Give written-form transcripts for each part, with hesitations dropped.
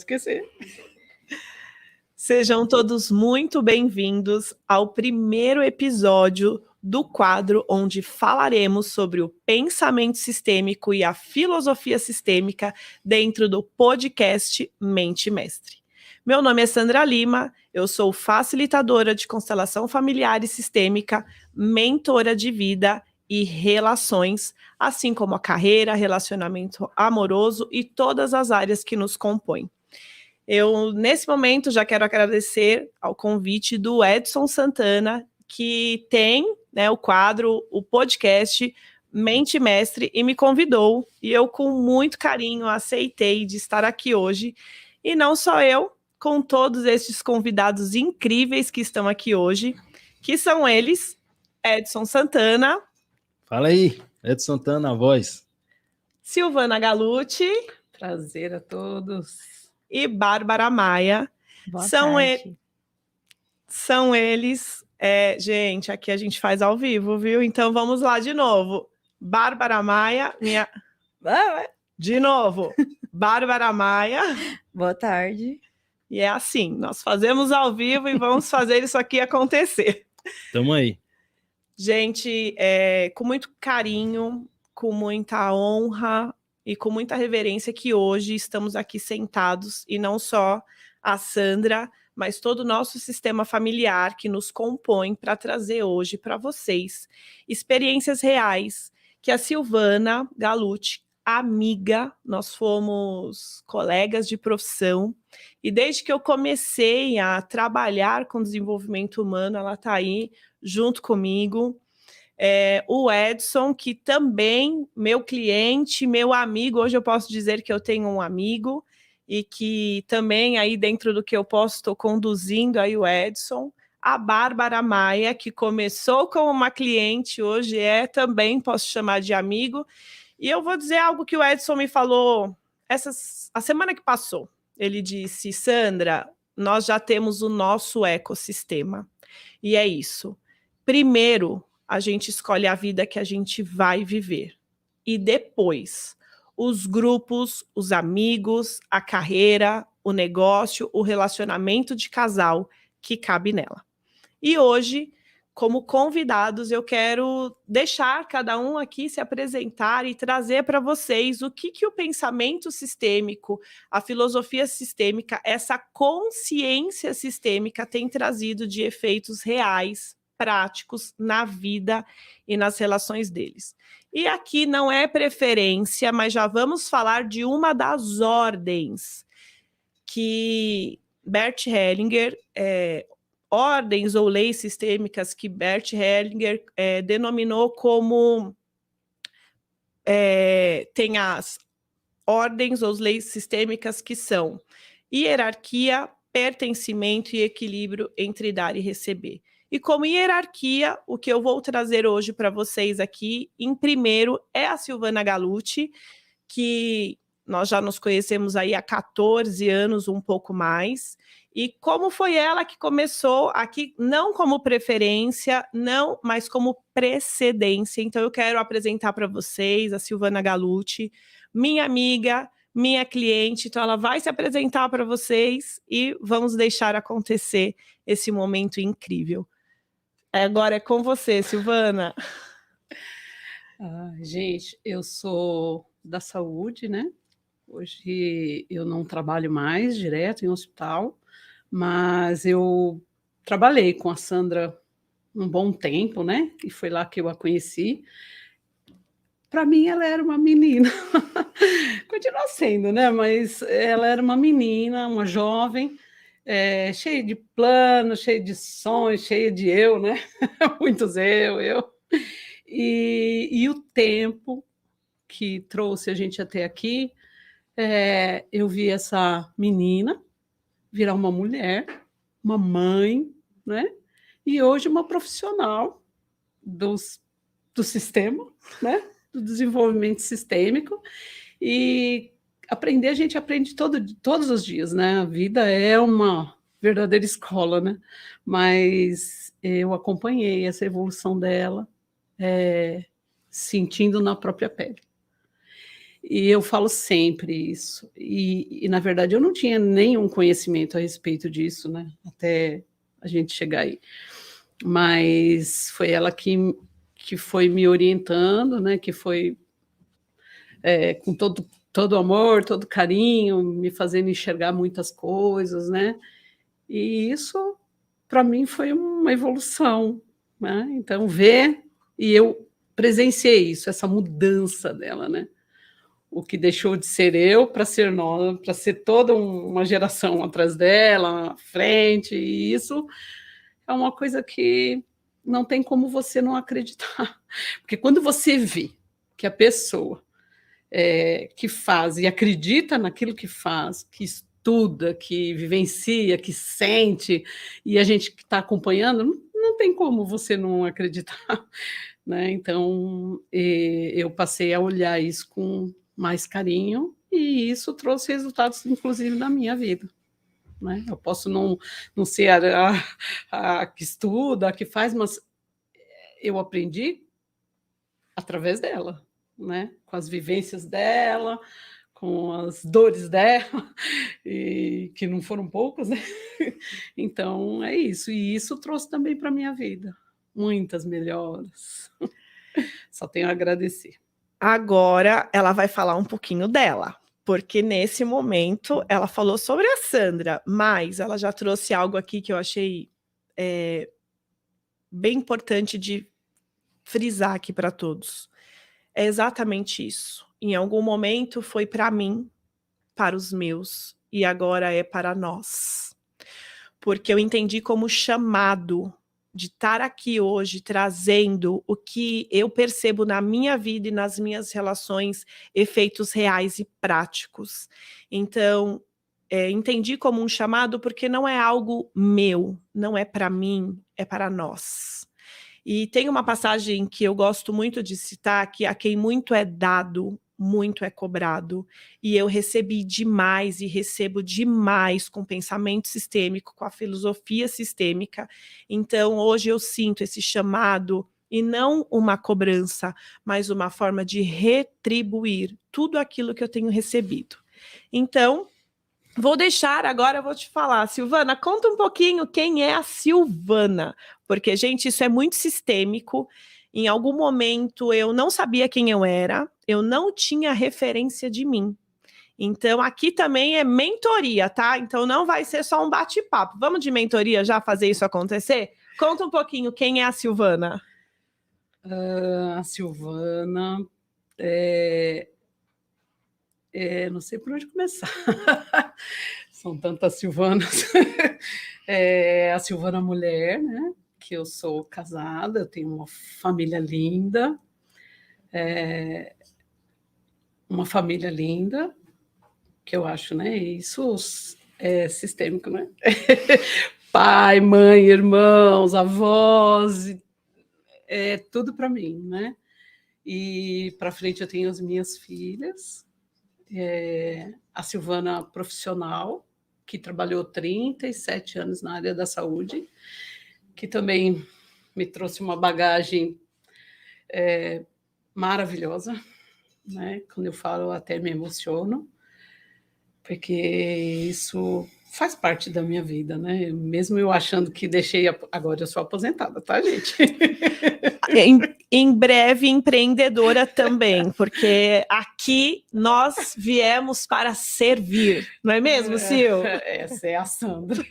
esquecer. Sejam todos muito bem-vindos ao primeiro episódio do quadro onde falaremos sobre o pensamento sistêmico e a filosofia sistêmica dentro do podcast Mente Mestre. Meu nome é Sandra Lima, eu sou facilitadora de constelação familiar e sistêmica, mentora de vida e relações, assim como a carreira, relacionamento amoroso e todas as áreas que nos compõem. Eu, nesse momento, já quero agradecer ao convite do Edson Santana, que tem, né, o quadro, o podcast Mente Mestre, e me convidou, e eu, com muito carinho, aceitei de estar aqui hoje. E não só eu, com todos estes convidados incríveis que estão aqui hoje, que são eles, Edson Santana. Fala aí, Edson Santana, a voz. Silvana Galucci. Prazer a todos. E Bárbara Maia. Boa tarde. São eles. Gente, aqui a gente faz ao vivo, viu? Então vamos lá de novo. Bárbara Maia, De novo. Bárbara Maia. Boa tarde. E é assim, nós fazemos ao vivo e vamos fazer isso aqui acontecer. Tamo aí. Gente, com muito carinho, com muita honra e com muita reverência que hoje estamos aqui sentados, e não só a Sandra, mas todo o nosso sistema familiar que nos compõe para trazer hoje para vocês experiências reais que a Silvana Galucci, amiga, nós fomos colegas de profissão, e desde que eu comecei a trabalhar com desenvolvimento humano, ela está aí junto comigo. O Edson, que também, meu cliente, meu amigo, hoje eu posso dizer que eu tenho um amigo, e que também aí dentro do que eu posso, estou conduzindo aí o Edson. A Bárbara Maia, que começou como uma cliente, hoje também, posso chamar de amigo. E eu vou dizer algo que o Edson me falou a semana que passou. Ele disse: Sandra, nós já temos o nosso ecossistema. E é isso. Primeiro, a gente escolhe a vida que a gente vai viver. E depois, os grupos, os amigos, a carreira, o negócio, o relacionamento de casal que cabe nela. E hoje, como convidados, eu quero deixar cada um aqui se apresentar e trazer para vocês o que o pensamento sistêmico, a filosofia sistêmica, essa consciência sistêmica tem trazido de efeitos reais, práticos na vida e nas relações deles. E aqui não é preferência, mas já vamos falar de uma das ordens que Bert Hellinger, ordens ou leis sistêmicas que Bert Hellinger denominou como tem as ordens ou leis sistêmicas que são hierarquia, pertencimento e equilíbrio entre dar e receber. E como hierarquia, o que eu vou trazer hoje para vocês aqui, em primeiro, é a Silvana Galucci, que nós já nos conhecemos aí há 14 anos, um pouco mais, e como foi ela que começou aqui, não como preferência, não, mas como precedência. Então eu quero apresentar para vocês a Silvana Galucci, minha amiga, minha cliente. Então ela vai se apresentar para vocês e vamos deixar acontecer esse momento incrível. Agora é com você, Silvana. Gente, eu sou da saúde, né? Hoje eu não trabalho mais direto em hospital, mas eu trabalhei com a Sandra um bom tempo, né? E foi lá que eu a conheci. Para mim, ela era uma menina. Continua sendo, né? Mas ela era uma menina, uma jovem, cheia de planos, cheia de sonhos, cheia de eu, né? Muitos eu. E o tempo que trouxe a gente até aqui, eu vi essa menina virar uma mulher, uma mãe, né? E hoje uma profissional do sistema, né? Do desenvolvimento sistêmico. E a gente aprende todos os dias, né? A vida é uma verdadeira escola, né? Mas eu acompanhei essa evolução dela, sentindo na própria pele. E eu falo sempre isso. E, na verdade, eu não tinha nenhum conhecimento a respeito disso, né? Até a gente chegar aí. Mas foi ela que foi me orientando, né? Que foi com todo amor, todo carinho, me fazendo enxergar muitas coisas, né? E isso, para mim, foi uma evolução, né? Então, e eu presenciei isso, essa mudança dela, né? O que deixou de ser eu para ser nós, para ser toda uma geração atrás dela, à frente, e isso é uma coisa que não tem como você não acreditar. Porque quando você vê que a pessoa que faz e acredita naquilo que faz, que estuda, que vivencia, que sente, e a gente que está acompanhando, não tem como você não acreditar, né? Então, eu passei a olhar isso com mais carinho, e isso trouxe resultados, inclusive, na minha vida. Né? Eu posso não ser a que estuda, a que faz, mas eu aprendi através dela, né? Com as vivências dela, com as dores dela, e que não foram poucas, né? Então, é isso. E isso trouxe também para a minha vida muitas melhoras. Só tenho a agradecer. Agora ela vai falar um pouquinho dela, porque nesse momento ela falou sobre a Sandra, mas ela já trouxe algo aqui que eu achei bem importante de frisar aqui para todos. É exatamente isso. Em algum momento foi para mim, para os meus, e agora é para nós. Porque eu entendi como chamado de estar aqui hoje trazendo o que eu percebo na minha vida e nas minhas relações, efeitos reais e práticos. Então, entendi como um chamado porque não é algo meu, não é para mim, é para nós. E tem uma passagem que eu gosto muito de citar, que a quem muito é dado, muito é cobrado. E eu recebi demais e recebo demais com pensamento sistêmico, com a filosofia sistêmica. Então, hoje eu sinto esse chamado, e não uma cobrança, mas uma forma de retribuir tudo aquilo que eu tenho recebido. Então, agora eu vou te falar. Silvana, conta um pouquinho quem é a Silvana, porque, gente, isso é muito sistêmico. Em algum momento eu não sabia quem eu era, eu não tinha referência de mim. Então, aqui também é mentoria, tá? Então, não vai ser só um bate-papo. Vamos de mentoria já fazer isso acontecer? Conta um pouquinho quem é a Silvana. A Silvana não sei por onde começar. São tantas Silvanas. A Silvana mulher, né? Que eu sou casada, eu tenho uma família linda, que eu acho, né? Isso é sistêmico, né? Pai, mãe, irmãos, avós, é tudo para mim, né? E para frente eu tenho as minhas filhas, a Silvana profissional, que trabalhou 37 anos na área da saúde, que também me trouxe uma bagagem maravilhosa, né? Quando eu falo, eu até me emociono, porque isso faz parte da minha vida, né? Mesmo eu achando que deixei... Agora eu sou aposentada, tá, gente? Em breve, empreendedora também, porque aqui nós viemos para servir, não é mesmo, Sil? Essa é a Sandra.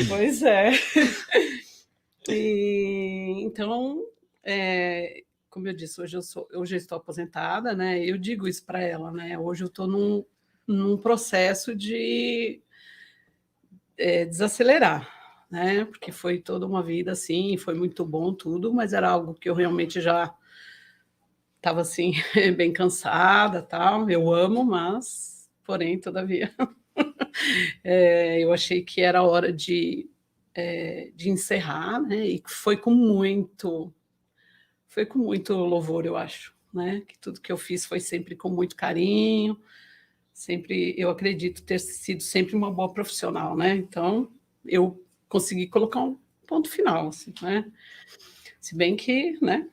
Pois é. Então, como eu disse, hoje eu já estou aposentada, né? Eu digo isso para ela, né? Hoje eu estou num processo de desacelerar, né? Porque foi toda uma vida assim, foi muito bom tudo, mas era algo que eu realmente já estava assim bem cansada, tal. Eu amo, mas, porém, todavia, eu achei que era hora de encerrar, né? E foi com muito louvor, eu acho, né? Que tudo que eu fiz foi sempre com muito carinho, sempre, eu acredito ter sido sempre uma boa profissional, né? Então, eu consegui colocar um ponto final, assim, né? Se bem que, né?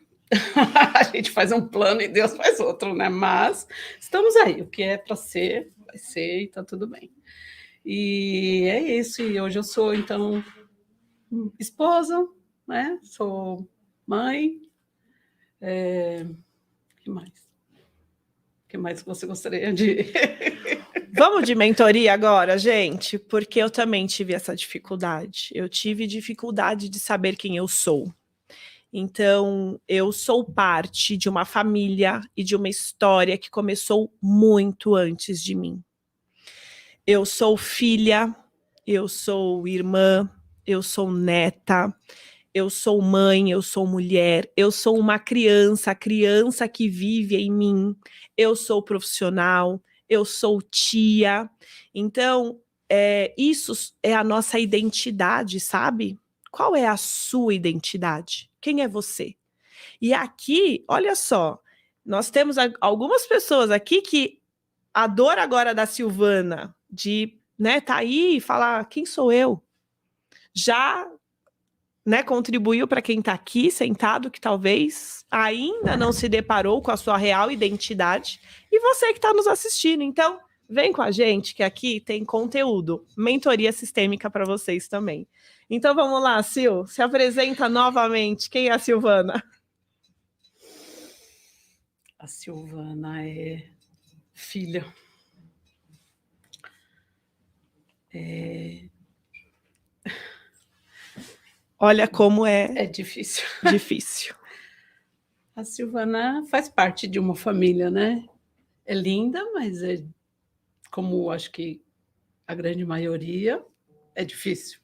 A gente faz um plano e Deus faz outro, né? Mas estamos aí, o que é para ser, vai ser e tá tudo bem. E é isso, e hoje eu sou, então, esposa, né? Sou mãe. O que mais? O que mais você gostaria de... Vamos de mentoria agora, gente, porque eu também tive essa dificuldade. Eu tive dificuldade de saber quem eu sou. Então, eu sou parte de uma família e de uma história que começou muito antes de mim. Eu sou filha, eu sou irmã, eu sou neta, eu sou mãe, eu sou mulher, eu sou uma criança, a criança que vive em mim, eu sou profissional, eu sou tia. Então, isso é a nossa identidade, sabe? Qual é a sua identidade? Quem é você? E aqui, olha só, nós temos algumas pessoas aqui que a dor agora da Silvana de, né, tá aí e falar quem sou eu, já, né, contribuiu para quem está aqui sentado, que talvez ainda não se deparou com a sua real identidade, e você que está nos assistindo. Então, vem com a gente, que aqui tem conteúdo, mentoria sistêmica para vocês também. Então, vamos lá, Sil, se apresenta novamente. Quem é a Silvana? A Silvana é filha. Olha como É difícil. difícil. A Silvana faz parte de uma família, né? É linda, mas é, como acho que a grande maioria, é difícil,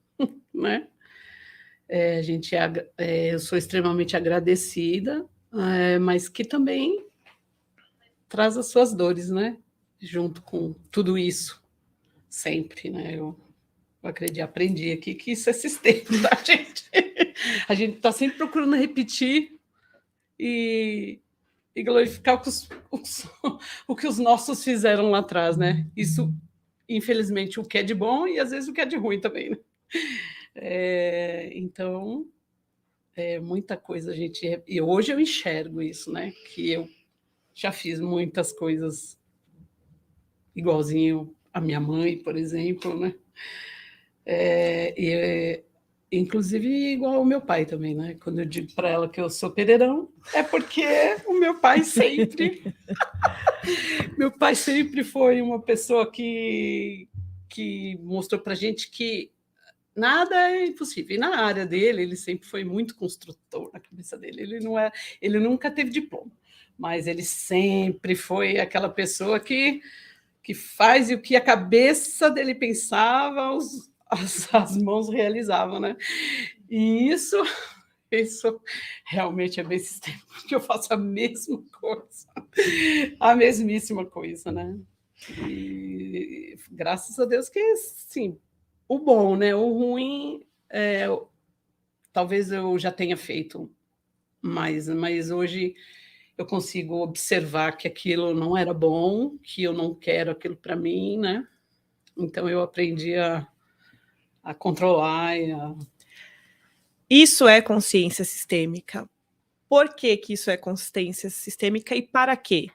né? Eu sou extremamente agradecida, mas que também traz as suas dores, né? Junto com tudo isso, sempre, né? Eu aprendi aqui que isso é sistema, tá, gente? A gente está sempre procurando repetir e glorificar o que os nossos fizeram lá atrás, né? Isso, infelizmente, o que é de bom e às vezes o que é de ruim também, né? Então, muita coisa, gente. E hoje eu enxergo isso, né? Que eu já fiz muitas coisas igualzinho a minha mãe, por exemplo, né? Inclusive igual ao meu pai também, né? Quando eu digo para ela que eu sou pereirão, é porque o meu pai sempre... meu pai sempre foi uma pessoa que mostrou para a gente que nada é impossível. E na área dele, ele sempre foi muito construtor na cabeça dele. Ele nunca teve diploma, mas ele sempre foi aquela pessoa que faz o que a cabeça dele pensava, as mãos realizavam, né? E isso realmente é bem sistêmico, porque eu faço a mesma coisa, a mesmíssima coisa, né? E graças a Deus que, sim, o bom, né? O ruim, talvez eu já tenha feito mais, mas hoje eu consigo observar que aquilo não era bom, que eu não quero aquilo para mim, né? Então eu aprendi a controlar e a... Isso é consciência sistêmica. Por que isso é consciência sistêmica e para quê?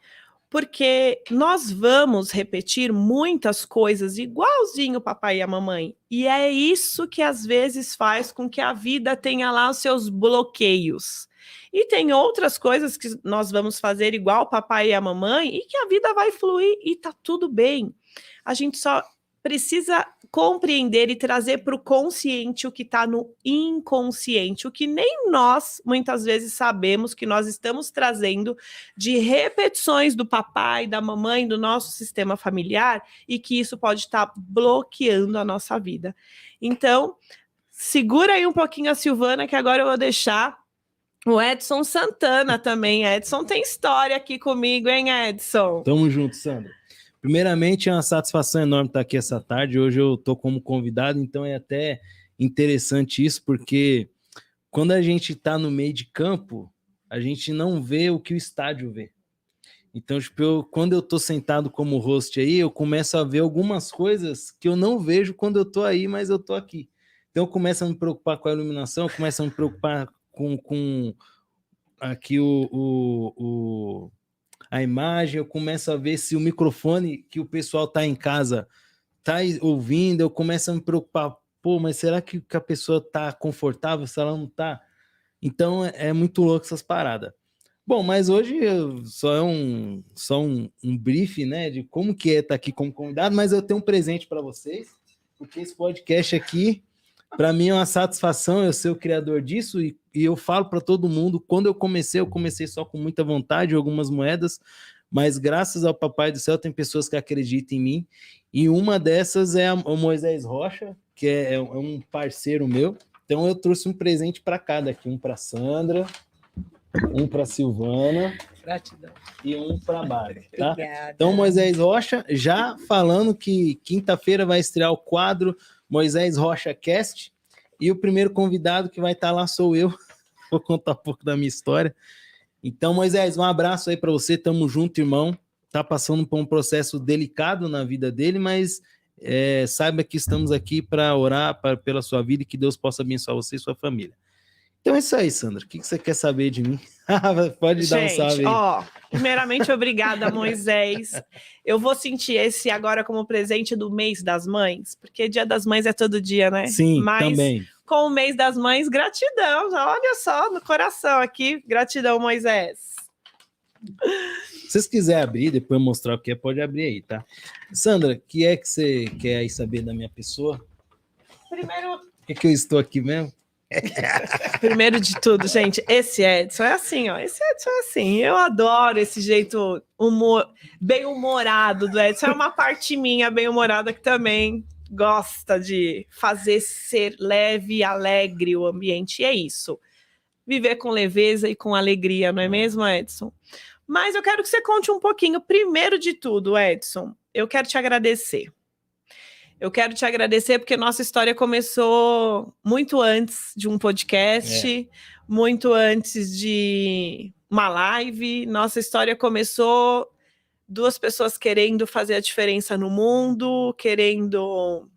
Porque nós vamos repetir muitas coisas igualzinho o papai e a mamãe. E é isso que às vezes faz com que a vida tenha lá os seus bloqueios. E tem outras coisas que nós vamos fazer igual o papai e a mamãe e que a vida vai fluir e tá tudo bem. A gente só precisa compreender e trazer para o consciente o que está no inconsciente, o que nem nós muitas vezes sabemos que nós estamos trazendo de repetições do papai, da mamãe, do nosso sistema familiar e que isso pode estar bloqueando a nossa vida. Então, segura aí um pouquinho a Silvana, que agora eu vou deixar o Edson Santana também. Edson tem história aqui comigo, hein, Edson? Tamo junto, Sandra. Primeiramente, é uma satisfação enorme estar aqui essa tarde. Hoje eu estou como convidado, então é até interessante isso, porque quando a gente está no meio de campo, a gente não vê o que o estádio vê. Então, tipo, quando eu estou sentado como host aí, eu começo a ver algumas coisas que eu não vejo quando eu estou aí, mas eu estou aqui. Então, eu começo a me preocupar com a iluminação, eu começo a me preocupar com aqui a imagem, eu começo a ver se o microfone que o pessoal tá em casa tá ouvindo, eu começo a me preocupar, pô, mas será que a pessoa tá confortável, se ela não tá? Então é muito louco essas paradas. Bom, mas hoje só é um brief, né, de como que é estar aqui como convidado, mas eu tenho um presente para vocês, porque esse podcast aqui, para mim é uma satisfação eu ser o criador disso, e eu falo para todo mundo, quando eu comecei só com muita vontade, algumas moedas, mas graças ao Papai do Céu tem pessoas que acreditam em mim, e uma dessas é o Moisés Rocha, que é um parceiro meu. Então eu trouxe um presente para cada aqui, um para Sandra, um para Silvana. Gratidão. E um para Bárbara, tá? Obrigada. Então Moisés Rocha, já falando que quinta-feira vai estrear o quadro Moisés Rocha Cast, e o primeiro convidado que vai estar lá sou eu. Vou contar um pouco da minha história. Então, Moisés, um abraço aí para você, tamo junto, irmão. Tá passando por um processo delicado na vida dele, mas saiba que estamos aqui para orar pela sua vida e que Deus possa abençoar você e sua família. Então é isso aí, Sandra. O que você quer saber de mim? Pode dar um salve aí. Primeiramente, obrigada, Moisés. Eu vou sentir esse agora como presente do mês das mães, porque Dia das Mães é todo dia, né? Sim, mas também. Com o mês das mães, gratidão. Olha só, no coração aqui. Gratidão, Moisés. Se vocês quiserem abrir, depois mostrar o que é, pode abrir aí, tá? Sandra, o que é que você quer aí saber da minha pessoa? Primeiro... Por que eu estou aqui mesmo? Primeiro de tudo, gente, esse Edson é assim, ó. Esse Edson é assim. Eu adoro esse jeito bem-humorado do Edson. É uma parte minha bem-humorada que também gosta de fazer ser leve e alegre o ambiente. E é isso. Viver com leveza e com alegria, não é mesmo, Edson? Mas eu quero que você conte um pouquinho. Primeiro de tudo, Edson, eu quero te agradecer. Eu quero te agradecer porque nossa história começou muito antes de um podcast, muito antes de uma live. Nossa história começou duas pessoas querendo fazer a diferença no mundo, querendo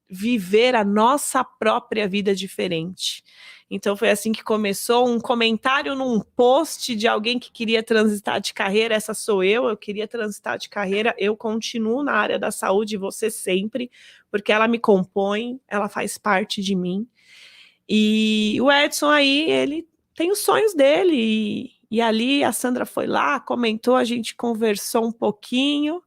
viver a nossa própria vida diferente. Então foi assim que começou, um comentário num post de alguém que queria transitar de carreira. Essa sou eu queria transitar de carreira, eu continuo na área da saúde, você sempre, porque ela me compõe, ela faz parte de mim. E o Edson aí, ele tem os sonhos dele, e ali a Sandra foi lá, comentou, a gente conversou um pouquinho,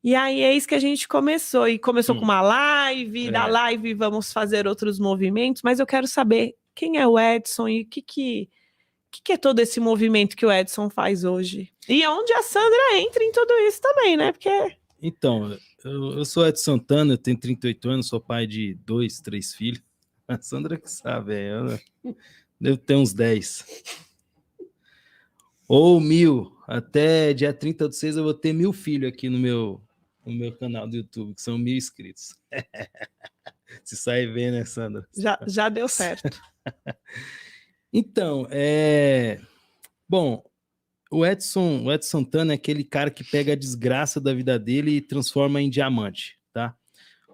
e aí é isso que a gente começou, e começou com uma live, da live vamos fazer outros movimentos, mas eu quero saber quem é o Edson e o que é todo esse movimento que o Edson faz hoje? E onde a Sandra entra em tudo isso também, né? Porque... Então, eu sou Edson Santana, eu tenho 38 anos, sou pai de 2, 3 filhos. A Sandra que sabe, eu devo ter uns 10. Ou 1000. Até dia 30/6 eu vou ter 1000 filhos aqui no meu canal do YouTube, que são 1000 inscritos. Se sair bem, né, Sandra? Já deu certo. Então, bom, o Edson Santana é aquele cara que pega a desgraça da vida dele e transforma em diamante, tá?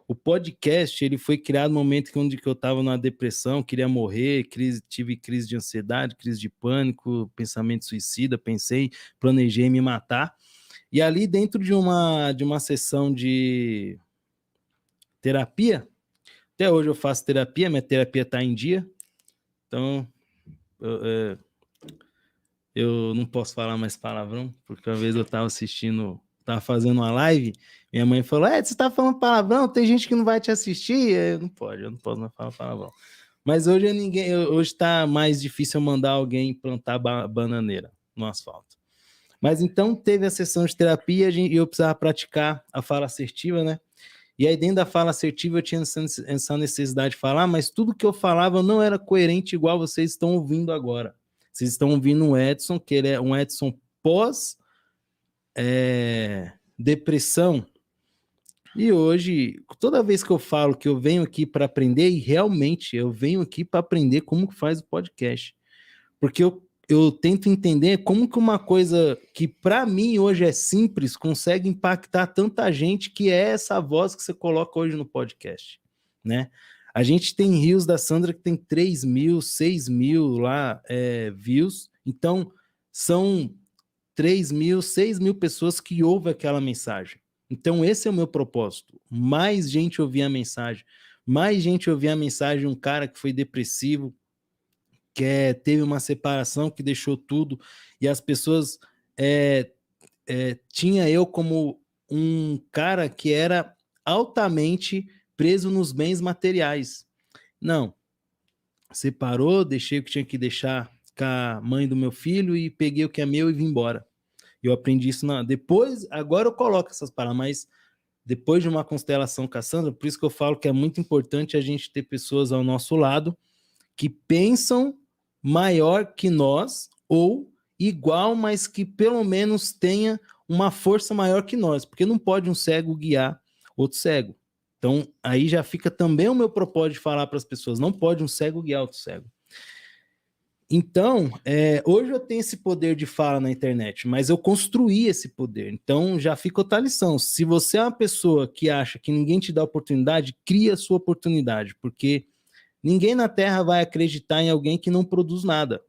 O podcast, ele foi criado no momento onde eu estava na depressão, queria morrer, tive crise de ansiedade, crise de pânico, pensamento suicida, planejei me matar. E ali dentro de uma sessão de terapia, até hoje eu faço terapia, minha terapia está em dia, então eu não posso falar mais palavrão, porque uma vez eu estava fazendo uma live, minha mãe falou, você tá falando palavrão, tem gente que não vai te assistir, eu não posso mais falar palavrão. Mas hoje hoje tá mais difícil eu mandar alguém plantar bananeira no asfalto. Mas então teve a sessão de terapia e eu precisava praticar a fala assertiva, né? E aí dentro da fala assertiva eu tinha essa necessidade de falar, mas tudo que eu falava não era coerente igual vocês estão ouvindo agora. Vocês estão ouvindo um Edson, que ele é um Edson pós depressão. E hoje, toda vez que eu falo que eu venho aqui para aprender, e realmente eu venho aqui para aprender como que faz o podcast. Porque eu tento entender como que uma coisa que para mim hoje é simples consegue impactar tanta gente, que é essa voz que você coloca hoje no podcast, né? A gente tem reels da Sandra que tem 3.000, 6.000 lá views, Então, são 3.000, 6.000 pessoas que ouvem aquela mensagem. Então, esse é o meu propósito. Mais gente ouvir a mensagem. Mais gente ouvir a mensagem de um cara que foi depressivo, que teve uma separação, que deixou tudo, e as pessoas tinha eu como um cara que era altamente preso nos bens materiais. Não, separou, deixei o que tinha que deixar com a mãe do meu filho e peguei o que é meu e vim embora. Eu aprendi isso depois, agora eu coloco essas palavras, mas depois de uma constelação com a Sandra, por isso que eu falo que é muito importante a gente ter pessoas ao nosso lado que pensam maior que nós ou igual, mas que pelo menos tenha uma força maior que nós, porque não pode um cego guiar outro cego. Então, aí já fica também o meu propósito de falar para as pessoas, não pode um cego guiar outro cego. Então, hoje eu tenho esse poder de fala na internet, mas eu construí esse poder. Então, já fica outra lição. Se você é uma pessoa que acha que ninguém te dá oportunidade, cria a sua oportunidade, porque ninguém na Terra vai acreditar em alguém que não produz nada.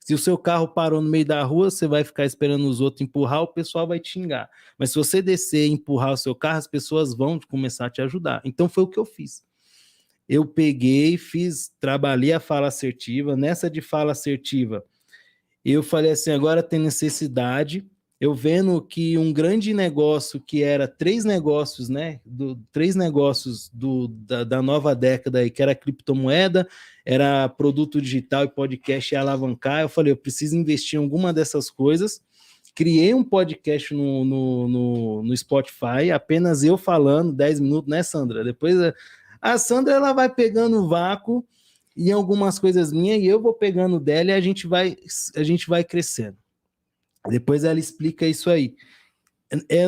Se o seu carro parou no meio da rua, você vai ficar esperando os outros empurrar, o pessoal vai te xingar. Mas se você descer e empurrar o seu carro, as pessoas vão começar a te ajudar. Então, foi o que eu fiz. Eu peguei, trabalhei a fala assertiva. Nessa de fala assertiva, eu falei assim, agora tem necessidade. Eu vendo que um grande negócio, que era 3 negócios, né? 3 negócios da nova década aí, que era criptomoeda, era produto digital e podcast e alavancar. Eu falei, eu preciso investir em alguma dessas coisas. Criei um podcast no Spotify, apenas eu falando, 10 minutos, né, Sandra? Depois a Sandra, ela vai pegando o vácuo em algumas coisas minhas e eu vou pegando dela e a gente vai crescendo. Depois ela explica isso aí.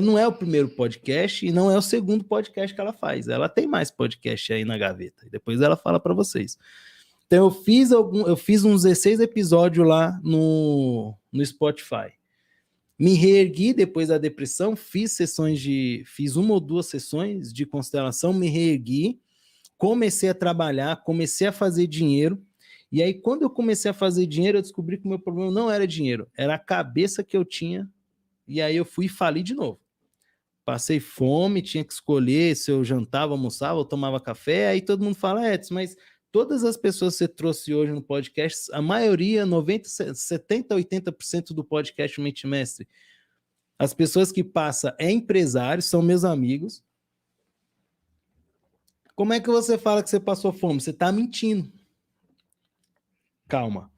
Não é o primeiro podcast e não é o segundo podcast que ela faz. Ela tem mais podcast aí na gaveta. Depois ela fala para vocês. Então eu fiz uns 16 episódios lá no Spotify. Me reergui depois da depressão, fiz 1 ou 2 sessões de constelação, me reergui, comecei a trabalhar, comecei a fazer dinheiro. E aí, quando eu comecei a fazer dinheiro, eu descobri que o meu problema não era dinheiro, era a cabeça que eu tinha. E aí eu fui e fali de novo. Passei fome, tinha que escolher se eu jantava, almoçava ou tomava café. Aí todo mundo fala, Edson, mas todas as pessoas que você trouxe hoje no podcast, a maioria, 90, 70, 80% do podcast Mente Mestre, as pessoas que passam empresários, são meus amigos. Como é que você fala que você passou fome? Você está mentindo. Calma.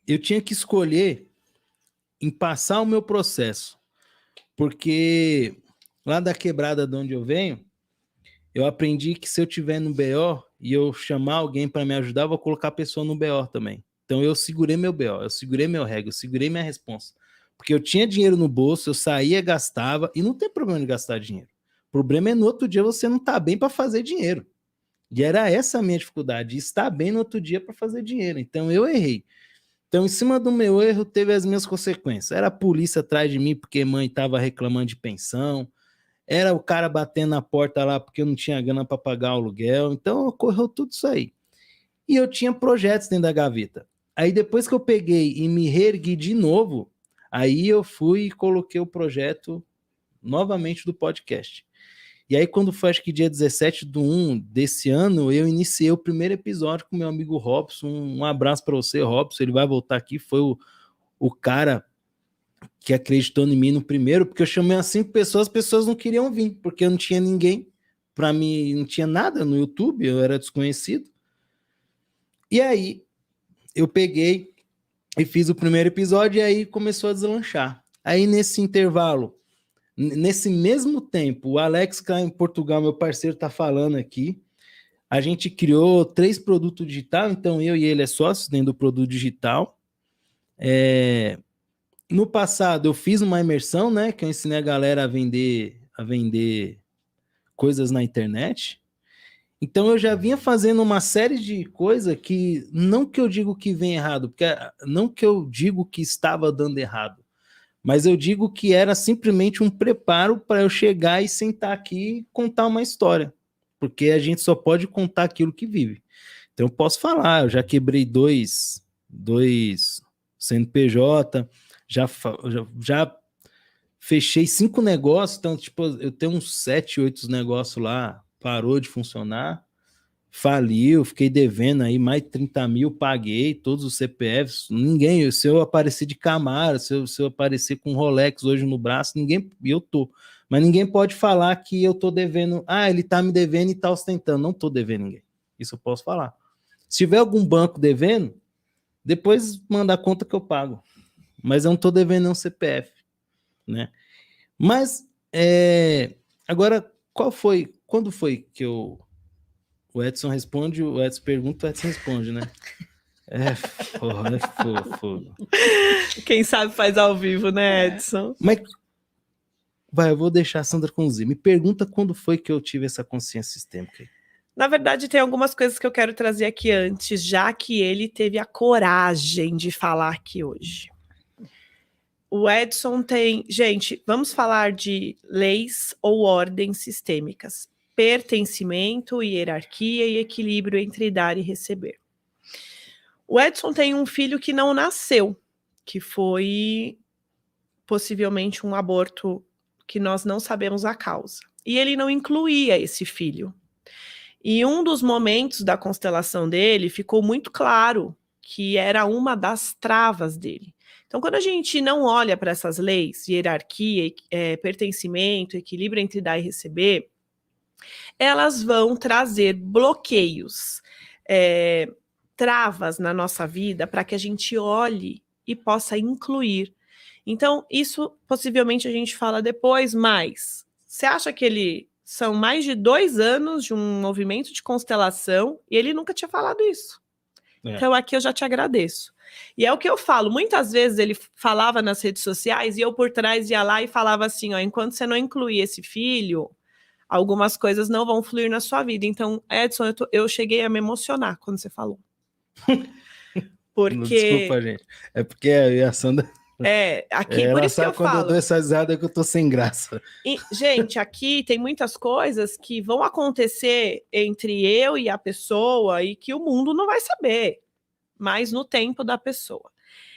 Eu tinha que escolher em passar o meu processo, porque lá da quebrada de onde eu venho, eu aprendi que se eu tiver no BO e eu chamar alguém para me ajudar, eu vou colocar a pessoa no BO também. Então eu segurei meu BO, eu segurei meu reg, eu segurei minha responsa. Porque eu tinha dinheiro no bolso, eu saía, gastava, e não tem problema de gastar dinheiro. O problema é no outro dia você não tá bem para fazer dinheiro. E era essa a minha dificuldade, estar bem no outro dia para fazer dinheiro. Então eu errei. Então, em cima do meu erro, teve as minhas consequências. Era a polícia atrás de mim porque mãe estava reclamando de pensão. Era o cara batendo na porta lá porque eu não tinha grana para pagar o aluguel. Então, ocorreu tudo isso aí. E eu tinha projetos dentro da gaveta. Aí, depois que eu peguei e me reergui de novo, aí eu fui e coloquei o projeto novamente do podcast. E aí, quando foi, acho que dia 17/1 desse ano, eu iniciei o primeiro episódio com meu amigo Robson. Um abraço para você, Robson. Ele vai voltar aqui. Foi o cara que acreditou em mim no primeiro, porque eu chamei as 5 pessoas, as pessoas não queriam vir, porque eu não tinha ninguém. Para mim, não tinha nada no YouTube, eu era desconhecido. E aí, eu peguei e fiz o primeiro episódio, e aí começou a deslanchar. Aí, nesse intervalo, nesse mesmo tempo, o Alex, que em Portugal, meu parceiro, tá falando aqui. A gente criou 3 produtos digitais, então eu e ele é sócio dentro do produto digital. No passado, eu fiz uma imersão, né? Que eu ensinei a galera a vender coisas na internet. Então eu já vinha fazendo uma série de coisas que, não que eu digo que vem errado, porque não que eu digo que estava dando errado, mas eu digo que era simplesmente um preparo para eu chegar e sentar aqui e contar uma história. Porque a gente só pode contar aquilo que vive. Então eu posso falar, eu já quebrei dois CNPJ, já fechei 5 negócios, então, tipo, eu tenho uns 7, 8 negócios lá, parou de funcionar, faliu, fiquei devendo aí mais de 30 mil, paguei todos os CPFs, ninguém, se eu aparecer de Camaro, se eu aparecer com Rolex hoje no braço, ninguém, eu tô, mas ninguém pode falar que eu tô devendo, ele tá me devendo e tá ostentando, não tô devendo ninguém, isso eu posso falar. Se tiver algum banco devendo, depois manda a conta que eu pago, mas eu não tô devendo nenhum CPF, né? Mas, agora, quando foi que o Edson responde, o Edson pergunta, o Edson responde, né? É fofo. Quem sabe faz ao vivo, né, Edson? Mas, eu vou deixar a Sandra com o Z. Me pergunta quando foi que eu tive essa consciência sistêmica aí. Na verdade, tem algumas coisas que eu quero trazer aqui antes, já que ele teve a coragem de falar aqui hoje. O Edson tem... Gente, vamos falar de leis ou ordens sistêmicas. Pertencimento, hierarquia e equilíbrio entre dar e receber. O Edson tem um filho que não nasceu, que foi possivelmente um aborto que nós não sabemos a causa. E ele não incluía esse filho. E um dos momentos da constelação dele ficou muito claro que era uma das travas dele. Então, quando a gente não olha para essas leis, hierarquia, pertencimento, equilíbrio entre dar e receber, elas vão trazer bloqueios, travas na nossa vida para que a gente olhe e possa incluir. Então, isso possivelmente a gente fala depois, mas você acha que são mais de 2 anos de um movimento de constelação e ele nunca tinha falado isso. Então aqui eu já te agradeço. E é o que eu falo, muitas vezes ele falava nas redes sociais e eu por trás ia lá e falava assim, enquanto você não incluir esse filho, algumas coisas não vão fluir na sua vida. Então, Edson, eu cheguei a me emocionar quando você falou. Porque... Desculpa, gente. É porque a Sandra... aqui, por isso que eu falo. Quando eu dou essa risada é que eu tô sem graça. E, gente, aqui tem muitas coisas que vão acontecer entre eu e a pessoa e que o mundo não vai saber, mas no tempo da pessoa.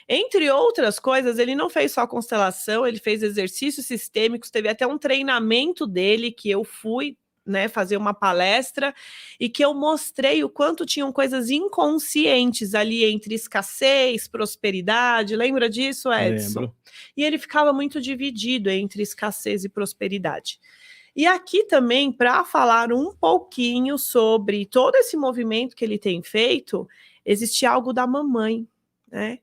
Entre outras coisas, ele não fez só constelação, ele fez exercícios sistêmicos, teve até um treinamento dele que eu fui, né, fazer uma palestra e que eu mostrei o quanto tinham coisas inconscientes ali entre escassez, prosperidade. Lembra disso, Edson? Lembro. E ele ficava muito dividido entre escassez e prosperidade. E aqui também, para falar um pouquinho sobre todo esse movimento que ele tem feito, existe algo da mamãe, né?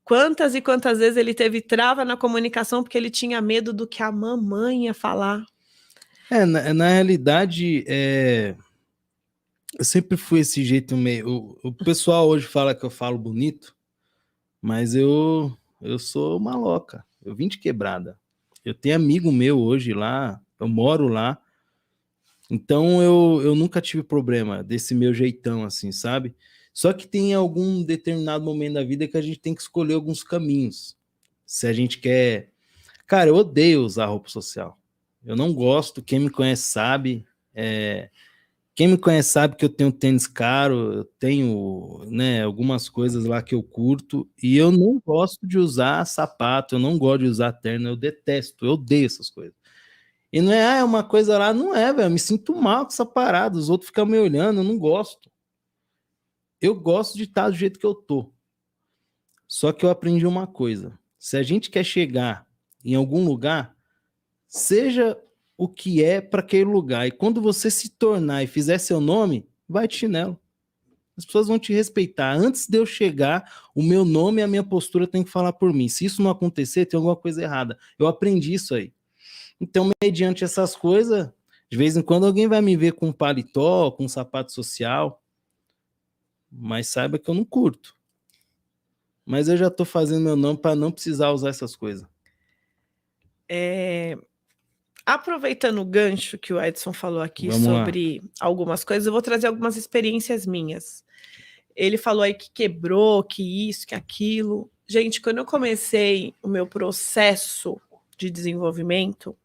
Quantas e quantas vezes ele teve trava na comunicação porque ele tinha medo do que a mamãe ia falar. Na realidade, eu sempre fui esse jeito meio... O pessoal hoje fala que eu falo bonito, mas eu sou maloca. Eu vim de quebrada. Eu tenho amigo meu hoje lá, eu moro lá, então eu nunca tive problema desse meu jeitão, assim, sabe? Só que tem algum determinado momento da vida que a gente tem que escolher alguns caminhos. Se a gente quer... Cara, eu odeio usar roupa social. Eu não gosto, quem me conhece sabe. Quem me conhece sabe que eu tenho tênis caro, eu tenho, né, algumas coisas lá que eu curto, e eu não gosto de usar sapato, eu não gosto de usar terno, eu detesto, eu odeio essas coisas. E não é uma coisa lá, não é, velho, eu me sinto mal com essa parada, os outros ficam me olhando, eu não gosto. Eu gosto de estar do jeito que eu tô. Só que eu aprendi uma coisa, se a gente quer chegar em algum lugar, seja o que é para aquele lugar. E quando você se tornar e fizer seu nome, vai de chinelo. As pessoas vão te respeitar. Antes de eu chegar, o meu nome e a minha postura tem que falar por mim. Se isso não acontecer, tem alguma coisa errada. Eu aprendi isso aí. Então, mediante essas coisas, de vez em quando alguém vai me ver com um paletó, com um sapato social, mas saiba que eu não curto. Mas eu já estou fazendo meu nome para não precisar usar essas coisas. Aproveitando o gancho que o Edson falou aqui sobre algumas coisas, eu vou trazer algumas experiências minhas. Ele falou aí que quebrou, que isso, que aquilo. Gente, quando eu comecei o meu processo de desenvolvimento,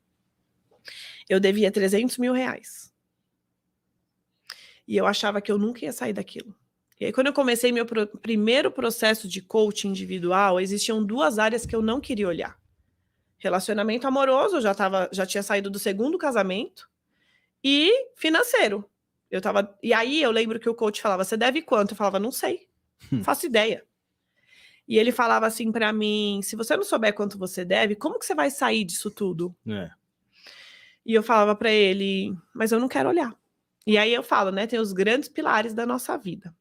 eu devia 300 mil reais. E eu achava que eu nunca ia sair daquilo. E aí, quando eu comecei meu primeiro processo de coaching individual, existiam 2 áreas que eu não queria olhar. Relacionamento amoroso, eu já tinha saído do 2º casamento, e financeiro. E aí eu lembro que o coach falava, você deve quanto? Eu falava, não sei, não faço ideia. E ele falava assim para mim, se você não souber quanto você deve, como que você vai sair disso tudo? E eu falava para ele, mas eu não quero olhar. E aí eu falo, né, tem os grandes pilares da nossa vida.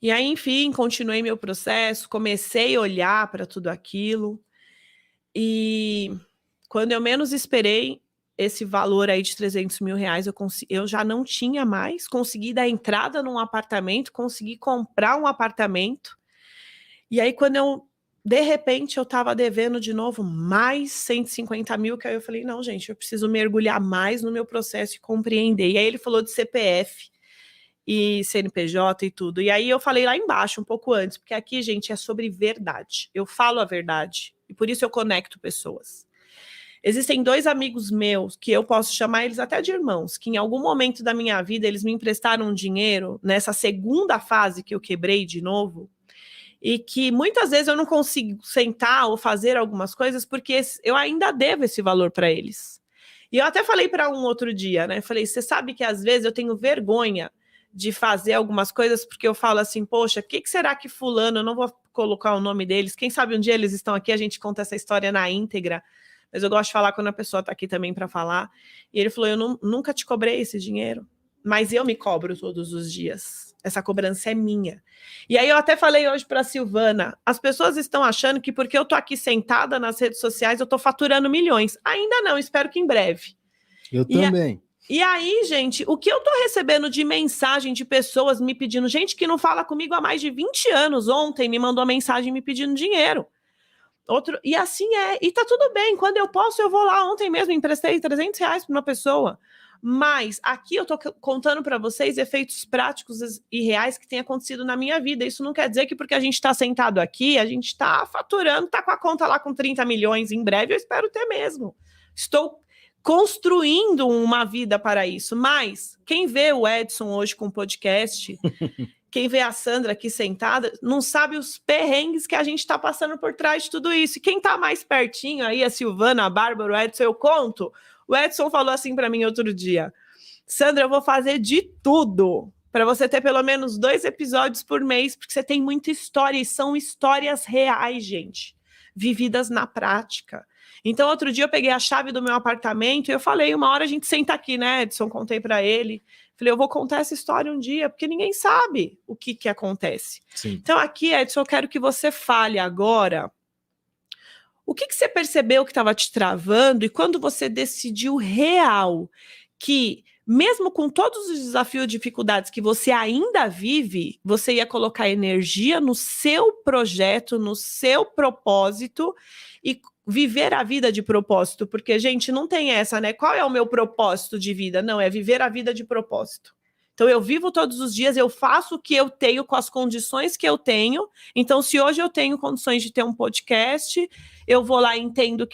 E aí, enfim, continuei meu processo, comecei a olhar para tudo aquilo. E quando eu menos esperei, esse valor aí de 300 mil reais, eu já não tinha mais, consegui dar entrada num apartamento, consegui comprar um apartamento. E aí, de repente, eu estava devendo de novo mais 150 mil, que aí eu falei, não, gente, eu preciso mergulhar mais no meu processo e compreender. E aí ele falou de CPF e CNPJ e tudo. E aí eu falei lá embaixo, um pouco antes, porque aqui, gente, é sobre verdade. Eu falo a verdade e por isso eu conecto pessoas. Existem 2 amigos meus, que eu posso chamar eles até de irmãos, que em algum momento da minha vida eles me emprestaram dinheiro nessa segunda fase que eu quebrei de novo, e que muitas vezes eu não consigo sentar ou fazer algumas coisas porque eu ainda devo esse valor para eles. E eu até falei para um outro dia, né? Falei, você sabe que às vezes eu tenho vergonha de fazer algumas coisas porque eu falo assim, poxa, o que será que fulano, eu não vou colocar o nome deles, quem sabe um dia eles estão aqui, a gente conta essa história na íntegra, mas eu gosto de falar quando a pessoa está aqui também para falar. E ele falou, eu nunca te cobrei esse dinheiro, mas eu me cobro todos os dias. Essa cobrança é minha. E aí eu até falei hoje para a Silvana, as pessoas estão achando que porque eu tô aqui sentada nas redes sociais, eu tô faturando milhões. Ainda não, espero que em breve. Eu também. E aí, gente, o que eu tô recebendo de mensagem de pessoas me pedindo, gente que não fala comigo há mais de 20 anos, ontem me mandou uma mensagem me pedindo dinheiro. E assim e tá tudo bem, quando eu posso eu vou lá, ontem mesmo emprestei 300 reais para uma pessoa, mas aqui eu tô contando para vocês efeitos práticos e reais que têm acontecido na minha vida. Isso não quer dizer que porque a gente tá sentado aqui, a gente tá faturando, tá com a conta lá com 30 milhões em breve, eu espero ter mesmo. Estou construindo uma vida para isso, mas quem vê o Edson hoje com o podcast... Quem vê a Sandra aqui sentada não sabe os perrengues que a gente está passando por trás de tudo isso. E quem está mais pertinho aí, a Silvana, a Bárbara, o Edson, eu conto. O Edson falou assim para mim outro dia, Sandra, eu vou fazer de tudo para você ter pelo menos 2 episódios por mês, porque você tem muita história e são histórias reais, gente, vividas na prática. Então, outro dia eu peguei a chave do meu apartamento e eu falei, uma hora a gente senta aqui, né, Edson? Contei para ele. Falei, eu vou contar essa história um dia, porque ninguém sabe o que acontece. Sim. Então, aqui, Edson, eu quero que você fale agora o que você percebeu que estava te travando e quando você decidiu real que, mesmo com todos os desafios e dificuldades que você ainda vive, você ia colocar energia no seu projeto, no seu propósito e viver a vida de propósito, porque, gente, não tem essa, né? Qual é o meu propósito de vida? Não, é viver a vida de propósito. Então, eu vivo todos os dias, eu faço o que eu tenho com as condições que eu tenho. Então, se hoje eu tenho condições de ter um podcast, eu vou lá e entendo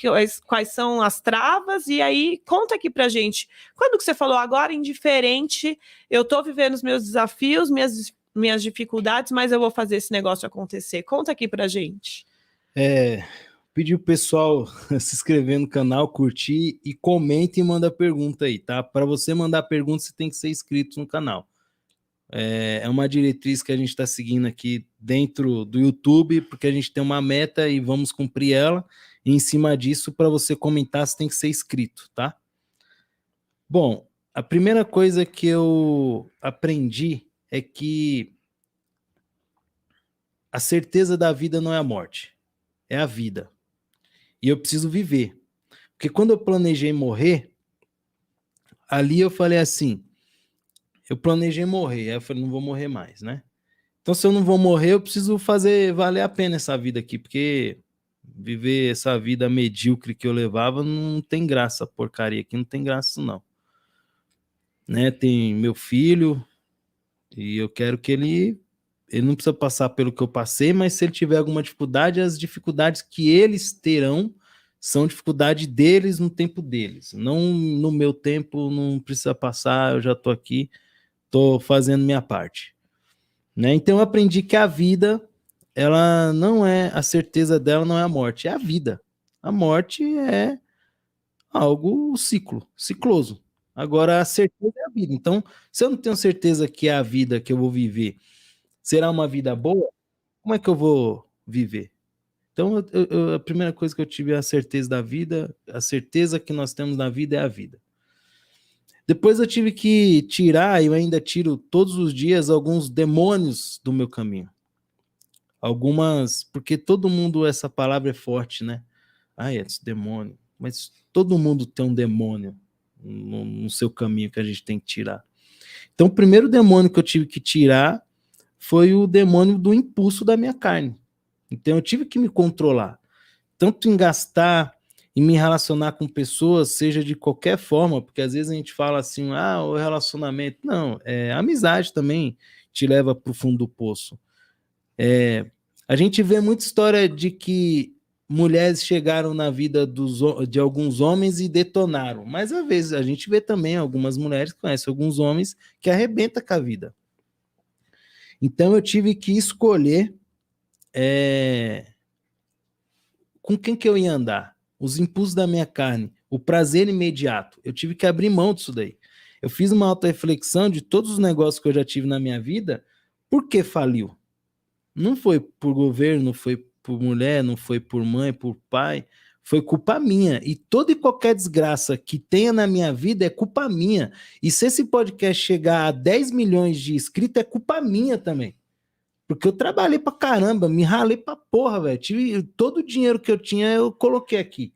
quais são as travas, e aí, conta aqui pra gente. Quando que você falou agora, indiferente, eu tô vivendo os meus desafios, minhas dificuldades, mas eu vou fazer esse negócio acontecer. Conta aqui pra gente. Pedir o pessoal se inscrever no canal, curtir e comente e manda pergunta aí, tá? Para você mandar pergunta, você tem que ser inscrito no canal. É uma diretriz que a gente está seguindo aqui dentro do YouTube, porque a gente tem uma meta e vamos cumprir ela. E em cima disso, para você comentar, você tem que ser inscrito, tá? Bom, a primeira coisa que eu aprendi é que a certeza da vida não é a morte, é a vida. E eu preciso viver. Porque quando eu planejei morrer, ali eu falei assim, eu planejei morrer, aí eu falei, não vou morrer mais, né? Então se eu não vou morrer, eu preciso fazer valer a pena essa vida aqui, porque viver essa vida medíocre que eu levava não tem graça, porcaria aqui, não tem graça não. Né? Tem meu filho, e eu quero que ele não precisa passar pelo que eu passei, mas se ele tiver alguma dificuldade, as dificuldades que eles terão são dificuldade deles no tempo deles. Não no meu tempo, não precisa passar, eu já estou aqui, estou fazendo minha parte. né? Então eu aprendi que a vida, ela não é, a certeza dela não é a morte, é a vida. A morte é algo cicloso. Agora a certeza é a vida. Então, se eu não tenho certeza que é a vida que eu vou viver será uma vida boa, como é que eu vou viver? Então, a primeira coisa que eu tive é a certeza da vida, a certeza que nós temos na vida é a vida. Depois eu tive que tirar, e eu ainda tiro todos os dias, alguns demônios do meu caminho. Algumas, porque todo mundo, essa palavra é forte, né? Ah, é demônio. Mas todo mundo tem um demônio no seu caminho que a gente tem que tirar. Então, o primeiro demônio que eu tive que tirar foi o demônio do impulso da minha carne. Então, eu tive que me controlar. Tanto em gastar, em me relacionar com pessoas, seja de qualquer forma, porque às vezes a gente fala assim, o relacionamento. Não, a amizade também te leva para o fundo do poço. A gente vê muita história de que mulheres chegaram na vida de alguns homens e detonaram, mas às vezes a gente vê também algumas mulheres que conhecem alguns homens que arrebentam com a vida. Então eu tive que escolher com quem que eu ia andar, os impulsos da minha carne, o prazer imediato. Eu tive que abrir mão disso daí. Eu fiz uma autorreflexão de todos os negócios que eu já tive na minha vida, por que faliu? Não foi por governo, não foi por mulher, não foi por mãe, por pai, foi culpa minha. E toda e qualquer desgraça que tenha na minha vida é culpa minha. E se esse podcast chegar a 10 milhões de inscritos, é culpa minha também. Porque eu trabalhei pra caramba, me ralei pra porra, velho. Todo o dinheiro que eu tinha, eu coloquei aqui.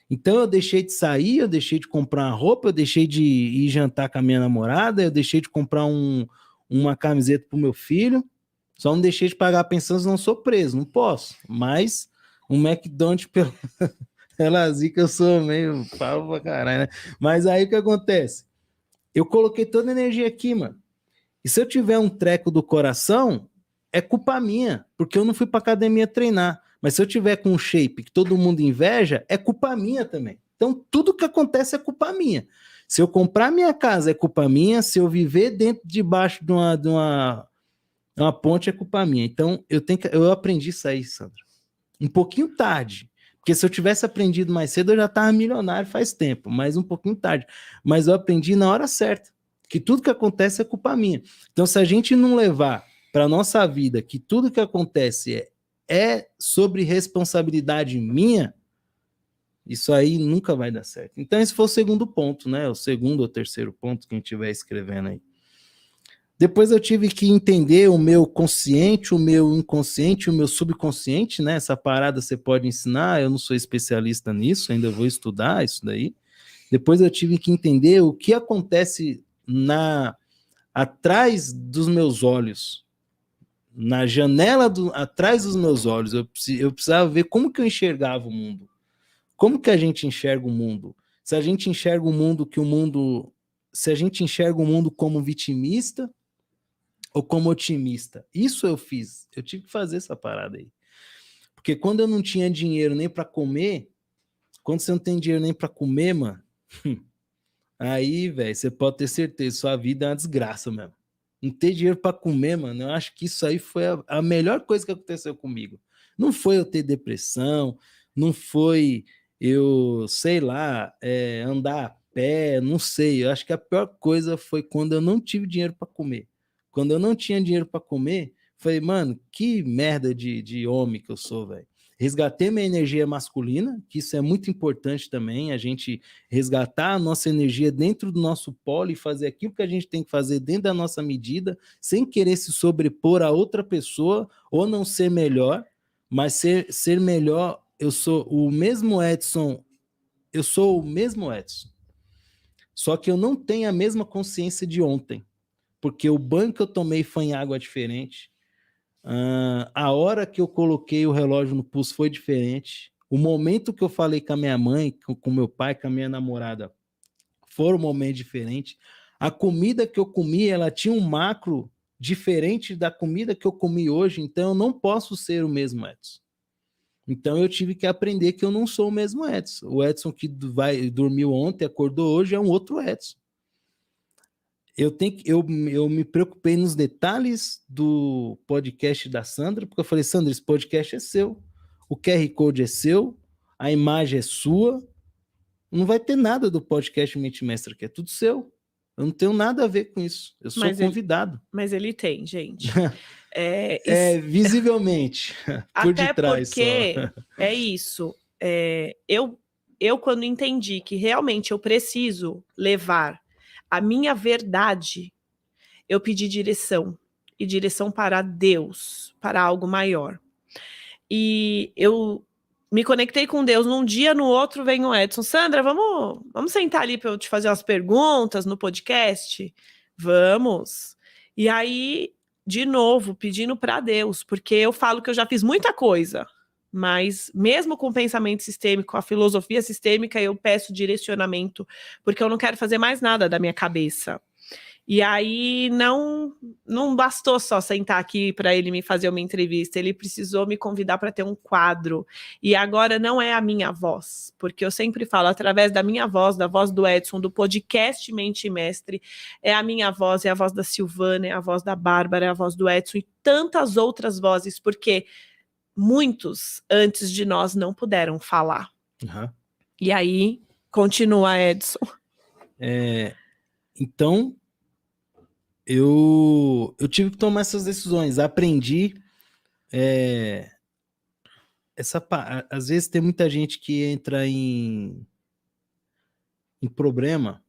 Então eu deixei de sair, eu deixei de comprar uma roupa, eu deixei de ir jantar com a minha namorada, eu deixei de comprar uma camiseta pro meu filho. Só não deixei de pagar a pensão, não sou preso, não posso. Mas um McDonald's pelo Elazi, que eu sou meio pau pra caralho, né? Mas aí o que acontece? Eu coloquei toda a energia aqui, mano. E se eu tiver um treco do coração, é culpa minha, porque eu não fui pra academia treinar. Mas se eu tiver com um shape que todo mundo inveja, é culpa minha também. Então tudo que acontece é culpa minha. Se eu comprar minha casa, é culpa minha. Se eu viver debaixo de uma ponte, é culpa minha. Então, eu aprendi isso aí, Sandra. Um pouquinho tarde. Porque se eu tivesse aprendido mais cedo, eu já estava milionário faz tempo. Mas um pouquinho tarde. Mas eu aprendi na hora certa. Que tudo que acontece é culpa minha. Então, se a gente não levar para a nossa vida que tudo que acontece é sobre responsabilidade minha, isso aí nunca vai dar certo. Então, esse foi o segundo ponto, né? O segundo ou terceiro ponto que a gente estiver escrevendo aí. Depois eu tive que entender o meu consciente, o meu inconsciente, o meu subconsciente, né? Essa parada você pode ensinar, eu não sou especialista nisso, ainda vou estudar isso daí. Depois eu tive que entender o que acontece atrás dos meus olhos, na janela atrás dos meus olhos. Eu precisava ver como que eu enxergava o mundo. Como que a gente enxerga o mundo? Se a gente enxerga o mundo se a gente enxerga o mundo como vitimista ou como otimista. Isso eu fiz. Eu tive que fazer essa parada aí. Porque quando eu não tinha dinheiro nem para comer, quando você não tem dinheiro nem para comer, mano, aí, velho, você pode ter certeza, sua vida é uma desgraça mesmo. Não ter dinheiro para comer, mano, eu acho que isso aí foi a melhor coisa que aconteceu comigo. Não foi eu ter depressão, não foi eu, sei lá, andar a pé, não sei. Eu acho que a pior coisa foi quando eu não tive dinheiro para comer. Quando eu não tinha dinheiro para comer, falei, mano, que merda de homem que eu sou, velho. Resgatei minha energia masculina, que isso é muito importante também, a gente resgatar a nossa energia dentro do nosso polo e fazer aquilo que a gente tem que fazer dentro da nossa medida, sem querer se sobrepor a outra pessoa ou não ser melhor, mas ser melhor. Eu sou o mesmo Edson, só que eu não tenho a mesma consciência de ontem, porque o banho que eu tomei foi em água diferente, a hora que eu coloquei o relógio no pulso foi diferente, o momento que eu falei com a minha mãe, com meu pai, com a minha namorada, foram momentos diferentes. A comida que eu comi, ela tinha um macro diferente da comida que eu comi hoje, então eu não posso ser o mesmo Edson. Então eu tive que aprender que eu não sou o mesmo Edson. O Edson que dormiu ontem, acordou hoje, é um outro Edson. eu me preocupei nos detalhes do podcast da Sandra, porque eu falei, Sandra, esse podcast é seu, o QR Code é seu, a imagem é sua, não vai ter nada do podcast Mente Mestra, que é tudo seu. Eu não tenho nada a ver com isso. Eu sou convidado. Mas ele tem, gente. Visivelmente, por até detrás porque só. é isso. Eu, quando entendi que realmente eu preciso levar a minha verdade, eu pedi direção. E direção para Deus, para algo maior. E eu me conectei com Deus num dia, no outro vem o Edson. Sandra, vamos sentar ali para eu te fazer umas perguntas no podcast? Vamos. E aí, de novo, pedindo para Deus, porque eu falo que eu já fiz muita coisa, mas mesmo com o pensamento sistêmico, com a filosofia sistêmica, eu peço direcionamento, porque eu não quero fazer mais nada da minha cabeça. E aí não bastou só sentar aqui para ele me fazer uma entrevista, ele precisou me convidar para ter um quadro. E agora não é a minha voz, porque eu sempre falo, através da minha voz, da voz do Edson, do podcast Mente Mestre, é a minha voz, é a voz da Silvana, é a voz da Bárbara, é a voz do Edson e tantas outras vozes, porque muitos antes de nós não puderam falar. Uhum. E aí, continua, Edson. Então, eu tive que tomar essas decisões. Aprendi. Às vezes tem muita gente que entra em problema.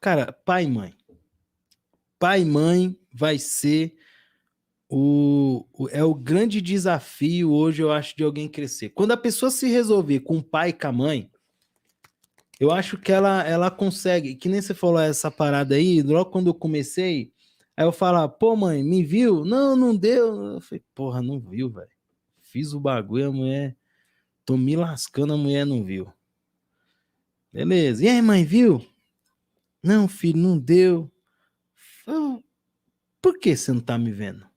Cara, pai e mãe. Pai e mãe vai ser o grande desafio hoje, eu acho, de alguém crescer. Quando a pessoa se resolver com o pai e com a mãe, eu acho que ela consegue, que nem você falou essa parada aí, logo quando eu comecei, aí eu falava, pô, mãe, me viu? Não deu. Eu falei, porra, não viu, velho. Fiz o bagulho, a mulher, tô me lascando, a mulher não viu. Beleza. E aí, mãe, viu? Não, filho, não deu. Por que você não tá me vendo?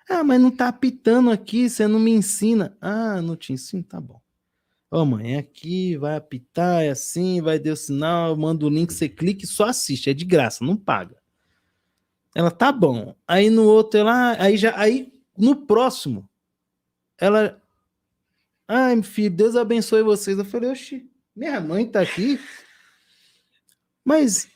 Ah, mas não tá apitando aqui, você não me ensina. Ah, não te ensino, tá bom. Ó, mãe, é aqui, vai apitar, é assim, vai dar o sinal, eu mando o link, você clica e só assiste, é de graça, não paga. Ela, tá bom. Aí no outro, aí no próximo, ela, ai, filho, Deus abençoe vocês. Eu falei, oxi, minha mãe tá aqui. Mas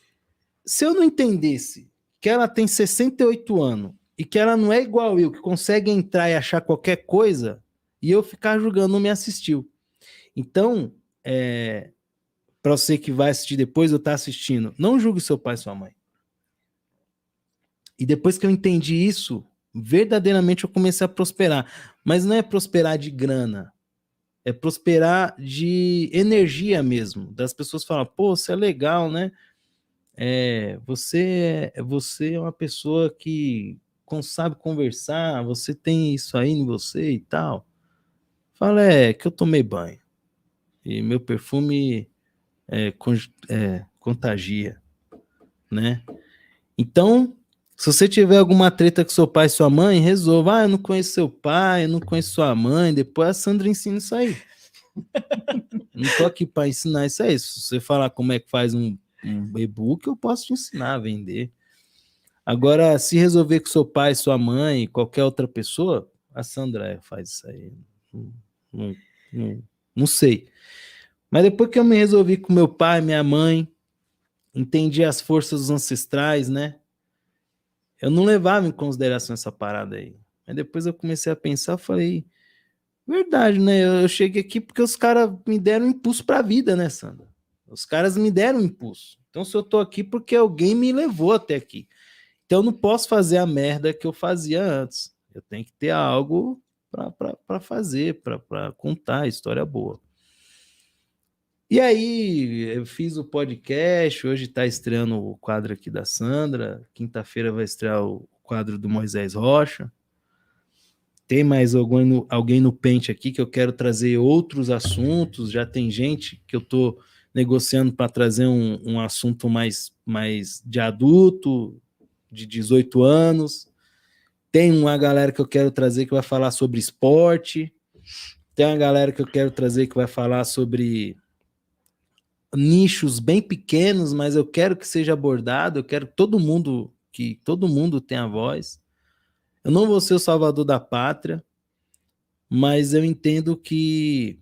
se eu não entendesse que ela tem 68 anos e que ela não é igual eu, que consegue entrar e achar qualquer coisa, e eu ficar julgando, não me assistiu. Então, para você que vai assistir depois ou tá assistindo, não julgue seu pai e sua mãe. E depois que eu entendi isso, verdadeiramente eu comecei a prosperar. Mas não é prosperar de grana, é prosperar de energia mesmo. Das pessoas falam, pô, você é legal, né? Você é uma pessoa que sabe conversar, você tem isso aí em você e tal. Fala, que eu tomei banho. E meu perfume contagia, né? Então, se você tiver alguma treta com seu pai e sua mãe, resolva. Eu não conheço seu pai, eu não conheço sua mãe. Depois a Sandra ensina isso aí. Não tô aqui para ensinar isso aí. Se você falar como é que faz um e-book, eu posso te ensinar a vender. Agora, se resolver com seu pai, sua mãe, qualquer outra pessoa, a Sandra faz isso aí. Não sei. Mas depois que eu me resolvi com meu pai, minha mãe, entendi as forças dos ancestrais, né? Eu não levava em consideração essa parada aí. Mas depois eu comecei a pensar, falei, verdade, né? Eu cheguei aqui porque os caras me deram impulso pra vida, né, Sandra? Os caras me deram impulso. Então, se eu tô aqui, porque alguém me levou até aqui. Então, eu não posso fazer a merda que eu fazia antes. Eu tenho que ter algo para fazer, para contar história boa. E aí, eu fiz o podcast, hoje está estreando o quadro aqui da Sandra, quinta-feira vai estrear o quadro do Moisés Rocha. Tem mais alguém no pente aqui que eu quero trazer outros assuntos, já tem gente que eu estou negociando para trazer um assunto mais de adulto, de 18 anos. Tem uma galera que eu quero trazer que vai falar sobre esporte. Tem uma galera que eu quero trazer que vai falar sobre nichos bem pequenos, mas eu quero que seja abordado, eu quero que todo mundo tenha voz. Eu não vou ser o salvador da pátria, mas eu entendo que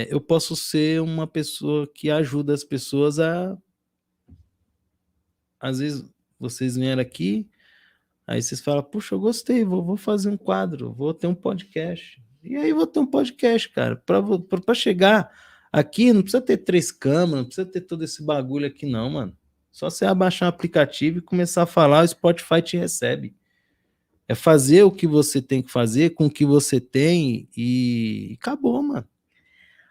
eu posso ser uma pessoa que ajuda as pessoas a... Às vezes vocês vieram aqui, aí vocês falam, puxa, eu gostei, vou fazer um quadro, vou ter um podcast. E aí vou ter um podcast, cara. Para chegar aqui, não precisa ter 3 câmeras, não precisa ter todo esse bagulho aqui não, mano. Só você abaixar um aplicativo e começar a falar, o Spotify te recebe. É fazer o que você tem que fazer com o que você tem e acabou, mano.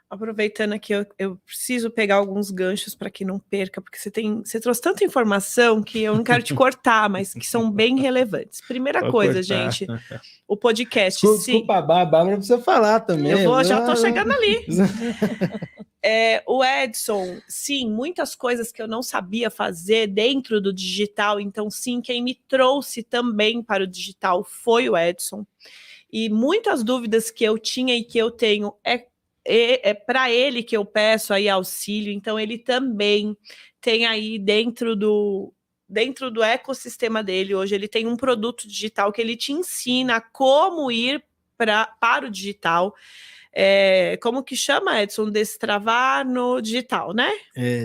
Aproveitando aqui, eu preciso pegar alguns ganchos para que não perca, porque você trouxe tanta informação que eu não quero te cortar, mas que são bem relevantes. Primeira Pode coisa, cortar. gente, o podcast. Desculpa, a Bárbara precisa falar também. Já tô chegando ali. O Edson, sim, muitas coisas que eu não sabia fazer dentro do digital, então sim, quem me trouxe também para o digital foi o Edson. E muitas dúvidas que eu tinha e que eu tenho é para ele que eu peço aí auxílio, então ele também tem aí dentro do ecossistema dele, hoje ele tem um produto digital que ele te ensina como ir para o digital. Como que chama, Edson? Destravar no digital, né?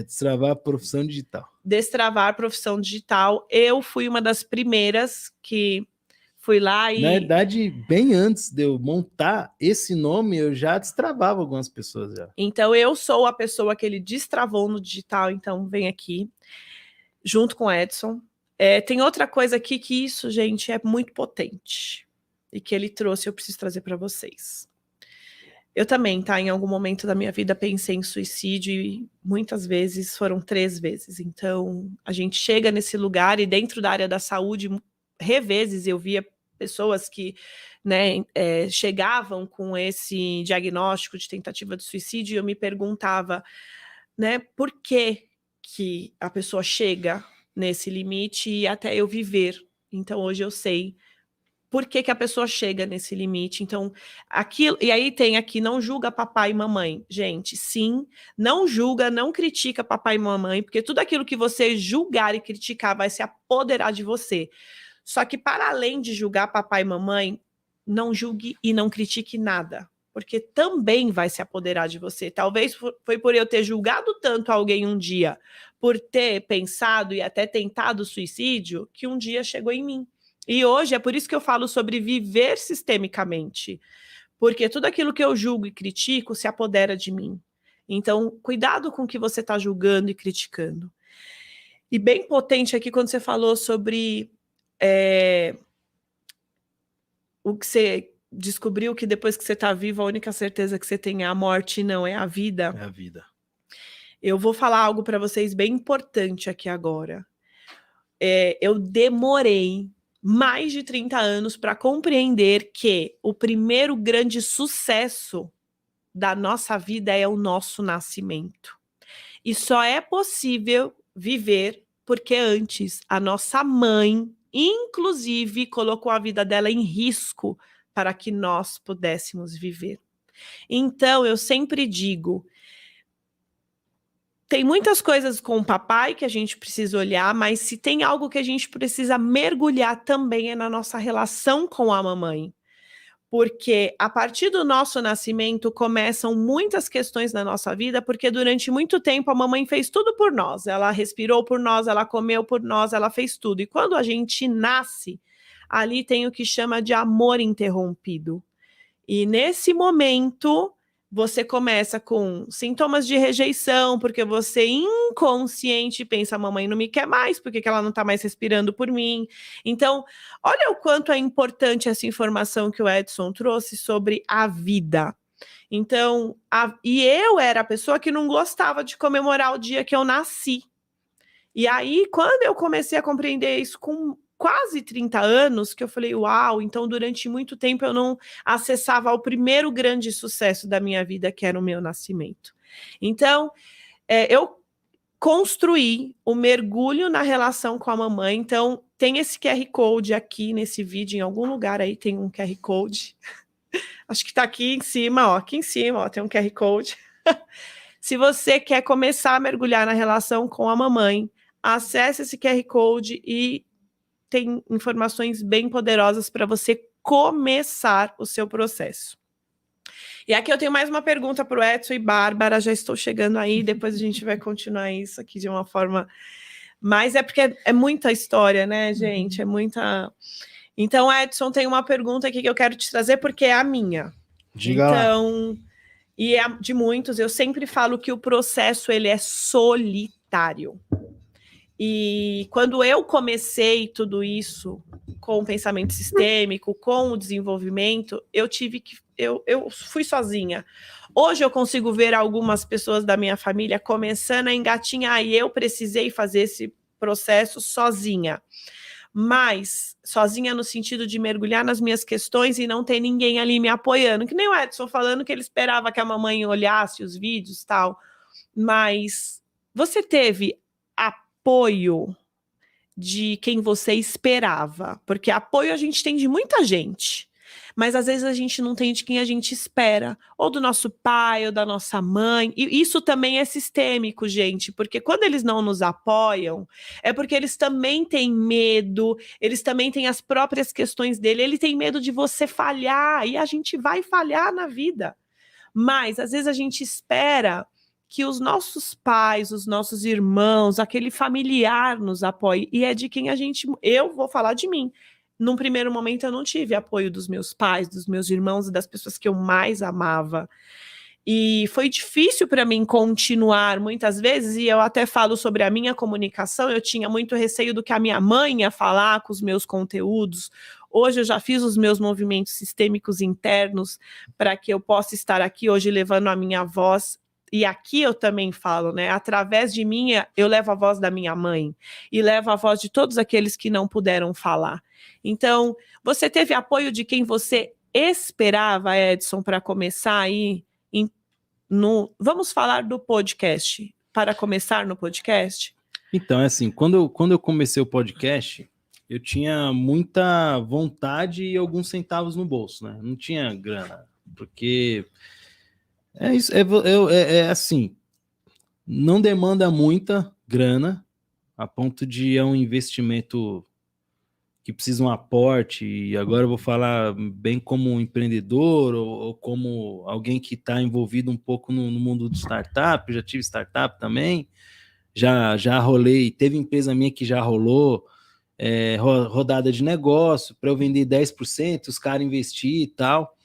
Destravar a profissão digital. Destravar a profissão digital. Eu fui uma das primeiras que fui lá e... Na verdade, bem antes de eu montar esse nome, eu já destravava algumas pessoas já. Então, eu sou a pessoa que ele destravou no digital, então vem aqui, junto com o Edson. Tem outra coisa aqui que isso, gente, é muito potente. E que ele trouxe, eu preciso trazer para vocês. Eu também, tá? Em algum momento da minha vida pensei em suicídio e muitas vezes, foram 3 vezes. Então, a gente chega nesse lugar e dentro da área da saúde, revezes eu via pessoas que, né, chegavam com esse diagnóstico de tentativa de suicídio e eu me perguntava, né, por que a pessoa chega nesse limite e até eu viver. Então, hoje eu sei por que a pessoa chega nesse limite. Então, aquilo, e aí tem aqui, não julga papai e mamãe. Gente, sim, não julga, não critica papai e mamãe, porque tudo aquilo que você julgar e criticar vai se apoderar de você. Só que para além de julgar papai e mamãe, não julgue e não critique nada, porque também vai se apoderar de você. Talvez foi por eu ter julgado tanto alguém um dia, por ter pensado e até tentado suicídio, que um dia chegou em mim. E hoje é por isso que eu falo sobre viver sistemicamente, porque tudo aquilo que eu julgo e critico se apodera de mim. Então, cuidado com o que você está julgando e criticando. E bem potente aqui quando você falou sobre o que você descobriu, que depois que você está vivo, a única certeza que você tem é a morte e não é a vida. É a vida. Eu vou falar algo para vocês bem importante aqui agora. Eu demorei mais de 30 anos para compreender que o primeiro grande sucesso da nossa vida é o nosso nascimento. E só é possível viver porque antes a nossa mãe, inclusive, colocou a vida dela em risco para que nós pudéssemos viver. Então, eu sempre digo, tem muitas coisas com o papai que a gente precisa olhar, mas se tem algo que a gente precisa mergulhar também é na nossa relação com a mamãe. Porque a partir do nosso nascimento começam muitas questões na nossa vida, porque durante muito tempo a mamãe fez tudo por nós. Ela respirou por nós, ela comeu por nós, ela fez tudo. E quando a gente nasce, ali tem o que chama de amor interrompido. E nesse momento, você começa com sintomas de rejeição, porque você inconsciente pensa, a mamãe não me quer mais, porque ela não está mais respirando por mim. Então, olha o quanto é importante essa informação que o Edson trouxe sobre a vida. Então, e eu era a pessoa que não gostava de comemorar o dia que eu nasci. E aí, quando eu comecei a compreender isso com quase 30 anos, que eu falei, uau, então durante muito tempo eu não acessava o primeiro grande sucesso da minha vida, que era o meu nascimento. Então, eu construí o mergulho na relação com a mamãe. Então, tem esse QR Code aqui nesse vídeo, em algum lugar aí tem um QR Code. Acho que tá aqui em cima, ó, tem um QR Code. Se você quer começar a mergulhar na relação com a mamãe, acesse esse QR Code e tem informações bem poderosas para você começar o seu processo. E aqui eu tenho mais uma pergunta para o Edson e Bárbara, já estou chegando aí, depois a gente vai continuar isso aqui de uma forma... Mas é porque é muita história, né, gente? É muita... Então, Edson, tem uma pergunta aqui que eu quero te trazer, porque é a minha. Diga lá. Então, e é de muitos, eu sempre falo que o processo, ele é solitário. E quando eu comecei tudo isso com o pensamento sistêmico, com o desenvolvimento, eu fui sozinha. Hoje eu consigo ver algumas pessoas da minha família começando a engatinhar e eu precisei fazer esse processo sozinha. Mas sozinha no sentido de mergulhar nas minhas questões e não ter ninguém ali me apoiando. Que nem o Edson falando que ele esperava que a mamãe olhasse os vídeos e tal. Mas você teve apoio de quem você esperava, porque apoio a gente tem de muita gente, mas às vezes a gente não tem de quem a gente espera, ou do nosso pai, ou da nossa mãe, e isso também é sistêmico, gente, porque quando eles não nos apoiam, é porque eles também têm medo, eles também têm as próprias questões dele, ele tem medo de você falhar, e a gente vai falhar na vida, mas às vezes a gente espera que os nossos pais, os nossos irmãos, aquele familiar nos apoie, e é de quem a gente... Eu vou falar de mim. Num primeiro momento eu não tive apoio dos meus pais, dos meus irmãos e das pessoas que eu mais amava. E foi difícil para mim continuar muitas vezes, e eu até falo sobre a minha comunicação, eu tinha muito receio do que a minha mãe ia falar com os meus conteúdos. Hoje eu já fiz os meus movimentos sistêmicos internos para que eu possa estar aqui hoje levando a minha voz. E aqui eu também falo, né? Através de mim, eu levo a voz da minha mãe e levo a voz de todos aqueles que não puderam falar. Então, você teve apoio de quem você esperava, Edson, para começar aí? Vamos falar do podcast. Para começar no podcast? Então, é assim, quando eu comecei o podcast, eu tinha muita vontade e alguns centavos no bolso, né? Não tinha grana, porque... É isso, é assim, não demanda muita grana, a ponto de é um investimento que precisa um aporte, e agora eu vou falar bem como um empreendedor ou como alguém que está envolvido um pouco no mundo do startup, já tive startup também, já rolei, teve empresa minha que já rolou rodada de negócio, para eu vender 10%, os caras investir e tal.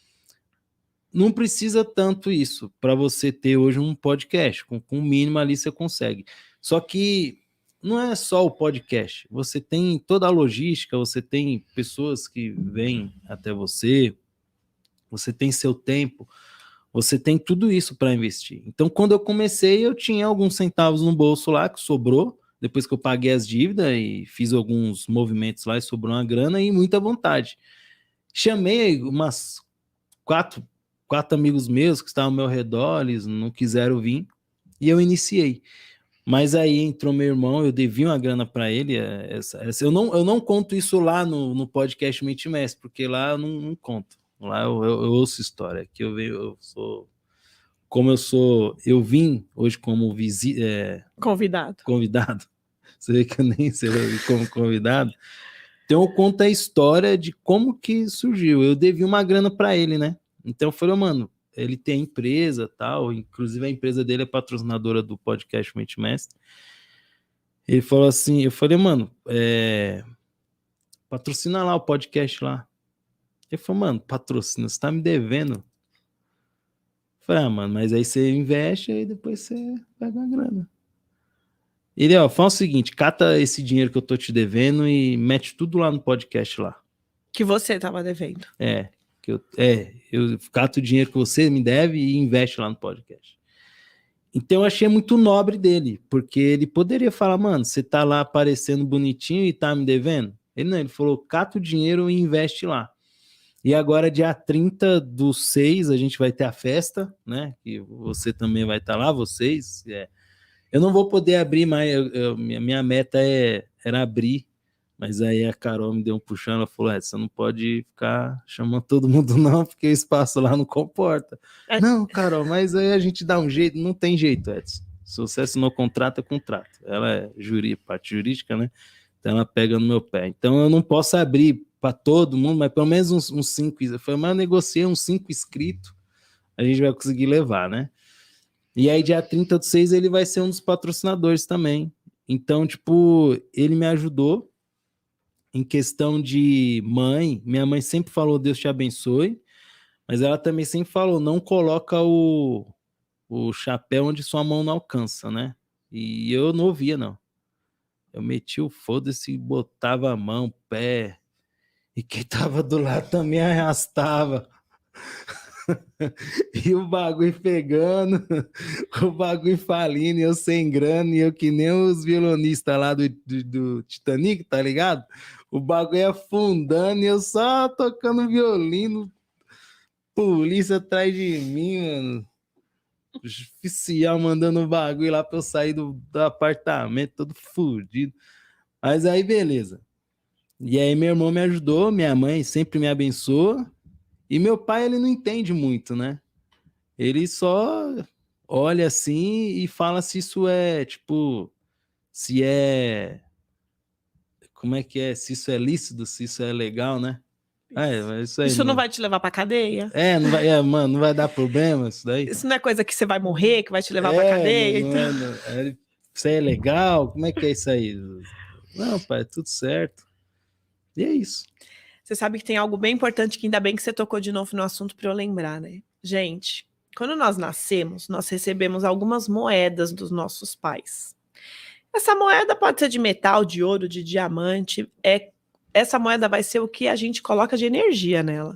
Não precisa tanto isso para você ter hoje um podcast. Com o mínimo ali você consegue. Só que não é só o podcast. Você tem toda a logística, você tem pessoas que vêm até você, você tem seu tempo, você tem tudo isso para investir. Então, quando eu comecei, eu tinha alguns centavos no bolso lá que sobrou, depois que eu paguei as dívidas e fiz alguns movimentos lá e sobrou uma grana e muita vontade. Chamei umas quatro amigos meus que estavam ao meu redor, eles não quiseram vir, e eu iniciei. Mas aí entrou meu irmão, eu devia uma grana para ele, eu não conto isso lá no podcast Mente Mestre, porque lá eu não conto, lá eu ouço história, que eu sou, como eu vim hoje como convidado, você vê que eu nem sei como convidado, então eu conto a história de como que surgiu, eu devia uma grana para ele, né? Então eu falei, mano, ele tem empresa tal, inclusive a empresa dele é patrocinadora do podcast Mente Mestre. Ele falou assim, eu falei, mano, patrocina lá o podcast lá. Ele falou, mano, patrocina, você tá me devendo. Eu falei, mano, mas aí você investe e depois você vai ganhar grana. Ele, fala o seguinte, cata esse dinheiro que eu tô te devendo e mete tudo lá no podcast lá. Que você tava devendo. Eu cato o dinheiro que você me deve e investe lá no podcast. Então eu achei muito nobre dele, porque ele poderia falar, mano, você tá lá aparecendo bonitinho e tá me devendo? Ele falou, cata o dinheiro e investe lá. E agora, dia 30/6, a gente vai ter a festa, né? Que você também vai estar lá, vocês. Eu não vou poder abrir mais, minha meta era abrir, Mas aí a Carol me deu um puxão, ela falou, você não pode ficar chamando todo mundo não, porque o espaço lá não comporta. Não, Carol, mas aí a gente dá um jeito, não tem jeito, Edson. Se você assinou contrato, é contrato. Ela é parte jurídica, né? Então ela pega no meu pé. Então eu não posso abrir para todo mundo, mas pelo menos uns 5. Foi, mas eu negociei uns 5 inscritos, a gente vai conseguir levar, né? E aí dia 30/6 ele vai ser um dos patrocinadores também. Então, tipo, ele me ajudou em questão de mãe. Minha mãe sempre falou, Deus te abençoe, mas ela também sempre falou, não coloca o chapéu onde sua mão não alcança, né? E eu não ouvia, não. Eu meti o foda-se, botava a mão, pé, e quem tava do lado também arrastava. E o bagulho pegando, o bagulho falindo, e eu sem grana, e eu que nem os violonistas lá do Titanic, tá ligado? O bagulho afundando, e eu só tocando violino, polícia atrás de mim, mano. Oficial mandando o bagulho lá pra eu sair do apartamento, todo fudido. Mas aí, beleza. E aí, meu irmão me ajudou, minha mãe sempre me abençoa. E meu pai, ele não entende muito, né? Ele só olha assim e fala se isso é, tipo, se é. Como é que é? Se isso é lícito, se isso é legal, né? Mas isso aí. Isso não vai te levar pra cadeia? Não vai, mano, não vai dar problema isso daí? Isso não é coisa que você vai morrer, que vai te levar pra cadeia? Isso aí é legal? Como é que é isso aí? Não, pai, tudo certo. E é isso. Você sabe que tem algo bem importante que ainda bem que você tocou de novo no assunto para eu lembrar, né? Gente, quando nós nascemos, nós recebemos algumas moedas dos nossos pais. Essa moeda pode ser de metal, de ouro, de diamante. Essa moeda vai ser o que a gente coloca de energia nela.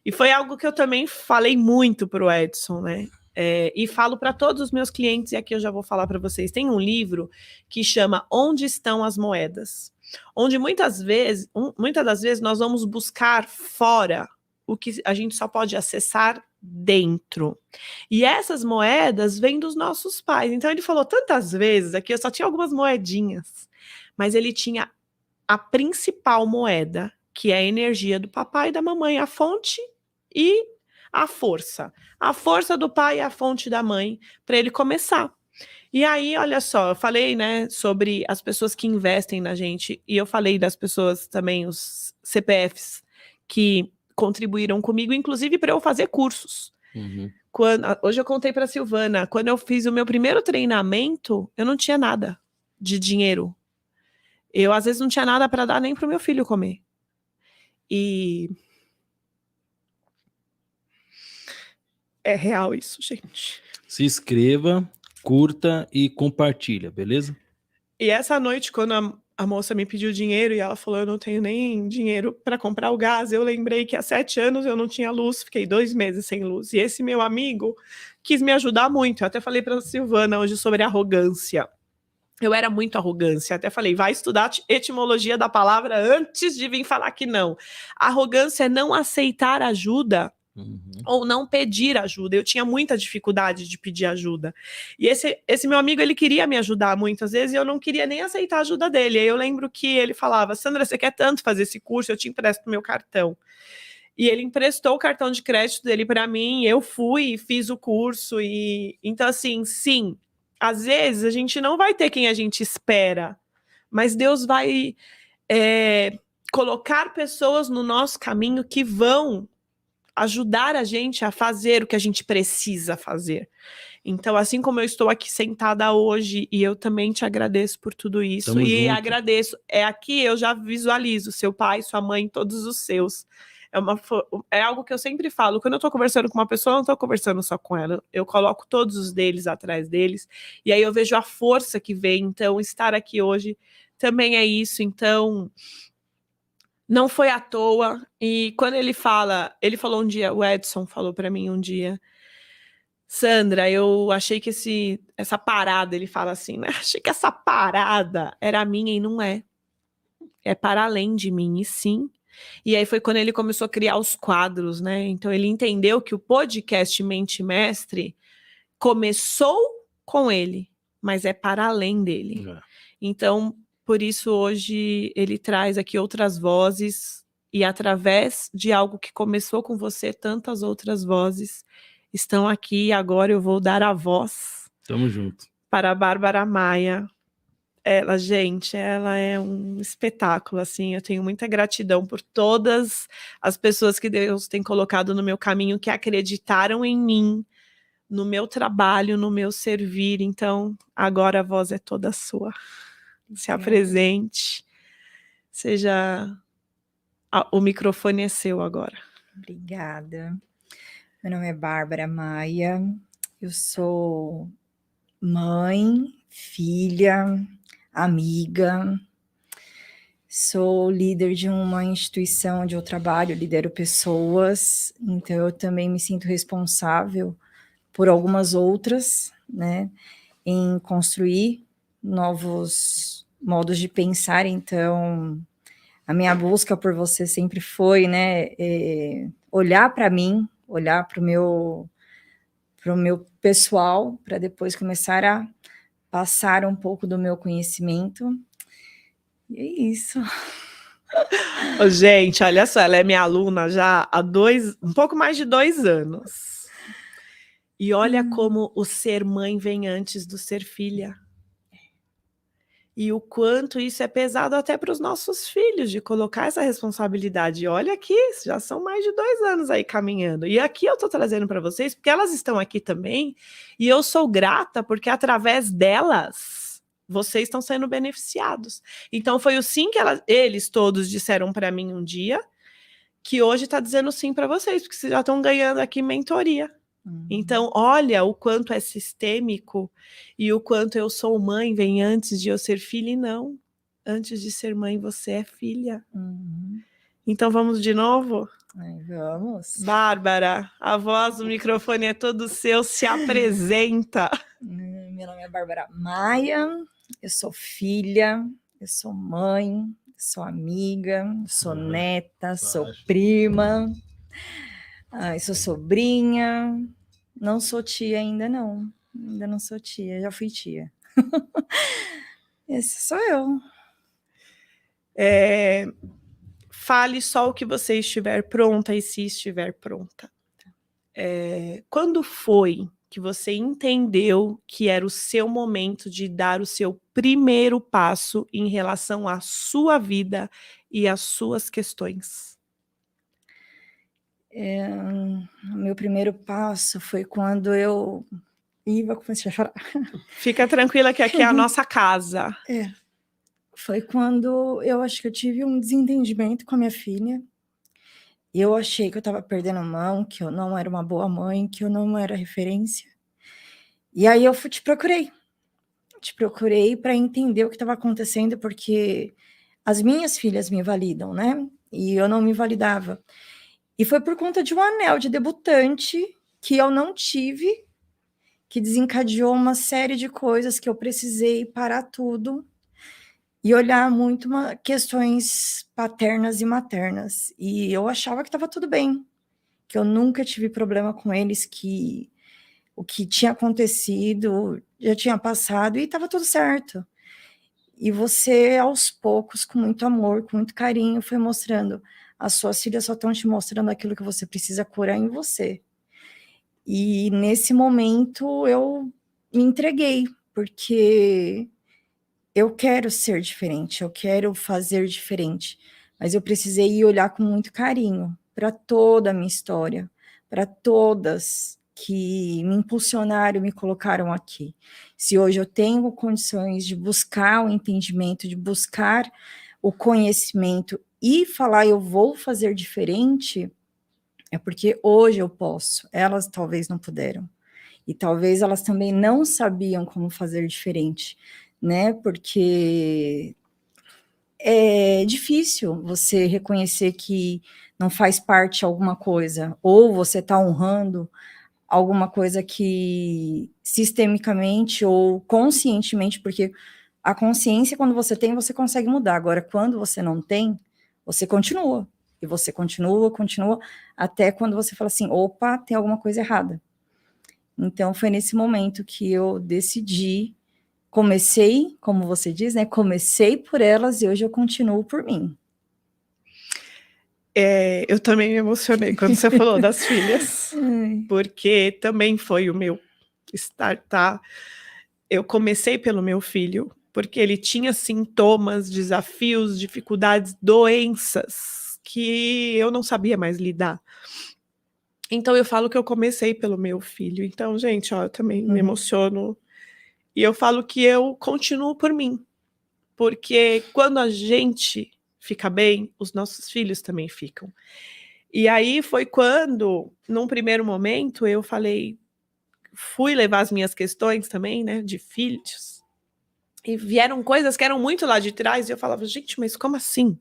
E foi algo que eu também falei muito para o Edson, né? E falo para todos os meus clientes, e aqui eu já vou falar para vocês. Tem um livro que chama Onde Estão as Moedas? Onde muitas das vezes nós vamos buscar fora o que a gente só pode acessar dentro. E essas moedas vêm dos nossos pais. Então ele falou tantas vezes, aqui eu só tinha algumas moedinhas, mas ele tinha a principal moeda, que é a energia do papai e da mamãe, a fonte e a força. A força do pai e a fonte da mãe, para ele começar. E aí, olha só, eu falei, né, sobre as pessoas que investem na gente, e eu falei das pessoas também, os CPFs, que contribuíram comigo, inclusive para eu fazer cursos. Uhum. Hoje eu contei para a Silvana, quando eu fiz o meu primeiro treinamento, eu não tinha nada de dinheiro. Eu, às vezes, não tinha nada para dar nem para o meu filho comer. E é real isso, gente. Se inscreva, curta e compartilha, beleza? E essa noite, quando a moça me pediu dinheiro e ela falou, eu não tenho nem dinheiro para comprar o gás, eu lembrei que há 7 anos eu não tinha luz, fiquei 2 meses sem luz. E esse meu amigo quis me ajudar muito. Eu até falei para a Silvana hoje sobre arrogância. Eu era muito arrogância. Até falei, vai estudar etimologia da palavra antes de vir falar que não. Arrogância é não aceitar ajuda. Ou não pedir ajuda. Eu tinha muita dificuldade de pedir ajuda. E esse meu amigo, ele queria me ajudar muitas vezes e eu não queria nem aceitar a ajuda dele. Aí eu lembro que ele falava, Sandra, você quer tanto fazer esse curso? Eu te empresto meu cartão. E ele emprestou o cartão de crédito dele para mim, eu fui e fiz o curso. Então, assim, sim, às vezes a gente não vai ter quem a gente espera, mas Deus vai colocar pessoas no nosso caminho que vão ajudar a gente a fazer o que a gente precisa fazer. Então, assim como eu estou aqui sentada hoje, e eu também te agradeço por tudo isso, Tamo e junto. agradeço, aqui eu já visualizo seu pai, sua mãe, todos os seus. É algo que eu sempre falo, quando eu tô conversando com uma pessoa, eu não tô conversando só com ela, eu coloco todos os deles atrás deles, e aí eu vejo a força que vem. Então, estar aqui hoje também é isso. Então, não foi à toa. E quando ele falou um dia, o Edson falou para mim um dia, Sandra, eu achei que essa parada, ele fala assim, né? Achei que essa parada era minha e não é. É para além de mim, e sim. E aí foi quando ele começou a criar os quadros, né? Então ele entendeu que o podcast Mente Mestre começou com ele, mas é para além dele. Então, por isso hoje ele traz aqui outras vozes, e através de algo que começou com você, tantas outras vozes estão aqui, e agora eu vou dar a voz Tamo junto. para a Bárbara Maia. Ela, gente, ela é um espetáculo, assim, eu tenho muita gratidão por todas as pessoas que Deus tem colocado no meu caminho, que acreditaram em mim, no meu trabalho, no meu servir. Então, agora a voz é toda sua. Se apresente, o microfone é seu agora. Obrigada. Meu nome é Bárbara Maia, eu sou mãe, filha, amiga, sou líder de uma instituição onde eu trabalho, lidero pessoas, então eu também me sinto responsável por algumas outras, né, em construir novos modos de pensar. Então, a minha busca por você sempre foi, né, olhar para mim, olhar para o meu pessoal, para depois começar a passar um pouco do meu conhecimento. E é isso. Ô, gente, olha só, ela é minha aluna já há um pouco mais de 2 anos. E olha como o ser mãe vem antes do ser filha. E o quanto isso é pesado até para os nossos filhos, de colocar essa responsabilidade. E olha aqui, já são mais de 2 anos aí caminhando. E aqui eu estou trazendo para vocês, porque elas estão aqui também, e eu sou grata, porque através delas, vocês estão sendo beneficiados. Então foi o sim que eles todos disseram para mim um dia, que hoje está dizendo sim para vocês, porque vocês já estão ganhando aqui mentoria. Então, olha o quanto é sistêmico e o quanto eu sou mãe vem antes de eu ser filha, e não. Antes de ser mãe, você é filha. Então, vamos de novo? Vamos. Bárbara, a voz do microfone é todo seu, se apresenta. Meu nome é Bárbara Maia, eu sou filha, eu sou mãe, eu sou amiga, eu sou neta, sou prima. Eu sou sobrinha, não sou tia ainda não sou tia, já fui tia. Esse sou eu. Fale só o que você estiver pronta e se estiver pronta. Quando foi que você entendeu que era o seu momento de dar o seu primeiro passo em relação à sua vida e às suas questões? O meu primeiro passo foi quando eu comecei a chorar. Fica tranquila que aqui é a nossa casa. Foi quando eu acho que eu tive um desentendimento com a minha filha. Eu achei que eu estava perdendo mão, que eu não era uma boa mãe, que eu não era referência. E aí eu te procurei. Te procurei para entender o que estava acontecendo, porque as minhas filhas me validam, né? E eu não me validava. E foi por conta de um anel de debutante que eu não tive, que desencadeou uma série de coisas que eu precisei parar tudo e olhar muito questões paternas e maternas. E eu achava que estava tudo bem, que eu nunca tive problema com eles, que o que tinha acontecido já tinha passado e estava tudo certo. E você, aos poucos, com muito amor, com muito carinho, foi mostrando. As suas filhas só estão te mostrando aquilo que você precisa curar em você. E nesse momento eu me entreguei, porque eu quero ser diferente, eu quero fazer diferente, mas eu precisei ir olhar com muito carinho para toda a minha história, para todas que me impulsionaram, me colocaram aqui. Se hoje eu tenho condições de buscar o entendimento, de buscar o conhecimento e falar eu vou fazer diferente, é porque hoje eu posso. Elas talvez não puderam. E talvez elas também não sabiam como fazer diferente, né? Porque é difícil você reconhecer que não faz parte alguma coisa, ou você está honrando alguma coisa que sistemicamente ou conscientemente, porque a consciência, quando você tem, você consegue mudar. Agora, quando você não tem, você continua. E você continua, até quando você fala assim, opa, tem alguma coisa errada. Então, foi nesse momento que eu decidi comecei, como você diz, né? Comecei por elas e hoje eu continuo por mim. Eu também me emocionei quando você falou das filhas, porque também foi o meu startar. Eu comecei pelo meu filho, porque ele tinha sintomas, desafios, dificuldades, doenças que eu não sabia mais lidar. Então eu falo que eu comecei pelo meu filho. Então, gente, ó, eu também me emociono. E eu falo que eu continuo por mim. Porque quando a gente fica bem, os nossos filhos também ficam. E aí foi quando, num primeiro momento, eu falei, fui levar as minhas questões também, né, de filhos. E vieram coisas que eram muito lá de trás, e eu falava, gente, mas como assim?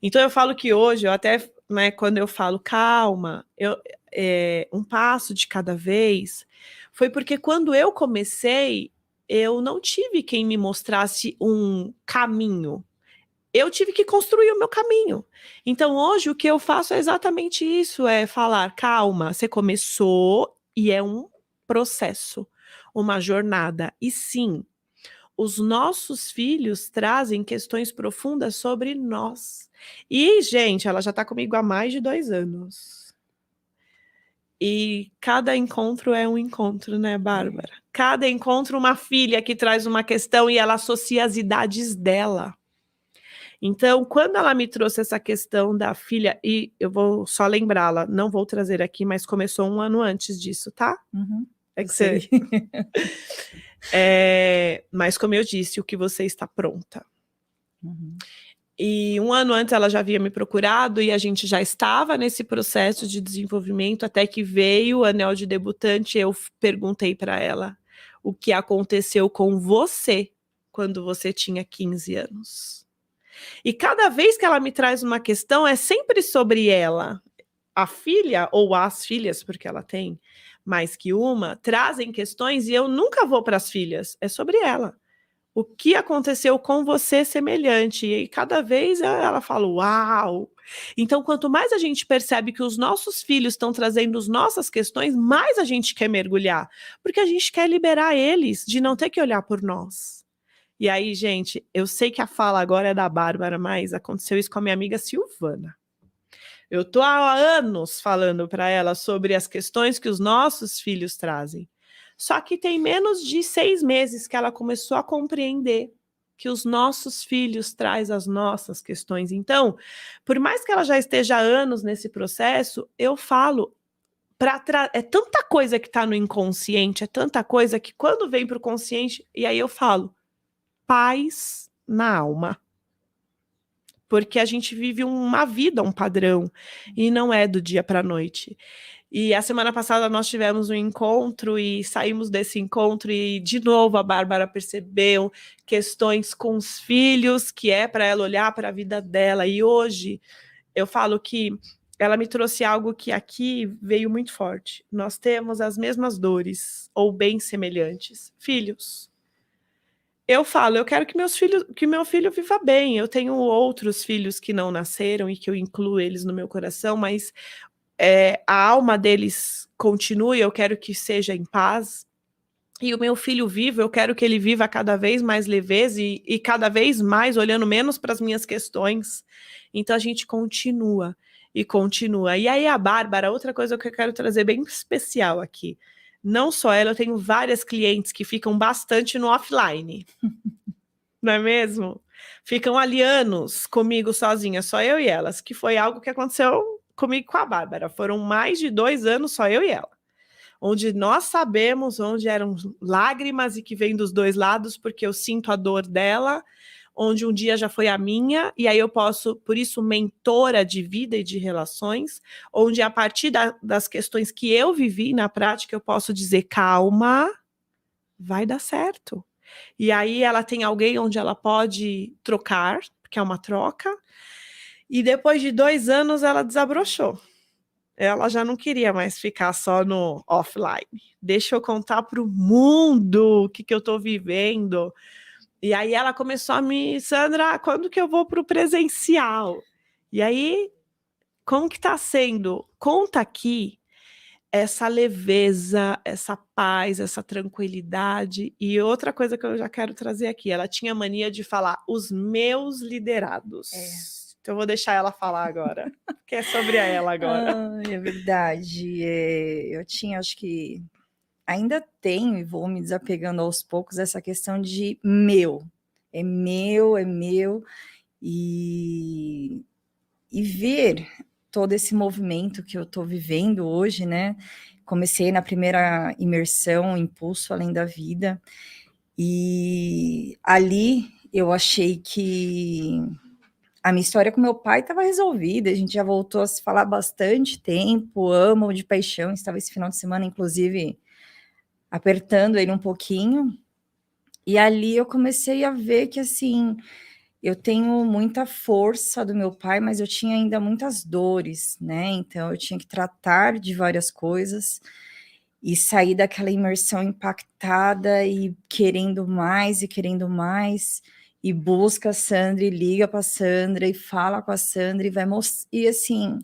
Então eu falo que hoje, eu até, né, quando eu falo, calma, um passo de cada vez, foi porque quando eu comecei, eu não tive quem me mostrasse um caminho. Eu tive que construir o meu caminho. Então hoje o que eu faço é exatamente isso, é falar, calma, você começou e é um processo, uma jornada. E sim, os nossos filhos trazem questões profundas sobre nós. E, gente, ela já está comigo há mais de 2 anos. E cada encontro é um encontro, né, Bárbara? Cada encontro, uma filha que traz uma questão e ela associa as idades dela. Então, quando ela me trouxe essa questão da filha, e eu vou só lembrá-la, não vou trazer aqui, mas começou 1 ano antes disso, tá? É que você... mas como eu disse, o que você está pronta. E 1 ano antes ela já havia me procurado e a gente já estava nesse processo de desenvolvimento, até que veio o anel de debutante. Eu perguntei para ela o que aconteceu com você quando você tinha 15 anos. E cada vez que ela me traz uma questão, é sempre sobre ela. A filha, ou as filhas, porque ela tem mais que uma, trazem questões e eu nunca vou para as filhas, é sobre ela. O que aconteceu com você semelhante? E cada vez ela fala, uau! Então, quanto mais a gente percebe que os nossos filhos estão trazendo as nossas questões, mais a gente quer mergulhar. Porque a gente quer liberar eles de não ter que olhar por nós. E aí, gente, eu sei que a fala agora é da Bárbara, mas aconteceu isso com a minha amiga Silvana. Eu tô há anos falando para ela sobre as questões que os nossos filhos trazem. Só que tem menos de 6 meses que ela começou a compreender que os nossos filhos trazem as nossas questões. Então, por mais que ela já esteja há anos nesse processo, eu falo, é tanta coisa que está no inconsciente, é tanta coisa que quando vem para o consciente, e aí eu falo, paz na alma. Porque a gente vive uma vida, um padrão, e não é do dia para a noite. E a semana passada nós tivemos um encontro e saímos desse encontro e, de novo, a Bárbara percebeu questões com os filhos, que é para ela olhar para a vida dela. E hoje eu falo que ela me trouxe algo que aqui veio muito forte. Nós temos as mesmas dores, ou bem semelhantes. Filhos. Eu falo, eu quero que meu filho viva bem. Eu tenho outros filhos que não nasceram e que eu incluo eles no meu coração, mas a alma deles continue, eu quero que seja em paz. E o meu filho vivo, eu quero que ele viva cada vez mais leveza e cada vez mais olhando menos para as minhas questões. Então a gente continua e continua. E aí a Bárbara, outra coisa que eu quero trazer bem especial aqui. Não só ela, eu tenho várias clientes que ficam bastante no offline. Não é mesmo? Ficam ali anos comigo sozinha, só eu e elas, que foi algo que aconteceu comigo com a Bárbara. Foram mais de 2 anos só eu e ela. Onde nós sabemos onde eram lágrimas e que vem dos 2 lados, porque eu sinto a dor dela, onde um dia já foi a minha, e aí eu posso, por isso, mentora de vida e de relações, onde a partir das questões que eu vivi na prática, eu posso dizer, calma, vai dar certo. E aí ela tem alguém onde ela pode trocar, porque é uma troca, e depois de 2 anos ela desabrochou. Ela já não queria mais ficar só no offline. Deixa eu contar para o mundo o que eu estou vivendo. E aí ela começou a Sandra, quando que eu vou para o presencial? E aí, como que está sendo? Conta aqui essa leveza, essa paz, essa tranquilidade. E outra coisa que eu já quero trazer aqui, ela tinha mania de falar os meus liderados. Então eu vou deixar ela falar agora, que é sobre ela agora. É verdade. Eu tinha, acho que ainda tenho e vou me desapegando aos poucos essa questão de meu. É meu, é meu. E ver todo esse movimento que eu estou vivendo hoje, né? Comecei na primeira imersão, Impulso Além da Vida, e ali eu achei que a minha história com meu pai estava resolvida, a gente já voltou a se falar há bastante tempo, amo de paixão, estava esse final de semana, inclusive, apertando ele um pouquinho, e ali eu comecei a ver que, assim, eu tenho muita força do meu pai, mas eu tinha ainda muitas dores, né? Então eu tinha que tratar de várias coisas e sair daquela imersão impactada e querendo mais e busca a Sandra e liga para a Sandra e fala com a Sandra e vai mostrar. E assim,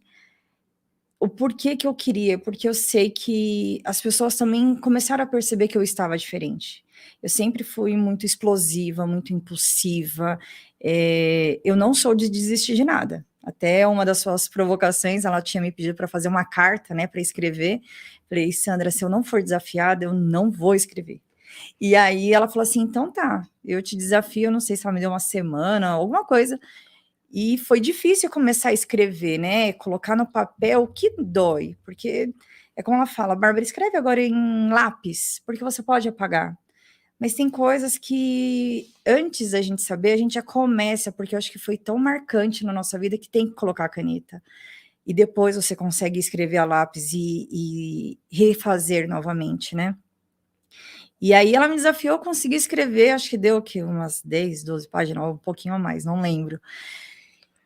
o porquê que eu queria, porque eu sei que as pessoas também começaram a perceber que eu estava diferente. Eu sempre fui muito explosiva, muito impulsiva. Eu não sou de desistir de nada. Até uma das suas provocações, ela tinha me pedido para fazer uma carta, né, para escrever. Falei, Sandra, se eu não for desafiada, eu não vou escrever. E aí ela falou assim, então tá, eu te desafio, eu não sei se ela me deu uma semana, alguma coisa. E foi difícil começar a escrever, né? Colocar no papel o que dói, porque é como ela fala, Bárbara, escreve agora em lápis, porque você pode apagar. Mas tem coisas que antes da gente saber, a gente já começa, porque eu acho que foi tão marcante na nossa vida que tem que colocar a caneta. E depois você consegue escrever a lápis e refazer novamente, né? E aí ela me desafiou a conseguir escrever, acho que deu que umas 10, 12 páginas, ou um pouquinho a mais, não lembro.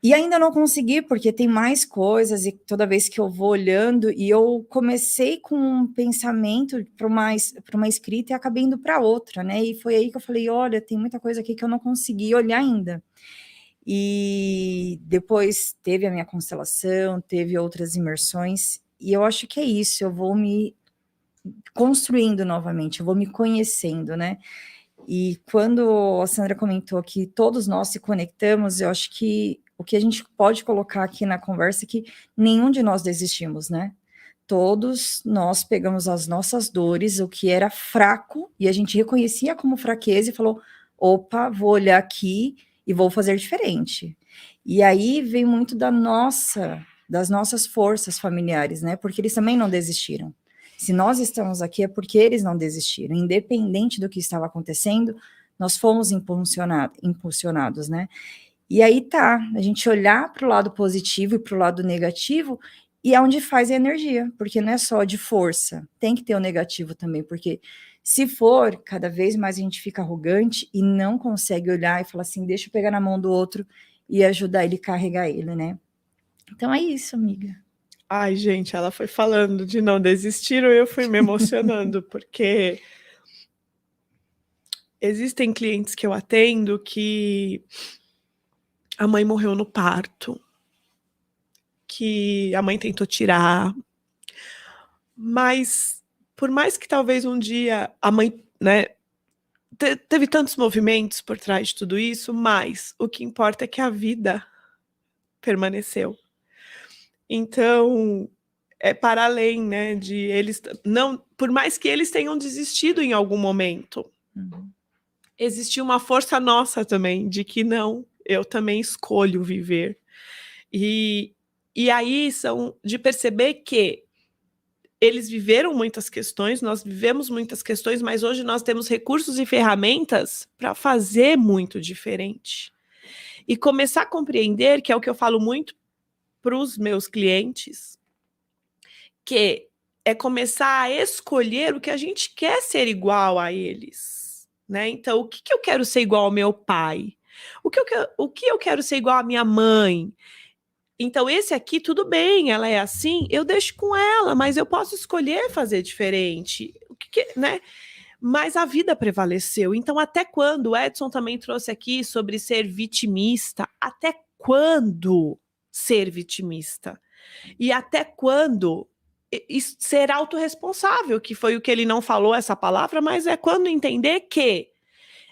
E ainda não consegui, porque tem mais coisas, e toda vez que eu vou olhando, e eu comecei com um pensamento para uma escrita e acabei indo para outra, né? E foi aí que eu falei: olha, tem muita coisa aqui que eu não consegui olhar ainda. E depois teve a minha constelação, teve outras imersões, e eu acho que é isso, eu vou me construindo novamente, eu vou me conhecendo, né? E quando a Sandra comentou que todos nós se conectamos, eu acho que o que a gente pode colocar aqui na conversa é que nenhum de nós desistimos, né? Todos nós pegamos as nossas dores, o que era fraco, e a gente reconhecia como fraqueza e falou: opa, vou olhar aqui e vou fazer diferente. E aí vem muito das nossas forças familiares, né? Porque eles também não desistiram. Se nós estamos aqui é porque eles não desistiram. Independente do que estava acontecendo, nós fomos impulsionados, né? E aí tá, a gente olhar para o lado positivo e para o lado negativo, e é onde faz a energia, porque não é só de força, tem que ter o negativo também, porque se for, cada vez mais a gente fica arrogante e não consegue olhar e falar assim, deixa eu pegar na mão do outro e ajudar ele a carregar ele, né? Então é isso, amiga. Ai, gente, ela foi falando de não desistir, ou eu fui me emocionando, porque existem clientes que eu atendo que a mãe morreu no parto, que a mãe tentou tirar, mas por mais que talvez um dia a mãe, né, teve tantos movimentos por trás de tudo isso, mas o que importa é que a vida permaneceu. Então, é para além, né, de eles não, por mais que eles tenham desistido em algum momento, existiu uma força nossa também de que não, eu também escolho viver. E aí são de perceber que eles viveram muitas questões, nós vivemos muitas questões, mas hoje nós temos recursos e ferramentas para fazer muito diferente. E começar a compreender, que é o que eu falo muito para os meus clientes, que é começar a escolher o que a gente quer ser igual a eles, né? Então, o que eu quero ser igual ao meu pai? O que eu quero ser igual à minha mãe? Então, esse aqui, tudo bem, ela é assim, eu deixo com ela, mas eu posso escolher fazer diferente, né? Mas a vida prevaleceu. Então, até quando? O Edson também trouxe aqui sobre ser vitimista. Até quando ser vitimista? E até quando ser autorresponsável, que foi o que ele não falou essa palavra, mas é quando entender que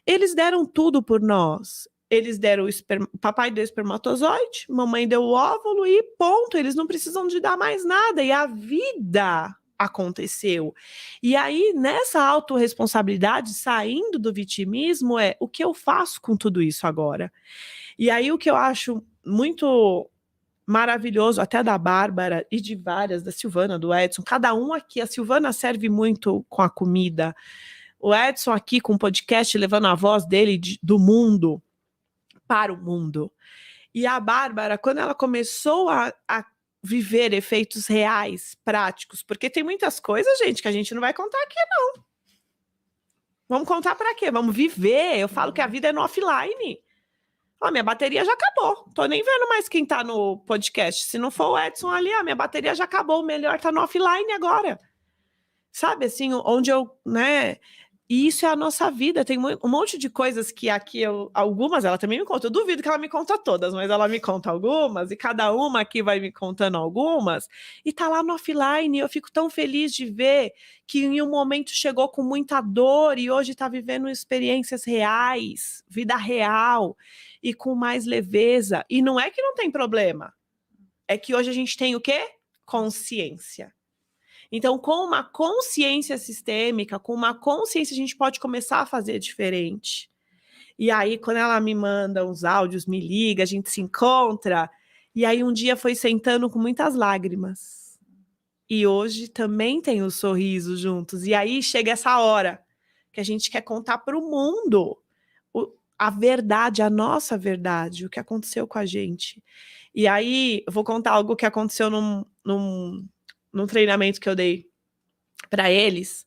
eles deram tudo por nós. Eles deram papai deu o espermatozoide, mamãe deu o óvulo e ponto. Eles não precisam de dar mais nada. E a vida aconteceu. E aí, nessa autorresponsabilidade, saindo do vitimismo, o que eu faço com tudo isso agora? E aí, o que eu acho muito maravilhoso, até da Bárbara e de várias, da Silvana, do Edson, cada um aqui, a Silvana serve muito com a comida, o Edson aqui com o podcast, levando a voz dele do mundo para o mundo. E a Bárbara, quando ela começou a viver efeitos reais, práticos, porque tem muitas coisas, gente, que a gente não vai contar aqui, não. Vamos contar para quê? Vamos viver. Eu falo que a vida é no offline. Minha bateria já acabou. Tô nem vendo mais quem tá no podcast. Se não for o Edson ali, minha bateria já acabou. O melhor tá no offline agora. Sabe, assim, onde eu, né... E isso é a nossa vida. Tem um monte de coisas que aqui algumas ela também me conta. Eu duvido que ela me conta todas, mas ela me conta algumas, e cada uma aqui vai me contando algumas. E tá lá no offline, e eu fico tão feliz de ver que em um momento chegou com muita dor e hoje tá vivendo experiências reais, vida real, e com mais leveza. E não é que não tem problema. É que hoje a gente tem o quê? Consciência. Então, com uma consciência sistêmica, com uma consciência, a gente pode começar a fazer diferente. E aí, quando ela me manda uns áudios, me liga, a gente se encontra. E aí, um dia foi sentando com muitas lágrimas. E hoje também tem o sorriso juntos. E aí, chega essa hora que a gente quer contar para o mundo a verdade, a nossa verdade, o que aconteceu com a gente. E aí, eu vou contar algo que aconteceu num treinamento que eu dei para eles,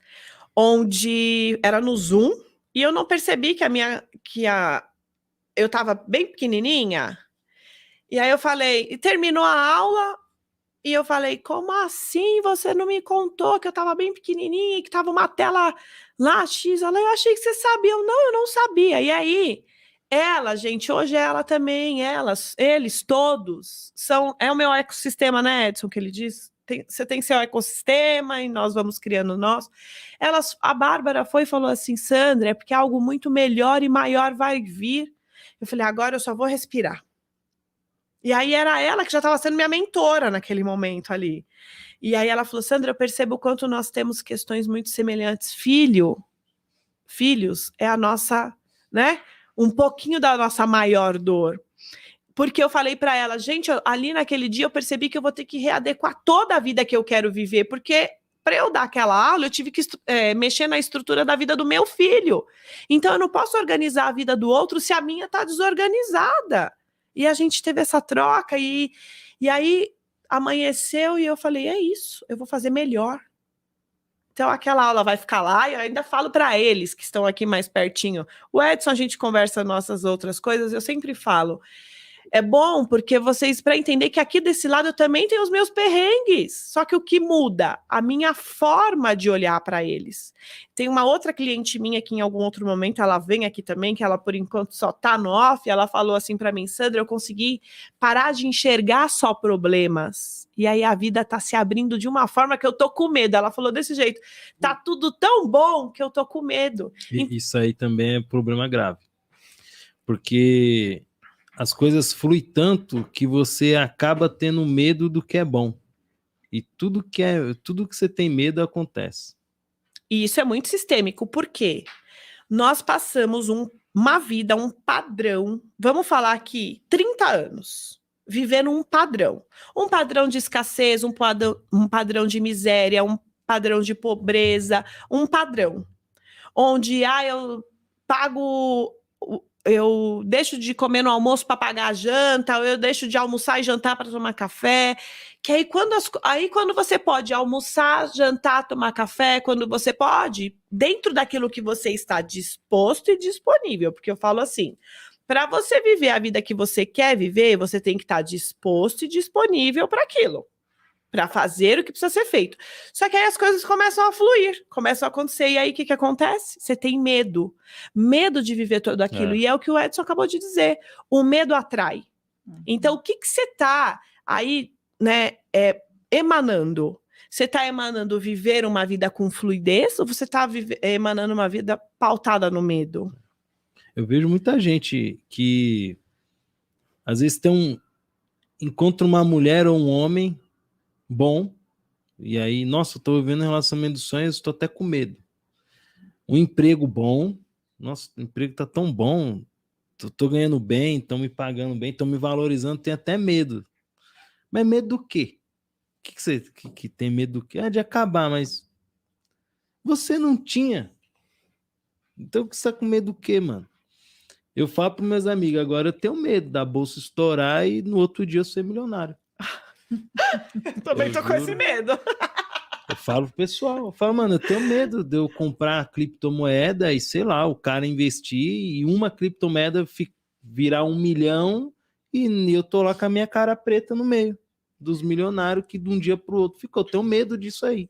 onde era no Zoom, e eu não percebi eu estava bem pequenininha, e aí eu falei, e terminou a aula, e eu falei, como assim você não me contou que eu estava bem pequenininha, que estava uma tela lá, X, eu achei que você sabia, eu não sabia, e aí, ela, gente, hoje ela também, eles todos, é o meu ecossistema, né, Edson, que ele diz? Você tem seu ecossistema e nós vamos criando o nosso. A Bárbara foi e falou assim, Sandra, é porque algo muito melhor e maior vai vir. Eu falei, agora eu só vou respirar. E aí era ela que já estava sendo minha mentora naquele momento ali. E aí ela falou, Sandra, eu percebo o quanto nós temos questões muito semelhantes. Filhos é a nossa, né? Um pouquinho da nossa maior dor. Porque eu falei para ela, gente, ali naquele dia eu percebi que eu vou ter que readequar toda a vida que eu quero viver, porque para eu dar aquela aula eu tive que mexer na estrutura da vida do meu filho. Então eu não posso organizar a vida do outro se a minha está desorganizada. E a gente teve essa troca e aí amanheceu e eu falei, é isso, eu vou fazer melhor. Então aquela aula vai ficar lá e eu ainda falo para eles que estão aqui mais pertinho. O Edson, a gente conversa nossas outras coisas, eu sempre falo, é bom porque vocês, para entender que aqui desse lado eu também tenho os meus perrengues, só que o que muda? A minha forma de olhar para eles. Tem uma outra cliente minha que em algum outro momento ela vem aqui também, que ela por enquanto só tá no off, ela falou assim para mim, Sandra, eu consegui parar de enxergar só problemas, e aí a vida tá se abrindo de uma forma que eu tô com medo. Ela falou desse jeito, tá tudo tão bom que eu tô com medo. Isso aí também é problema grave, porque as coisas fluem tanto que você acaba tendo medo do que é bom. E tudo que você tem medo acontece. E isso é muito sistêmico, porque nós passamos uma vida, um padrão, vamos falar aqui, 30 anos, vivendo um padrão de escassez, um padrão de miséria, um padrão de pobreza, um padrão, onde eu pago... Eu deixo de comer no almoço para pagar a janta, ou eu deixo de almoçar e jantar para tomar café. Que aí quando você pode almoçar, jantar, tomar café, quando você pode, dentro daquilo que você está disposto e disponível. Porque eu falo assim, para você viver a vida que você quer viver, você tem que estar disposto e disponível para aquilo. Para fazer o que precisa ser feito. Só que aí as coisas começam a fluir, começam a acontecer, e aí o que acontece? Você tem medo de viver tudo aquilo, e é o que o Edson acabou de dizer, o medo atrai. Então o que você tá aí, né, emanando? Você está emanando viver uma vida com fluidez ou você está emanando uma vida pautada no medo? Eu vejo muita gente que às vezes encontra uma mulher ou um homem bom, e aí, nossa, eu tô vivendo um relacionamento dos sonhos, estou até com medo. Um emprego bom, nossa, o emprego tá tão bom, tô ganhando bem, estão me pagando bem, estão me valorizando, tenho até medo. Mas medo do quê? O que você que tem medo do quê? Ah, de acabar, mas você não tinha. Então o que você tá com medo do quê, mano? Eu falo para meus amigos, agora eu tenho medo da bolsa estourar e no outro dia eu ser milionário. Também tô com esse medo. Eu falo pro pessoal, eu falo, mano, eu tenho medo de eu comprar criptomoeda e, sei lá, o cara investir e uma criptomoeda virar 1 milhão e eu tô lá com a minha cara preta no meio dos milionários que de um dia pro outro ficou. Eu tenho medo disso aí.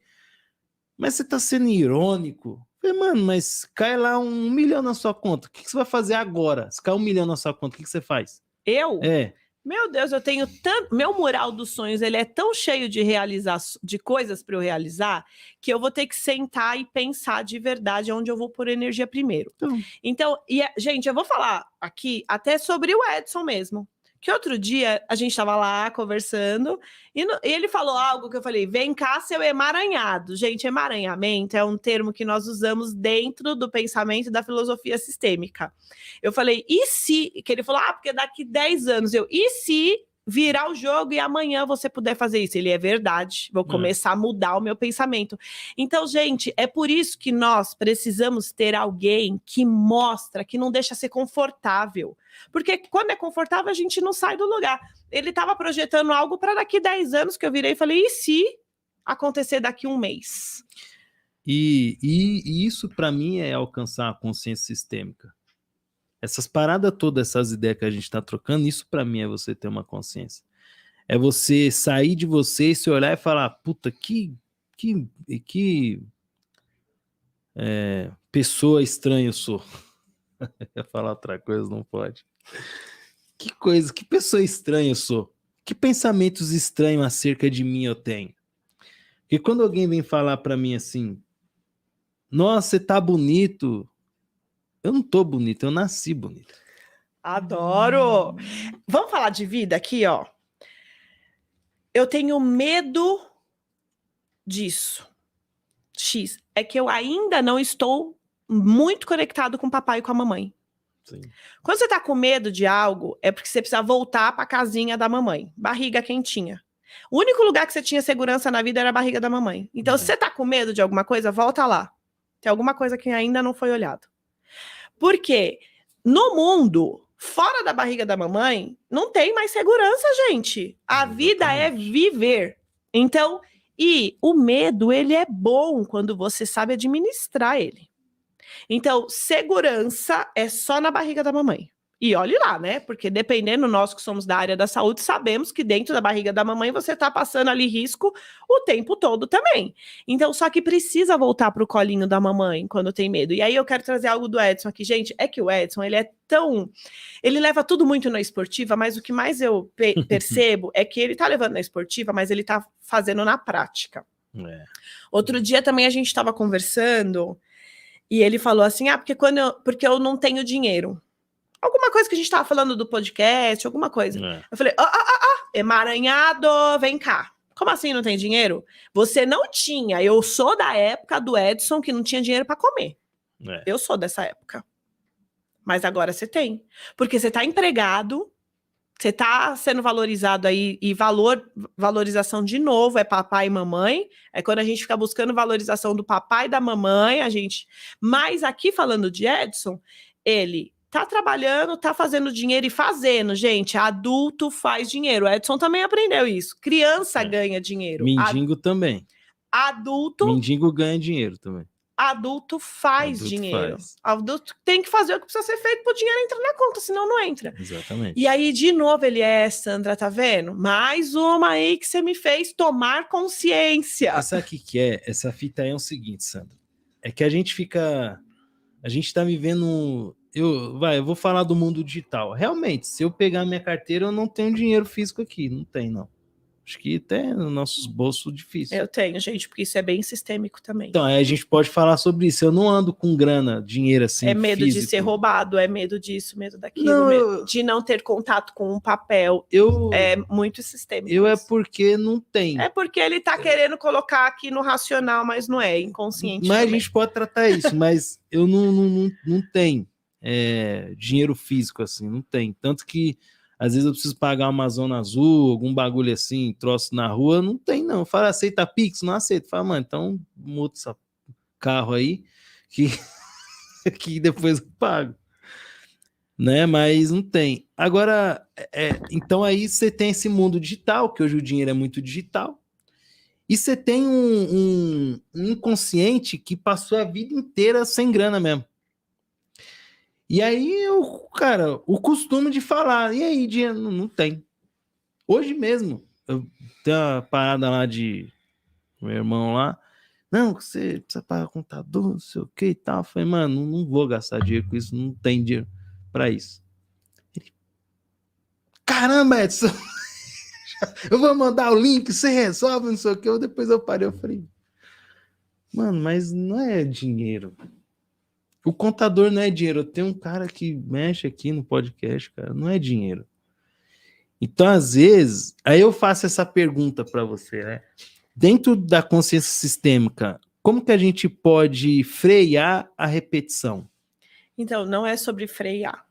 Mas você tá sendo irônico? Eu falei, mano, mas cai lá 1 milhão na sua conta. O que você vai fazer agora? Se cai 1 milhão na sua conta, o que você faz? Eu? É. Meu Deus, eu tenho tanto. Meu mural dos sonhos, ele é tão cheio de coisas para eu realizar, que eu vou ter que sentar e pensar de verdade onde eu vou pôr energia primeiro. Então, gente, eu vou falar aqui até sobre o Edson mesmo. Que outro dia a gente estava lá conversando e ele falou algo que eu falei: vem cá, seu emaranhado. Gente, emaranhamento é um termo que nós usamos dentro do pensamento da filosofia sistêmica. Eu falei, e se? Que ele falou, porque daqui 10 anos e se virar o jogo e amanhã você puder fazer isso? Ele, é verdade, vou começar a mudar o meu pensamento. Então, gente, é por isso que nós precisamos ter alguém que mostra, que não deixa ser confortável. Porque quando é confortável, a gente não sai do lugar. Ele estava projetando algo para daqui 10 anos, que eu virei e falei, e se acontecer daqui 1 mês? E isso, para mim, é alcançar a consciência sistêmica. Essas paradas todas, essas ideias que a gente está trocando, isso para mim é você ter uma consciência. É você sair de você, se olhar e falar, puta, que pessoa estranha eu sou. Eu ia falar outra coisa, não pode. Que pessoa estranha eu sou. Que pensamentos estranhos acerca de mim eu tenho. Porque quando alguém vem falar para mim assim, nossa, você tá bonito. Eu não tô bonito, eu nasci bonito. Adoro! Vamos falar de vida aqui, ó. Eu tenho medo disso. X. É que eu ainda não estou muito conectado com o papai e com a mamãe. Sim. Quando você tá com medo de algo, é porque você precisa voltar pra casinha da mamãe. Barriga quentinha. O único lugar que você tinha segurança na vida era a barriga da mamãe. Então, se você tá com medo de alguma coisa, volta lá. Tem alguma coisa que ainda não foi olhado. Porque no mundo, fora da barriga da mamãe, não tem mais segurança, gente. A vida é viver. Então, e o medo, ele é bom quando você sabe administrar ele. Então, segurança é só na barriga da mamãe. E olhe lá, né? Porque dependendo, nós que somos da área da saúde, sabemos que dentro da barriga da mamãe você tá passando ali risco o tempo todo também. Então, só que precisa voltar pro colinho da mamãe quando tem medo. E aí eu quero trazer algo do Edson aqui. Gente, é que o Edson, ele é tão... Ele leva tudo muito na esportiva, mas o que mais eu percebo é que ele tá levando na esportiva, mas ele tá fazendo na prática. Outro dia também a gente tava conversando e ele falou assim, porque eu não tenho dinheiro. Alguma coisa que a gente tava falando do podcast, alguma coisa. Eu falei, emaranhado, vem cá. Como assim não tem dinheiro? Você não tinha. Eu sou da época do Edson que não tinha dinheiro para comer. Eu sou dessa época. Mas agora você tem. Porque você tá empregado, você tá sendo valorizado aí, e valorização de novo é papai e mamãe. É quando a gente fica buscando valorização do papai e da mamãe, a gente... Mas aqui falando de Edson, ele... tá trabalhando, tá fazendo dinheiro e fazendo, gente. Adulto faz dinheiro. O Edson também aprendeu isso. Criança ganha dinheiro. Mendigo também. Mendigo ganha dinheiro também. Adulto faz dinheiro. Adulto tem que fazer o que precisa ser feito pro dinheiro entrar na conta, senão não entra. Exatamente. E aí, de novo, Sandra, tá vendo? Mais uma aí que você me fez tomar consciência. Mas sabe o que é? Essa fita aí é o seguinte, Sandra. É que a gente tá vivendo... Eu vou falar do mundo digital. Realmente, se eu pegar minha carteira, eu não tenho dinheiro físico aqui. Não tem, não. Acho que até nos nossos bolsos difícil. Eu tenho, gente, porque isso é bem sistêmico também. Então, aí a gente pode falar sobre isso. Eu não ando com grana, dinheiro assim, É medo físico. de ser roubado, é medo disso, medo daquilo, Não, de não ter contato com um papel. Eu, É muito sistêmico. eu é isso. porque não tem. É porque ele tá querendo colocar aqui no racional, mas não é, inconsciente Mas também. a gente pode tratar isso, mas eu não tenho dinheiro físico assim, não tem. Tanto que às vezes eu preciso pagar uma zona azul, algum bagulho assim, troço na rua, não tem não. Fala, aceita Pix? Não aceito. Fala, mano, então muda esse carro aí que depois eu pago. Né? Mas não tem. Agora, então aí você tem esse mundo digital, que hoje o dinheiro é muito digital, e você tem um inconsciente que passou a vida inteira sem grana mesmo. E aí, cara, o costume de falar, e aí, dinheiro? Não tem. Hoje mesmo, eu tenho uma parada lá de meu irmão lá, não, você precisa pagar contador, não sei o que e tal. Eu falei, mano, não vou gastar dinheiro com isso, não tem dinheiro pra isso. Ele, caramba, Edson, eu vou mandar o link, você resolve, não sei o que. Depois eu parei, eu falei, mano, mas não é dinheiro. O contador não é dinheiro. Eu tenho um cara que mexe aqui no podcast, cara, não é dinheiro. Então, às vezes, aí eu faço essa pergunta para você, né? Dentro da consciência sistêmica, como que a gente pode frear a repetição? Então, não é sobre frear.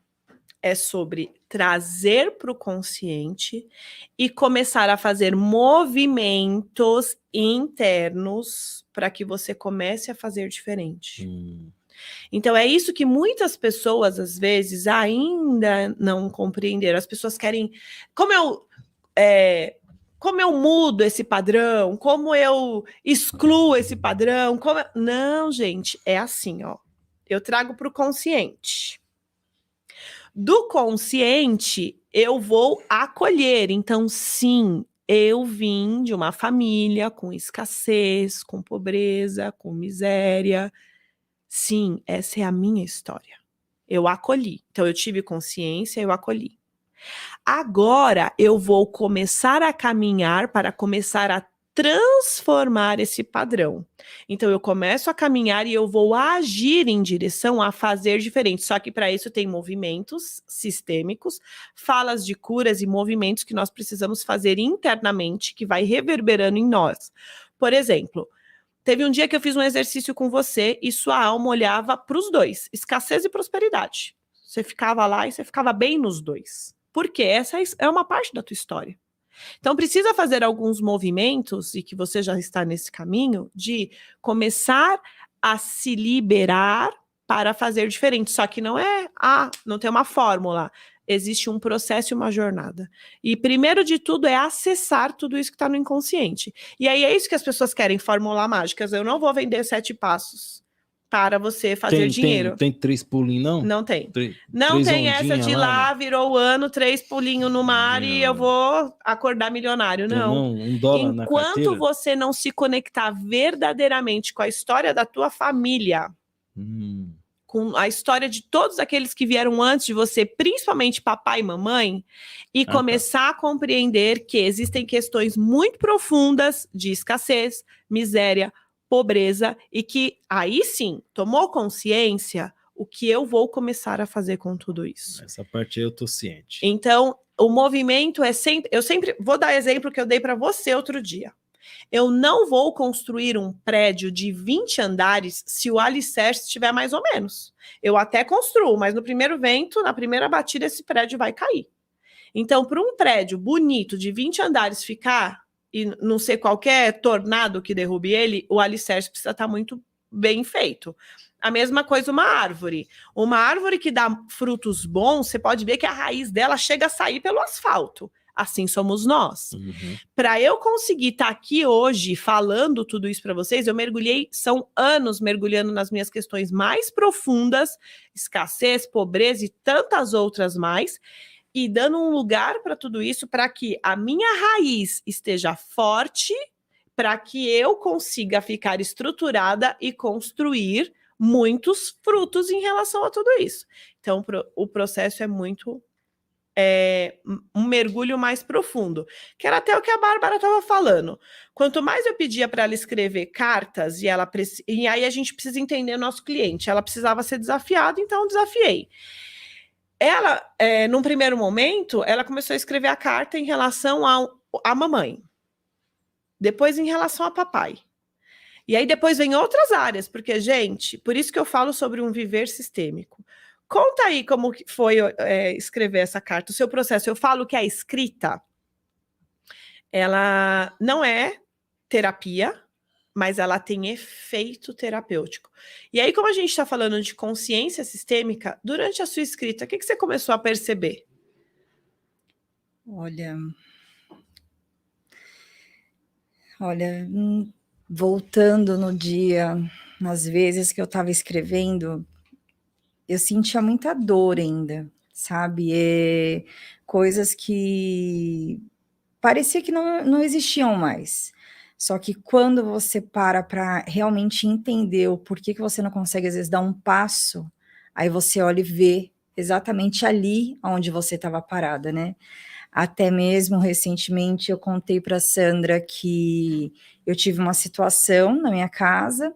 É sobre trazer para o consciente e começar a fazer movimentos internos para que você comece a fazer diferente. Então, é isso que muitas pessoas, às vezes, ainda não compreenderam. As pessoas querem... Como eu mudo esse padrão? Como eu excluo esse padrão? Não, gente, é assim, ó. Eu trago para o consciente. Do consciente, eu vou acolher. Então, sim, eu vim de uma família com escassez, com pobreza, com miséria. Sim, essa é a minha história. Eu acolhi. Então, eu tive consciência, eu acolhi. Agora, eu vou começar a caminhar para começar a transformar esse padrão. Então, eu começo a caminhar e eu vou agir em direção a fazer diferente. Só que para isso tem movimentos sistêmicos, falas de curas e movimentos que nós precisamos fazer internamente, que vai reverberando em nós. Por exemplo, teve um dia que eu fiz um exercício com você e sua alma olhava para os dois, escassez e prosperidade. Você ficava lá e você ficava bem nos dois. Porque essa é uma parte da tua história. Então, precisa fazer alguns movimentos, e que você já está nesse caminho, de começar a se liberar para fazer diferente. Só que não não tem uma fórmula. Existe um processo e uma jornada. E primeiro de tudo é acessar tudo isso que está no inconsciente. E aí é isso que as pessoas querem, fórmula mágicas. Eu não vou vender 7 passos para você fazer dinheiro. Tem 3 pulinhos, não? Não tem. Não três tem essa de lá, né? virou o ano, 3 pulinhos no mar e eu vou acordar milionário. Não. $1 na carteira. Enquanto você não se conectar verdadeiramente com a história da tua família, com a história de todos aqueles que vieram antes de você, principalmente papai e mamãe, e começar a compreender que existem questões muito profundas de escassez, miséria, pobreza, e que aí sim, tomou consciência, o que eu vou começar a fazer com tudo isso. Essa parte aí eu tô ciente. Então, o movimento é sempre... Eu sempre vou dar exemplo que eu dei para você outro dia. Eu não vou construir um prédio de 20 andares se o alicerce estiver mais ou menos. Eu até construo, mas no primeiro vento, na primeira batida, esse prédio vai cair. Então, para um prédio bonito de 20 andares ficar, e não ser qualquer tornado que derrube ele, o alicerce precisa estar muito bem feito. A mesma coisa uma árvore. Uma árvore que dá frutos bons, você pode ver que a raiz dela chega a sair pelo asfalto. Assim somos nós. Para eu conseguir estar aqui hoje falando tudo isso para vocês, eu mergulhei, são anos mergulhando nas minhas questões mais profundas, escassez, pobreza e tantas outras mais, e dando um lugar para tudo isso, para que a minha raiz esteja forte, para que eu consiga ficar estruturada e construir muitos frutos em relação a tudo isso. Então, o processo é muito um mergulho mais profundo, que era até o que a Bárbara estava falando. Quanto mais eu pedia para ela escrever cartas, e aí a gente precisa entender o nosso cliente, ela precisava ser desafiada, então eu desafiei. Ela, num primeiro momento, ela começou a escrever a carta em relação à mamãe, depois em relação a papai. E aí depois vem outras áreas, porque, gente, por isso que eu falo sobre um viver sistêmico. Conta aí como foi escrever essa carta, o seu processo. Eu falo que a escrita, ela não é terapia, mas ela tem efeito terapêutico. E aí, como a gente está falando de consciência sistêmica, durante a sua escrita, o que você começou a perceber? Olha, voltando no dia, nas vezes que eu estava escrevendo, eu sentia muita dor ainda, sabe? Coisas que parecia que não existiam mais. Só que quando você para realmente entender o porquê que você não consegue, às vezes, dar um passo, aí você olha e vê exatamente ali onde você estava parada, né? Até mesmo recentemente eu contei para a Sandra que eu tive uma situação na minha casa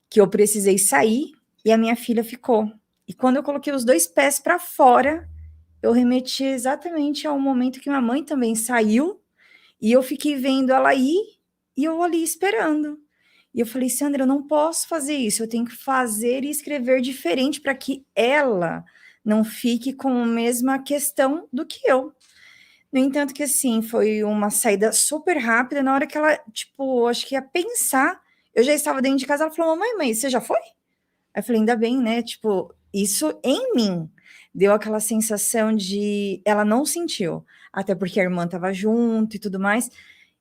que eu precisei sair e a minha filha ficou. E quando eu coloquei os 2 pés para fora, eu remeti exatamente ao momento que minha mãe também saiu e eu fiquei vendo ela ir e eu ali esperando. E eu falei, Sandra, eu não posso fazer isso, eu tenho que fazer e escrever diferente para que ela não fique com a mesma questão do que eu. No entanto que, assim, foi uma saída super rápida, na hora que ela, tipo, acho que ia pensar, eu já estava dentro de casa, ela falou, mãe, você já foi? Aí eu falei, ainda bem, né, tipo, isso em mim deu aquela sensação de, ela não sentiu, até porque a irmã estava junto e tudo mais,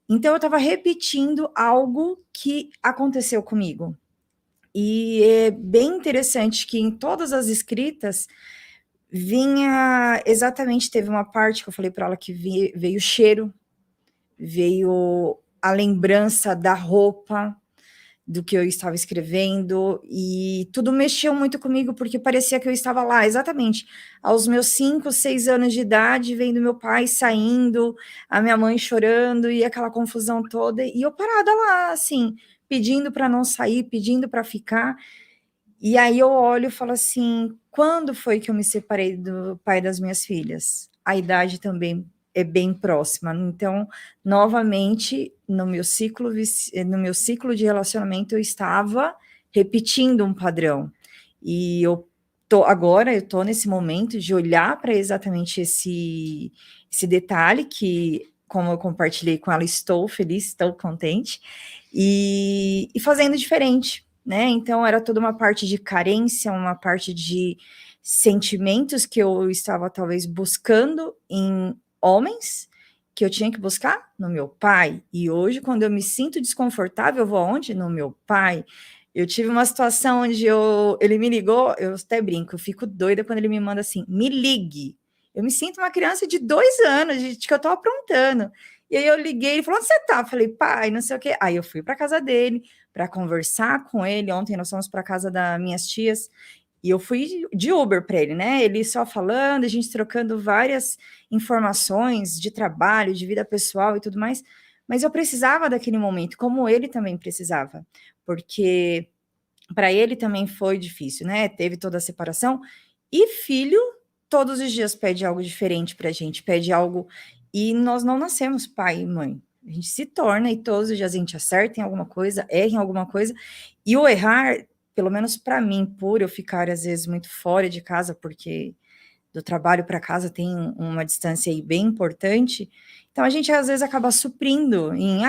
então eu estava repetindo algo que aconteceu comigo, e é bem interessante que em todas as escritas, vinha exatamente, teve uma parte que eu falei para ela que veio cheiro, veio a lembrança da roupa, do que eu estava escrevendo, e tudo mexeu muito comigo, porque parecia que eu estava lá, exatamente, aos meus 5, 6 anos de idade, vendo meu pai saindo, a minha mãe chorando, e aquela confusão toda, e eu parada lá, assim, pedindo para não sair, pedindo para ficar, e aí eu olho e falo assim, quando foi que eu me separei do pai das minhas filhas? A idade também é bem próxima. Então, novamente, no meu ciclo de relacionamento, eu estava repetindo um padrão. E agora eu tô nesse momento de olhar para exatamente esse detalhe que, como eu compartilhei com ela, estou feliz, estou contente, e fazendo diferente. Né? Então, era toda uma parte de carência, uma parte de sentimentos que eu estava talvez buscando em homens, que eu tinha que buscar no meu pai. E hoje, quando eu me sinto desconfortável, eu vou aonde? No meu pai. Eu tive uma situação onde ele me ligou, eu até brinco, eu fico doida quando ele me manda assim, me ligue. Eu me sinto uma criança de 2 anos, de que eu tô aprontando. E aí eu liguei, ele falou, onde você tá? Eu falei, pai, não sei o quê. Aí eu fui para casa dele, para conversar com ele. Ontem nós fomos para casa das minhas tias e eu fui de Uber para ele, né? Ele só falando, a gente trocando várias informações de trabalho, de vida pessoal e tudo mais. Mas eu precisava daquele momento, como ele também precisava, porque para ele também foi difícil, né? Teve toda a separação e filho todos os dias pede algo diferente para a gente, pede algo, e nós não nascemos pai e mãe. A gente se torna e todos os dias a gente acerta em alguma coisa, erra em alguma coisa, e o errar, pelo menos para mim, por eu ficar às vezes muito fora de casa, porque do trabalho para casa tem uma distância aí bem importante, então a gente às vezes acaba suprindo em,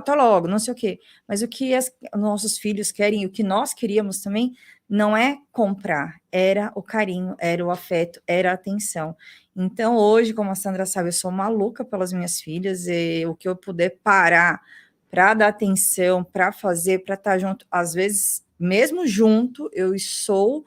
tá logo, não sei o quê, mas o que os nossos filhos querem, o que nós queríamos também, não é comprar, era o carinho, era o afeto, era a atenção. Então hoje, como a Sandra sabe, eu sou maluca pelas minhas filhas, e o que eu puder parar para dar atenção, para fazer, para estar junto, às vezes, mesmo junto, eu sou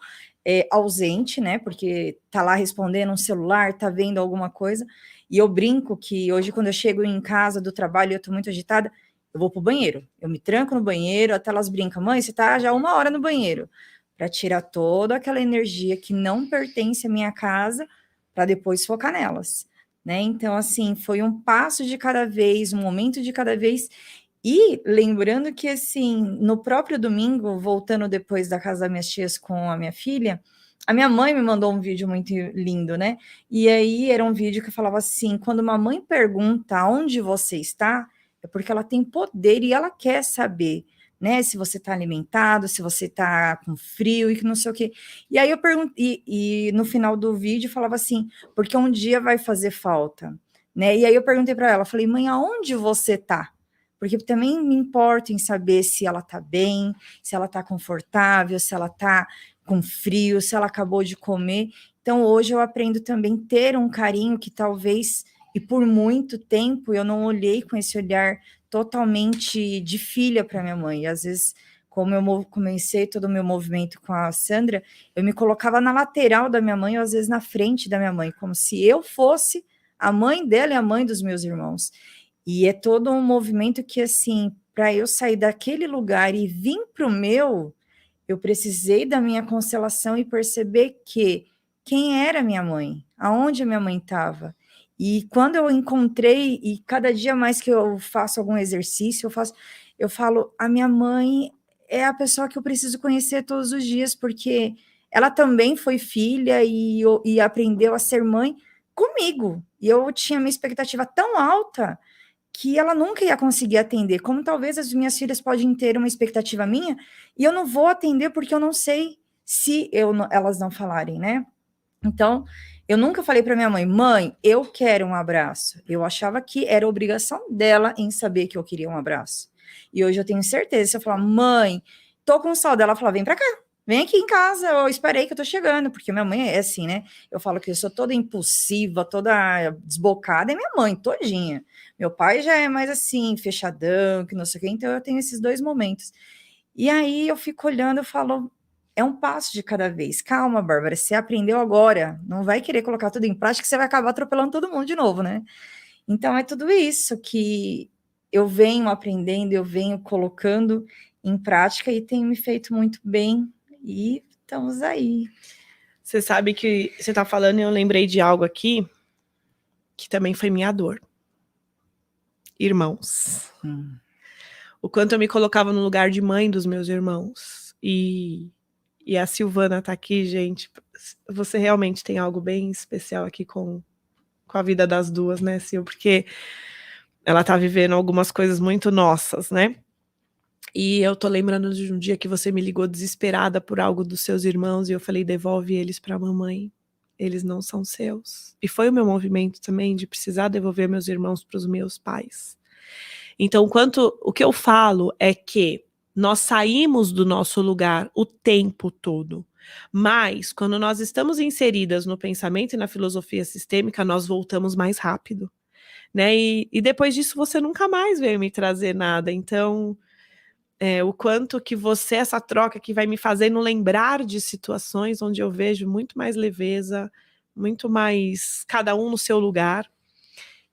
ausente, né, porque tá lá respondendo um celular, tá vendo alguma coisa, e eu brinco que hoje quando eu chego em casa do trabalho e eu tô muito agitada, eu vou pro banheiro, eu me tranco no banheiro, até elas brincam, mãe, você tá já 1 hora no banheiro, para tirar toda aquela energia que não pertence à minha casa, para depois focar nelas, né? Então, assim, foi um passo de cada vez, um momento de cada vez. E lembrando que, assim, no próprio domingo, voltando depois da casa das minhas tias com a minha filha, a minha mãe me mandou um vídeo muito lindo, né? E aí era um vídeo que falava assim: quando uma mãe pergunta onde você está, é porque ela tem poder e ela quer saber, né? Se você está alimentado, se você está com frio e que não sei o quê. E aí eu perguntei, e no final do vídeo falava assim: porque um dia vai fazer falta, né? E aí eu perguntei para ela, falei: mãe, aonde você está? Porque também me importa em saber se ela está bem, se ela está confortável, se ela está com frio, se ela acabou de comer. Então, hoje eu aprendo também a ter um carinho que talvez, e por muito tempo, eu não olhei com esse olhar totalmente de filha para minha mãe. E, às vezes, como eu comecei todo o meu movimento com a Sandra, eu me colocava na lateral da minha mãe, ou às vezes na frente da minha mãe, como se eu fosse a mãe dela e a mãe dos meus irmãos. E é todo um movimento que, assim, para eu sair daquele lugar e vir para o meu, eu precisei da minha constelação e perceber que quem era minha mãe, aonde a minha mãe estava. E quando eu encontrei, e cada dia mais que eu faço algum exercício, eu falo, a minha mãe é a pessoa que eu preciso conhecer todos os dias, porque ela também foi filha e aprendeu a ser mãe comigo. E eu tinha minha expectativa tão alta que ela nunca ia conseguir atender, como talvez as minhas filhas podem ter uma expectativa minha, e eu não vou atender porque eu não sei se elas não falarem, né? Então, eu nunca falei para minha mãe, mãe, eu quero um abraço. Eu achava que era obrigação dela em saber que eu queria um abraço. E hoje eu tenho certeza, se eu falar, mãe, tô com saudade, ela fala, vem para cá. Vem aqui em casa, eu esperei que eu tô chegando, porque minha mãe é assim, né? Eu falo que eu sou toda impulsiva, toda desbocada, é minha mãe, todinha. Meu pai já é mais assim, fechadão, que não sei o quê, então eu tenho esses dois momentos. E aí eu fico olhando, eu falo, é um passo de cada vez. Calma, Bárbara, você aprendeu agora, não vai querer colocar tudo em prática, que você vai acabar atropelando todo mundo de novo, né? Então é tudo isso que eu venho aprendendo, eu venho colocando em prática e tem me feito muito bem. E estamos aí. Você sabe que você está falando e eu lembrei de algo aqui que também foi minha dor. Irmãos. O quanto eu me colocava no lugar de mãe dos meus irmãos. E a Silvana tá aqui, gente. Você realmente tem algo bem especial aqui com a vida das duas, né, Sil? Porque ela tá vivendo algumas coisas muito nossas, né? E eu tô lembrando de um dia que você me ligou desesperada por algo dos seus irmãos e eu falei, devolve eles pra mamãe. Eles não são seus. E foi o meu movimento também de precisar devolver meus irmãos pros meus pais. Então, o que eu falo é que nós saímos do nosso lugar o tempo todo. Mas, quando nós estamos inseridas no pensamento e na filosofia sistêmica, nós voltamos mais rápido. Né? E depois disso, você nunca mais veio me trazer nada. Então, o quanto que você, essa troca que vai me fazendo lembrar de situações onde eu vejo muito mais leveza, muito mais cada um no seu lugar.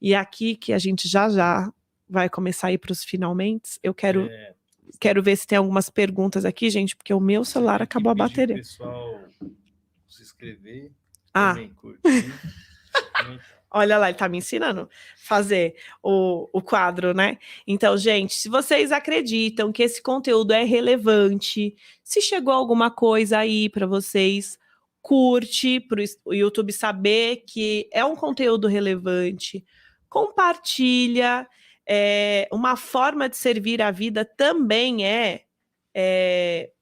E aqui que a gente já vai começar a ir para os finalmente, eu quero ver se tem algumas perguntas aqui, gente, porque o meu celular acabou a bateria. O pessoal se inscrever. Também curtir. Olha lá, ele tá me ensinando a fazer o quadro, né? Então, gente, se vocês acreditam que esse conteúdo é relevante, se chegou alguma coisa aí para vocês, curte para o YouTube saber que é um conteúdo relevante, compartilha. Uma forma de servir a vida também é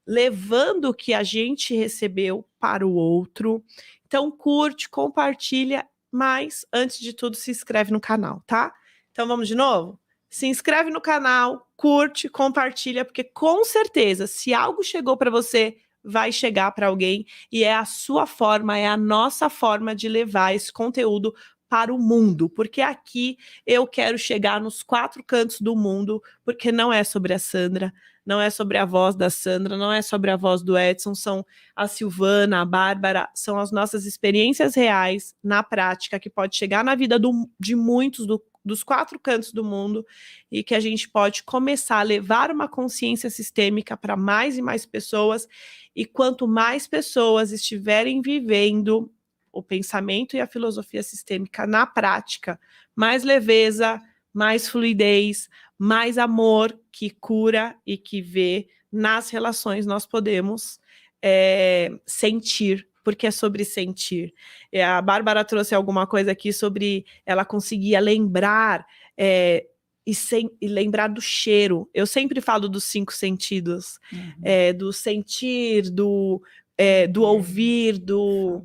levando o que a gente recebeu para o outro. Então, curte, compartilha, mas, antes de tudo, se inscreve no canal, tá? Então, vamos de novo? Se inscreve no canal, curte, compartilha, porque com certeza, se algo chegou para você, vai chegar para alguém e é a sua forma, é a nossa forma de levar esse conteúdo para o mundo, porque aqui eu quero chegar nos 4 cantos do mundo, porque não é sobre a Sandra, não é sobre a voz da Sandra, não é sobre a voz do Edson, são a Silvana, a Bárbara, são as nossas experiências reais, na prática, que pode chegar na vida de muitos dos 4 cantos do mundo e que a gente pode começar a levar uma consciência sistêmica para mais e mais pessoas, e quanto mais pessoas estiverem vivendo o pensamento e a filosofia sistêmica na prática, mais leveza, mais fluidez, mais amor que cura e que vê nas relações nós podemos sentir, porque é sobre sentir. A Bárbara trouxe alguma coisa aqui sobre ela conseguia lembrar e lembrar do cheiro. Eu sempre falo dos 5 sentidos, do sentir, do ouvir, do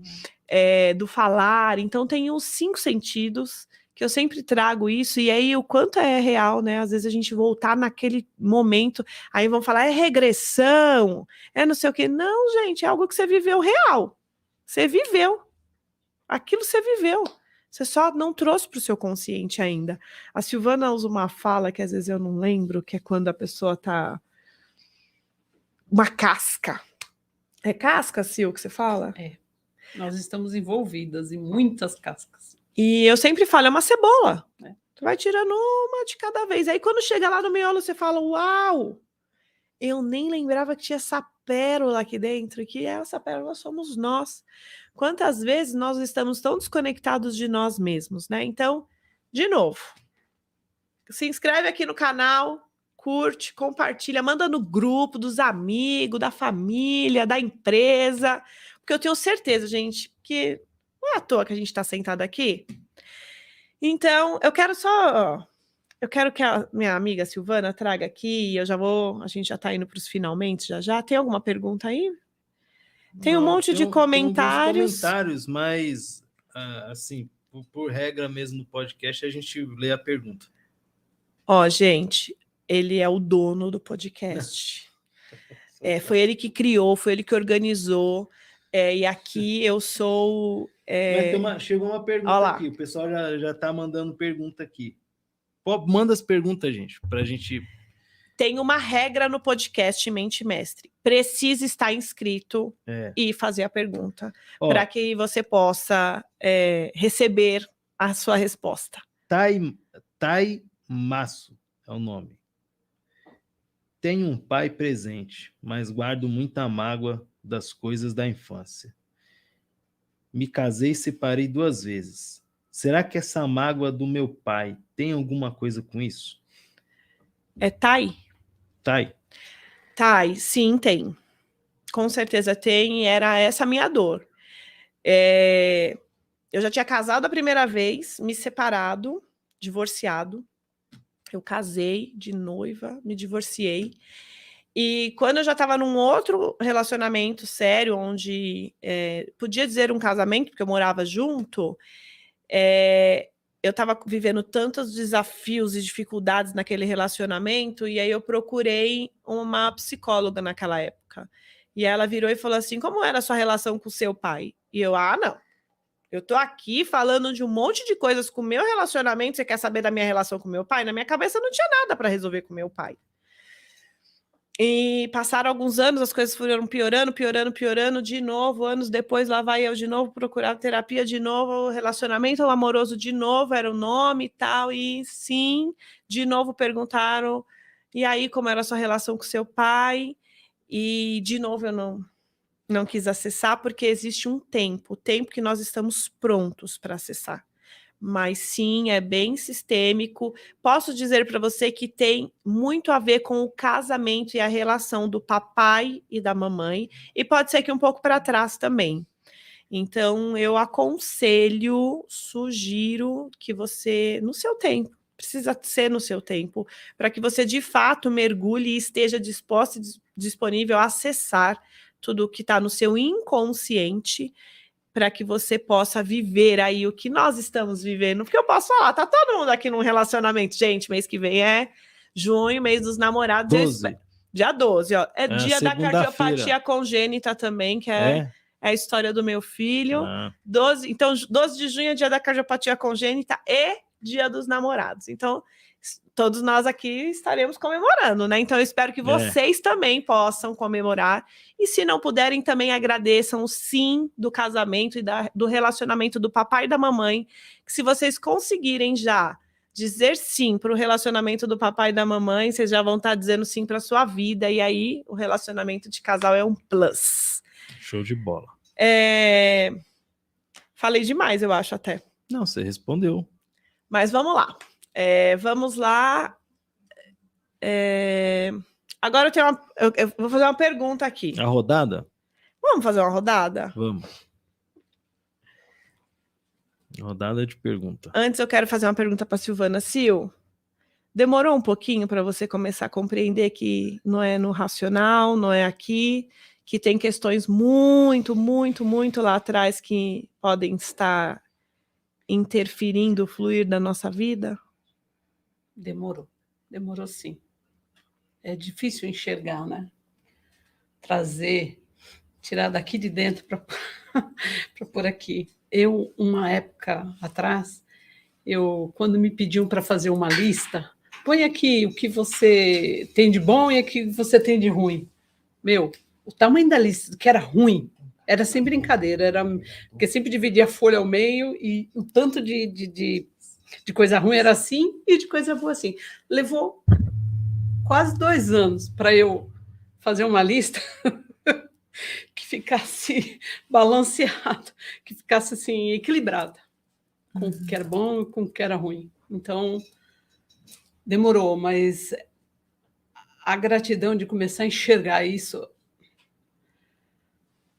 falar. Então tem os 5 sentidos que eu sempre trago isso, e aí o quanto é real, né? Às vezes a gente voltar naquele momento, aí vão falar, é regressão, é não sei o quê. Não, gente, é algo que você viveu real. Você viveu. Aquilo você viveu. Você só não trouxe para o seu consciente ainda. A Silvana usa uma fala que às vezes eu não lembro, que é quando a pessoa tá... Uma casca. É casca, Sil, que você fala? É. Nós estamos envolvidas em muitas cascas. E eu sempre falo, é uma cebola. É. Você vai tirando uma de cada vez. Aí quando chega lá no miolo, você fala, uau! Eu nem lembrava que tinha essa pérola aqui dentro, que essa pérola somos nós. Quantas vezes nós estamos tão desconectados de nós mesmos, né? Então, de novo, se inscreve aqui no canal, curte, compartilha, manda no grupo dos amigos, da família, da empresa, porque eu tenho certeza, gente, que não é à toa que a gente está sentado aqui. Então, eu quero que a minha amiga Silvana traga aqui, a gente já está indo para os finalmente já. Tem alguma pergunta aí? Tem um monte de comentários. Tem comentários, mas, assim, por regra mesmo no podcast, a gente lê a pergunta. Ó, gente, ele é o dono do podcast. Foi ele que criou, foi ele que organizou. E aqui eu sou... Chegou uma pergunta aqui, o pessoal já está mandando pergunta aqui. Manda as perguntas, gente, para a gente... Tem uma regra no podcast Mente Mestre. Precisa estar inscrito e fazer a pergunta para que você possa receber a sua resposta. Tai Maço é o nome. Tenho um pai presente, mas guardo muita mágoa das coisas da infância. Me casei e separei 2 vezes. Será que essa mágoa do meu pai tem alguma coisa com isso? É Tai? Tai, sim, tem. Com certeza tem, era essa a minha dor. Eu já tinha casado a primeira vez, me separado, divorciado. Eu casei de noiva, me divorciei. E quando eu já estava num outro relacionamento sério, onde podia dizer um casamento, porque eu morava junto, eu estava vivendo tantos desafios e dificuldades naquele relacionamento, e aí eu procurei uma psicóloga naquela época. E ela virou e falou assim, como era a sua relação com o seu pai? E eu, não. Eu tô aqui falando de um monte de coisas com o meu relacionamento, você quer saber da minha relação com o meu pai? Na minha cabeça não tinha nada para resolver com o meu pai. E passaram alguns anos, as coisas foram piorando, de novo, anos depois, lá vai eu de novo procurar terapia de novo, relacionamento amoroso de novo, era o nome e tal, e sim, de novo perguntaram, e aí como era a sua relação com seu pai? E de novo eu não quis acessar, porque existe um tempo, o tempo que nós estamos prontos para acessar. Mas sim, é bem sistêmico. Posso dizer para você que tem muito a ver com o casamento e a relação do papai e da mamãe, e pode ser que um pouco para trás também. Então, eu aconselho, sugiro que você, no seu tempo, precisa ser no seu tempo, para que você de fato mergulhe e esteja disposto e disponível a acessar tudo que está no seu inconsciente, para que você possa viver aí o que nós estamos vivendo. Porque eu posso falar, tá todo mundo aqui num relacionamento. Gente, mês que vem é junho, mês dos namorados. 12. Dia 12, ó. É dia da cardiopatia congênita também, que é a história do meu filho. 12, então, 12 de junho é dia da cardiopatia congênita e dia dos namorados. Então, todos nós aqui estaremos comemorando, né? Então, eu espero que vocês também possam comemorar. E se não puderem, também agradeçam o sim do casamento e do relacionamento do papai e da mamãe. Que se vocês conseguirem já dizer sim para o relacionamento do papai e da mamãe, vocês já vão estar dizendo sim para a sua vida. E aí, o relacionamento de casal é um plus. Show de bola. Falei demais, eu acho até. Não, você respondeu. Mas vamos lá. Vamos lá. Agora eu vou fazer uma pergunta aqui. A rodada? Vamos fazer uma rodada? Vamos. Rodada de pergunta. Antes eu quero fazer uma pergunta para Silvana. Sil, demorou um pouquinho para você começar a compreender que não é no racional, não é aqui, que tem questões muito, muito, muito lá atrás que podem estar interferindo o fluir da nossa vida? Demorou sim. É difícil enxergar, né? Tirar daqui de dentro para pôr aqui. Eu, uma época atrás, quando me pediam para fazer uma lista, põe aqui o que você tem de bom e o que você tem de ruim. O tamanho da lista, que era ruim, era sem brincadeira, porque sempre dividia a folha ao meio e o tanto de coisa ruim era assim e de coisa boa assim. Levou quase 2 anos para eu fazer uma lista que ficasse balanceada, que ficasse assim, equilibrada, com o que era bom e com o que era ruim. Então, demorou, mas a gratidão de começar a enxergar isso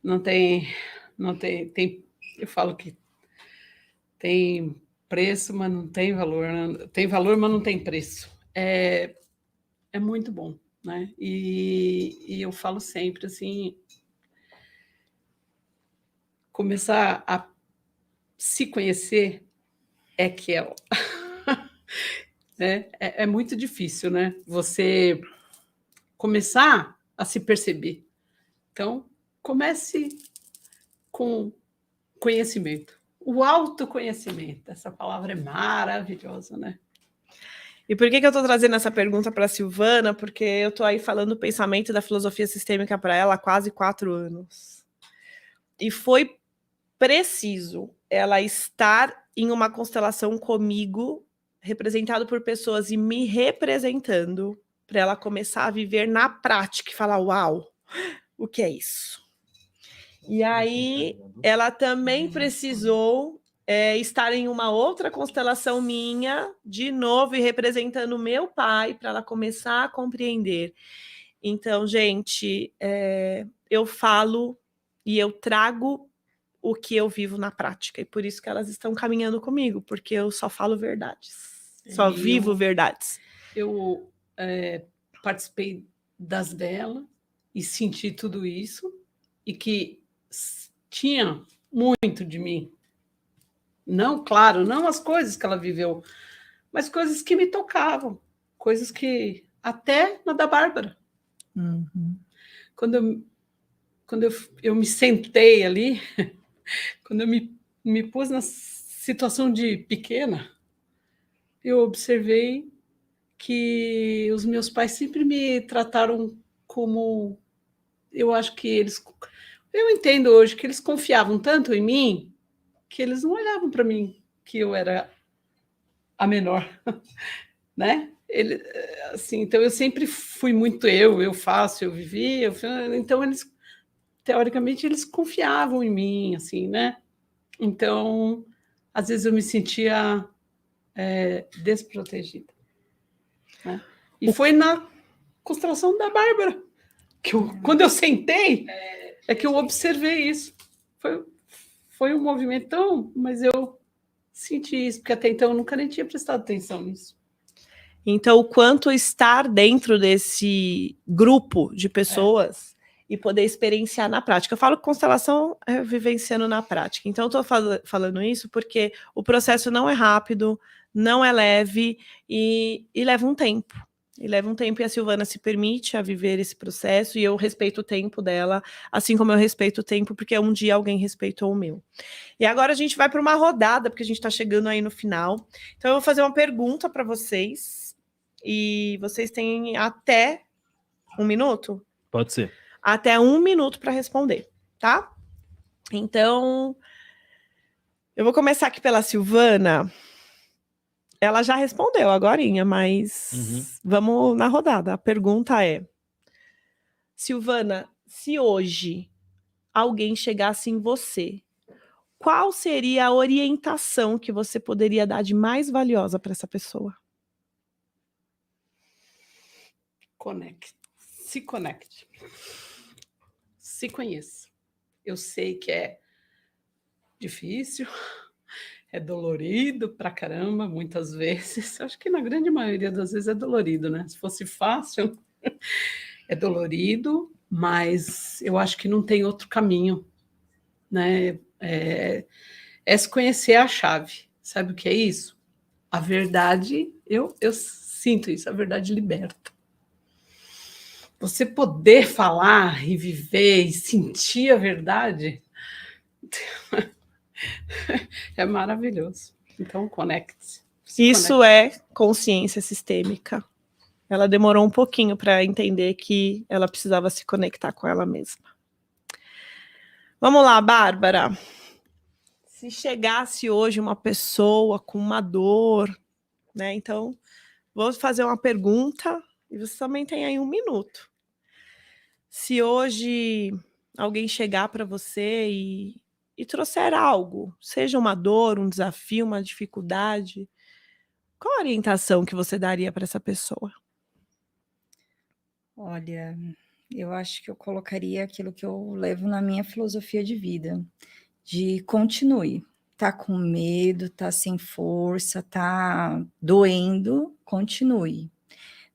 não tem, eu falo que tem preço, mas não tem valor, né? Tem valor, mas não tem preço. É muito bom, né? E eu falo sempre assim, começar a se conhecer né? É muito difícil, né? Você começar a se perceber. Então, comece com conhecimento. O autoconhecimento, essa palavra é maravilhosa, né? E por que eu estou trazendo essa pergunta para a Silvana? Porque eu estou aí falando o pensamento da filosofia sistêmica para ela há quase 4 anos. E foi preciso ela estar em uma constelação comigo, representado por pessoas e me representando, para ela começar a viver na prática e falar, uau, o que é isso? E aí ela também precisou estar em uma outra constelação minha, de novo, e representando o meu pai, para ela começar a compreender. Então, gente, eu falo e eu trago o que eu vivo na prática, e por isso que elas estão caminhando comigo, porque eu só falo verdades, só vivo verdades. Eu participei das dela e senti tudo isso, e que tinha muito de mim. Não, claro, não as coisas que ela viveu, mas coisas que me tocavam, coisas que até na da Bárbara. Uhum. Quando eu me sentei ali, quando eu me pus na situação de pequena, eu observei que os meus pais sempre me trataram como... Eu acho que eu entendo hoje que eles confiavam tanto em mim que eles não olhavam para mim que eu era a menor, né? Assim, então eu sempre fui muito eu faço, eu vivi, então eles, teoricamente, eles confiavam em mim, assim, né? Então, às vezes eu me sentia desprotegida, né? E foi na constelação da Bárbara que quando eu sentei, que eu observei isso. Foi um movimento tão... Mas eu senti isso, porque até então eu nunca nem tinha prestado atenção nisso. Então, o quanto estar dentro desse grupo de pessoas e poder experienciar na prática. Eu falo que constelação é vivenciando na prática. Então, eu estou falando isso porque o processo não é rápido, não é leve e leva um tempo. E leva um tempo, e a Silvana se permite a viver esse processo, e eu respeito o tempo dela, assim como eu respeito o tempo, porque um dia alguém respeitou o meu. E agora a gente vai para uma rodada, porque a gente está chegando aí no final. Então eu vou fazer uma pergunta para vocês, e vocês têm até 1 minuto? Pode ser. Até 1 minuto para responder, tá? Então, eu vou começar aqui pela Silvana. Ela já respondeu agorinha, mas vamos na rodada. A pergunta é: Silvana, se hoje alguém chegasse em você qual seria a orientação que você poderia dar de mais valiosa para essa pessoa? Se conecte. Se conheça. Eu sei que é difícil, é dolorido pra caramba, muitas vezes. Acho que na grande maioria das vezes é dolorido, né? Se fosse fácil, é dolorido, mas eu acho que não tem outro caminho, né? Se conhecer a chave. Sabe o que é isso? A verdade, eu sinto isso, a verdade liberta. Você poder falar e viver e sentir a verdade é maravilhoso. Então, conecte-se. Isso é consciência sistêmica. Ela demorou um pouquinho para entender que ela precisava se conectar com ela mesma. Vamos lá, Bárbara. Se chegasse hoje uma pessoa com uma dor, né? Então, vou fazer uma pergunta e você também tem aí 1 minuto. Se hoje alguém chegar para você e trouxer algo, seja uma dor, um desafio, uma dificuldade, qual a orientação que você daria para essa pessoa? Olha, eu acho que eu colocaria aquilo que eu levo na minha filosofia de vida, de continue. Tá com medo, tá sem força, tá doendo, continue.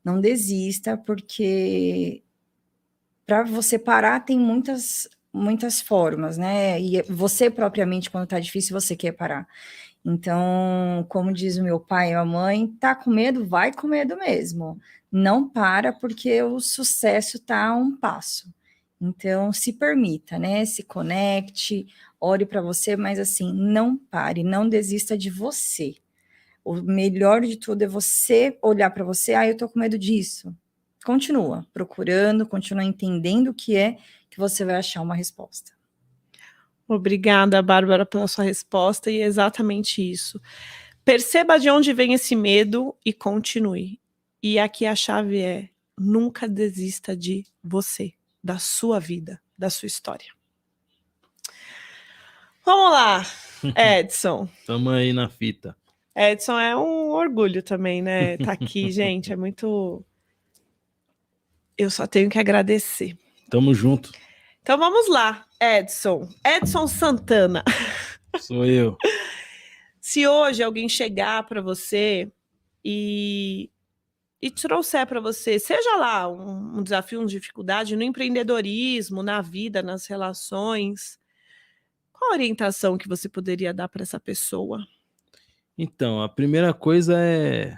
Não desista, porque para você parar tem muitas formas, né? E você propriamente, quando tá difícil, você quer parar. Então, como diz o meu pai e a mãe, tá com medo? Vai com medo mesmo. Não para, porque o sucesso tá a um passo. Então, se permita, né? Se conecte, ore para você, mas assim, não pare, não desista de você. O melhor de tudo é você olhar para você, eu tô com medo disso. Continua procurando, continua entendendo o que é, que você vai achar uma resposta. Obrigada, Bárbara, pela sua resposta, e é exatamente isso. Perceba de onde vem esse medo e continue. E aqui a chave é: nunca desista de você, da sua vida, da sua história. Vamos lá, Edson. Tamo aí na fita. Edson é um orgulho também, né? Tá aqui, gente, é muito... Eu só tenho que agradecer. Tamo junto. Então vamos lá, Edson. Edson Santana. Sou eu. Se hoje alguém chegar para você e trouxer para você, seja lá um desafio, uma dificuldade no empreendedorismo, na vida, nas relações, qual a orientação que você poderia dar para essa pessoa? Então, a primeira coisa é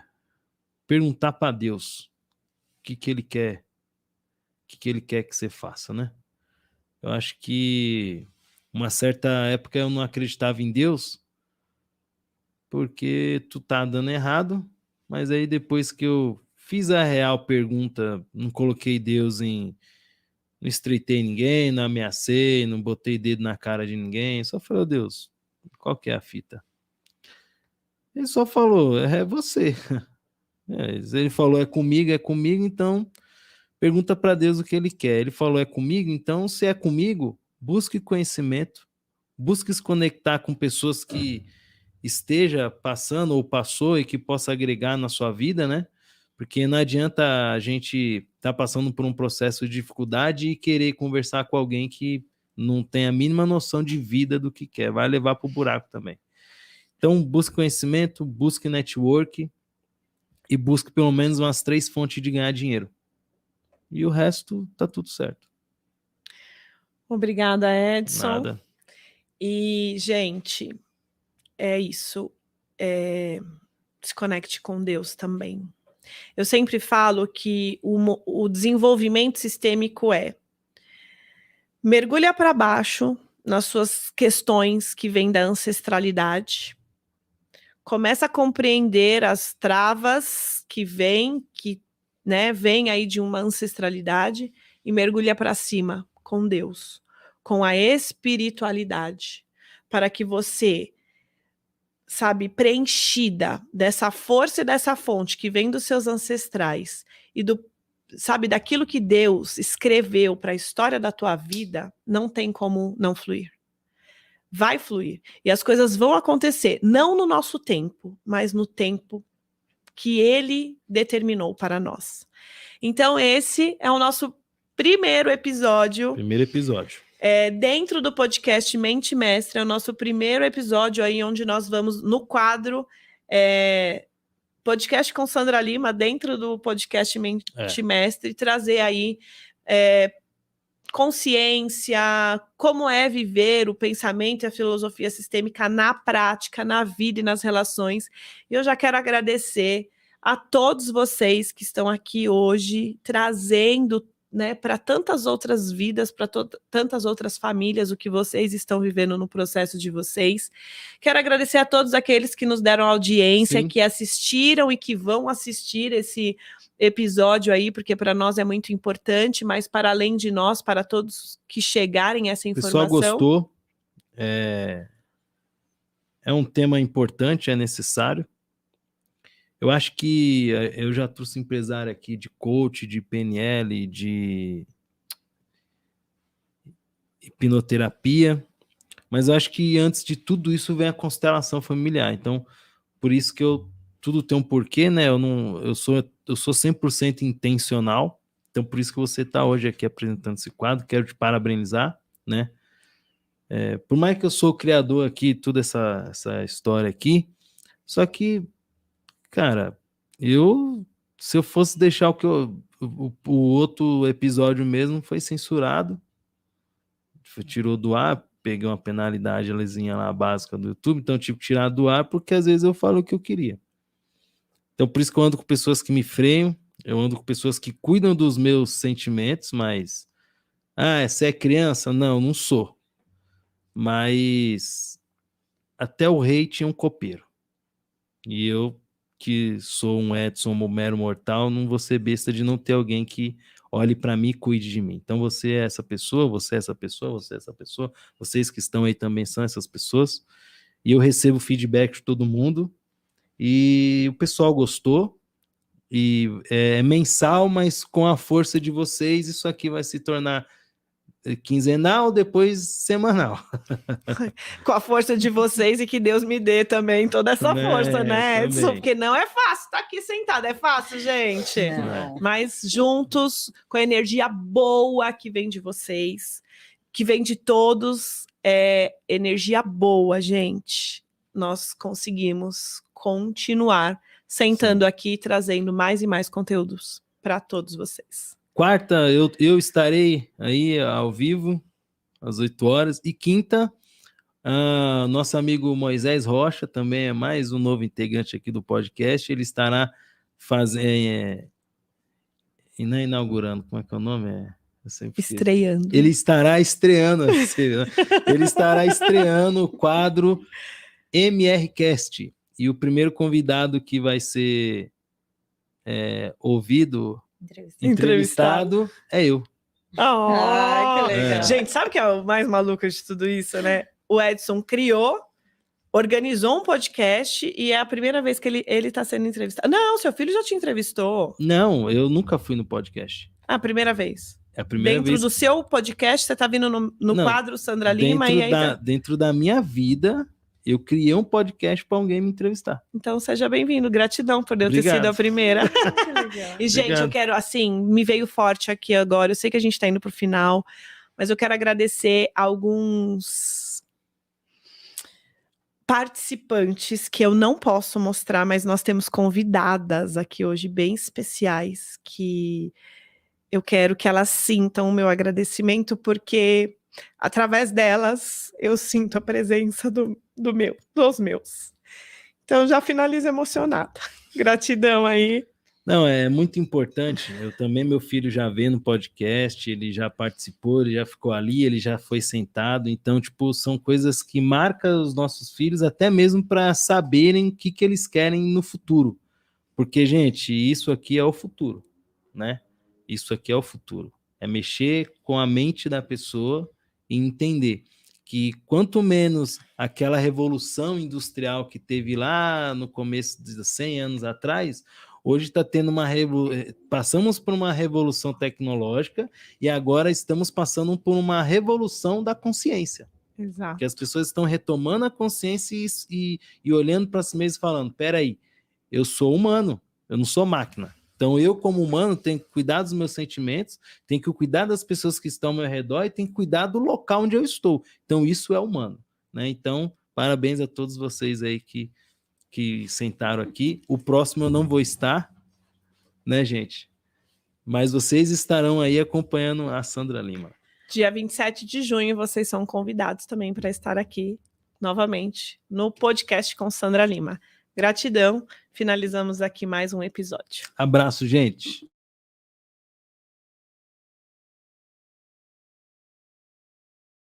perguntar para Deus o que ele quer, o que ele quer que você faça, né? Eu acho que uma certa época eu não acreditava em Deus, porque tu tá dando errado, mas aí depois que eu fiz a real pergunta, não coloquei Deus em... Não estreitei ninguém, não ameacei, não botei dedo na cara de ninguém, só falei, Deus, qual que é a fita? Ele só falou, é você. Ele falou, é comigo, então pergunta para Deus o que ele quer. Ele falou, é comigo, então se é comigo, busque conhecimento, busque se conectar com pessoas que esteja passando ou passou e que possa agregar na sua vida, né? Porque não adianta a gente estar passando por um processo de dificuldade e querer conversar com alguém que não tem a mínima noção de vida do que quer, vai levar para o buraco também. Então, busque conhecimento, busque network e busque pelo menos umas 3 fontes de ganhar dinheiro. E o resto tá tudo certo. Obrigada, Edson. Nada. E, gente, é isso. Se conecte com Deus também. Eu sempre falo que o desenvolvimento sistêmico mergulha para baixo nas suas questões que vêm da ancestralidade, começa a compreender as travas que vêm aí de uma ancestralidade e mergulha para cima com Deus, com a espiritualidade, para que você, preenchida dessa força e dessa fonte que vem dos seus ancestrais e daquilo que Deus escreveu para a história da tua vida, não tem como não fluir. vai fluir. E as coisas vão acontecer, não no nosso tempo, mas no tempo que ele determinou para nós. Então, esse é o nosso primeiro episódio. Primeiro episódio. Dentro do podcast Mente Mestre, é o nosso primeiro episódio aí, onde nós vamos no quadro Podcast com Sandra Lima, dentro do podcast Mente Mestre, trazer aí consciência, como é viver o pensamento e a filosofia sistêmica na prática, na vida e nas relações. E eu já quero agradecer a todos vocês que estão aqui hoje, trazendo, né, para tantas outras vidas, para tantas outras famílias, o que vocês estão vivendo no processo de vocês. Quero agradecer a todos aqueles que nos deram audiência, que assistiram e que vão assistir esse episódio aí, porque para nós é muito importante, mas para além de nós, para todos que chegarem essa informação. O pessoal gostou. É um tema importante, é necessário. Eu acho que eu já trouxe empresário aqui de coach, de PNL, de hipnoterapia, mas eu acho que antes de tudo isso vem a constelação familiar. Então, por isso que tudo tem um porquê, né? Eu sou 100% intencional, então por isso que você está hoje aqui apresentando esse quadro. Quero te parabenizar, né? Por mais que eu sou o criador aqui, toda essa história aqui, só que, cara, se eu fosse deixar o outro episódio mesmo, foi censurado, tirou do ar, peguei uma penalidade lá básica do YouTube, então tive que tirar do ar, porque às vezes eu falo o que eu queria. Então por isso que eu ando com pessoas que me freiam, eu ando com pessoas que cuidam dos meus sentimentos, mas você é criança? Não sou. Mas até o rei tinha um copeiro. E eu, que sou um Edson, um mero mortal, não vou ser besta de não ter alguém que olhe para mim e cuide de mim. Então você é essa pessoa, você é essa pessoa, você é essa pessoa, vocês que estão aí também são essas pessoas, e eu recebo feedback de todo mundo, e o pessoal gostou, e é mensal, mas com a força de vocês, isso aqui vai se tornar quinzenal, depois semanal. Com a força de vocês, e que Deus me dê também toda essa força, né, Edson? Também. Porque não é fácil estar aqui sentado, é fácil, gente? Não. Mas juntos, com a energia boa que vem de vocês, que vem de todos, energia boa, gente, nós conseguimos continuar sentando aqui, trazendo mais e mais conteúdos para todos vocês. Quarta, eu estarei aí ao vivo, às 8 horas. E quinta, nosso amigo Moisés Rocha, também é mais um novo integrante aqui do podcast. Ele estará inaugurando, como é que é o nome? Estreando. Ele estará estreando. Ele estará estreando o quadro MRCast. E o primeiro convidado que vai ser entrevistado é eu. Que legal. Gente, sabe o que é o mais maluco de tudo isso, né? O Edson criou, organizou um podcast e é a primeira vez que ele está sendo entrevistado. Não, seu filho já te entrevistou. Não, eu nunca fui no podcast. A primeira vez. É a primeira vez. Dentro do seu podcast, você está vindo no quadro Sandra Lima dentro da minha vida, eu criei um podcast para alguém me entrevistar. Então, seja bem-vindo. Gratidão por eu ter sido a primeira. E, gente, eu quero, assim, me veio forte aqui agora. Eu sei que a gente está indo para o final, mas eu quero agradecer alguns participantes que eu não posso mostrar, mas nós temos convidadas aqui hoje bem especiais, que eu quero que elas sintam o meu agradecimento, porque através delas eu sinto a presença dos meus. Então já finalizo emocionada. Gratidão aí. Não, é muito importante. Eu também, meu filho já vê no podcast, ele já participou, ele já ficou ali, ele já foi sentado. Então, tipo, são coisas que marcam os nossos filhos, até mesmo para saberem o que eles querem no futuro. Porque, gente, isso aqui é o futuro, né? Isso aqui é o futuro. É mexer com a mente da pessoa e entender que quanto menos aquela revolução industrial que teve lá no começo de 100 anos atrás, hoje está tendo passamos por uma revolução tecnológica e agora estamos passando por uma revolução da consciência. Exato. Porque as pessoas estão retomando a consciência e olhando para si mesmas e falando, peraí, eu sou humano, eu não sou máquina. Então eu, como humano, tenho que cuidar dos meus sentimentos, tenho que cuidar das pessoas que estão ao meu redor e tenho que cuidar do local onde eu estou. Então isso é humano, né? Então, parabéns a todos vocês aí que sentaram aqui. O próximo eu não vou estar, né, gente? Mas vocês estarão aí acompanhando a Sandra Lima. Dia 27 de junho, vocês são convidados também para estar aqui novamente no podcast com Sandra Lima. Gratidão, finalizamos aqui mais um episódio. Abraço, gente.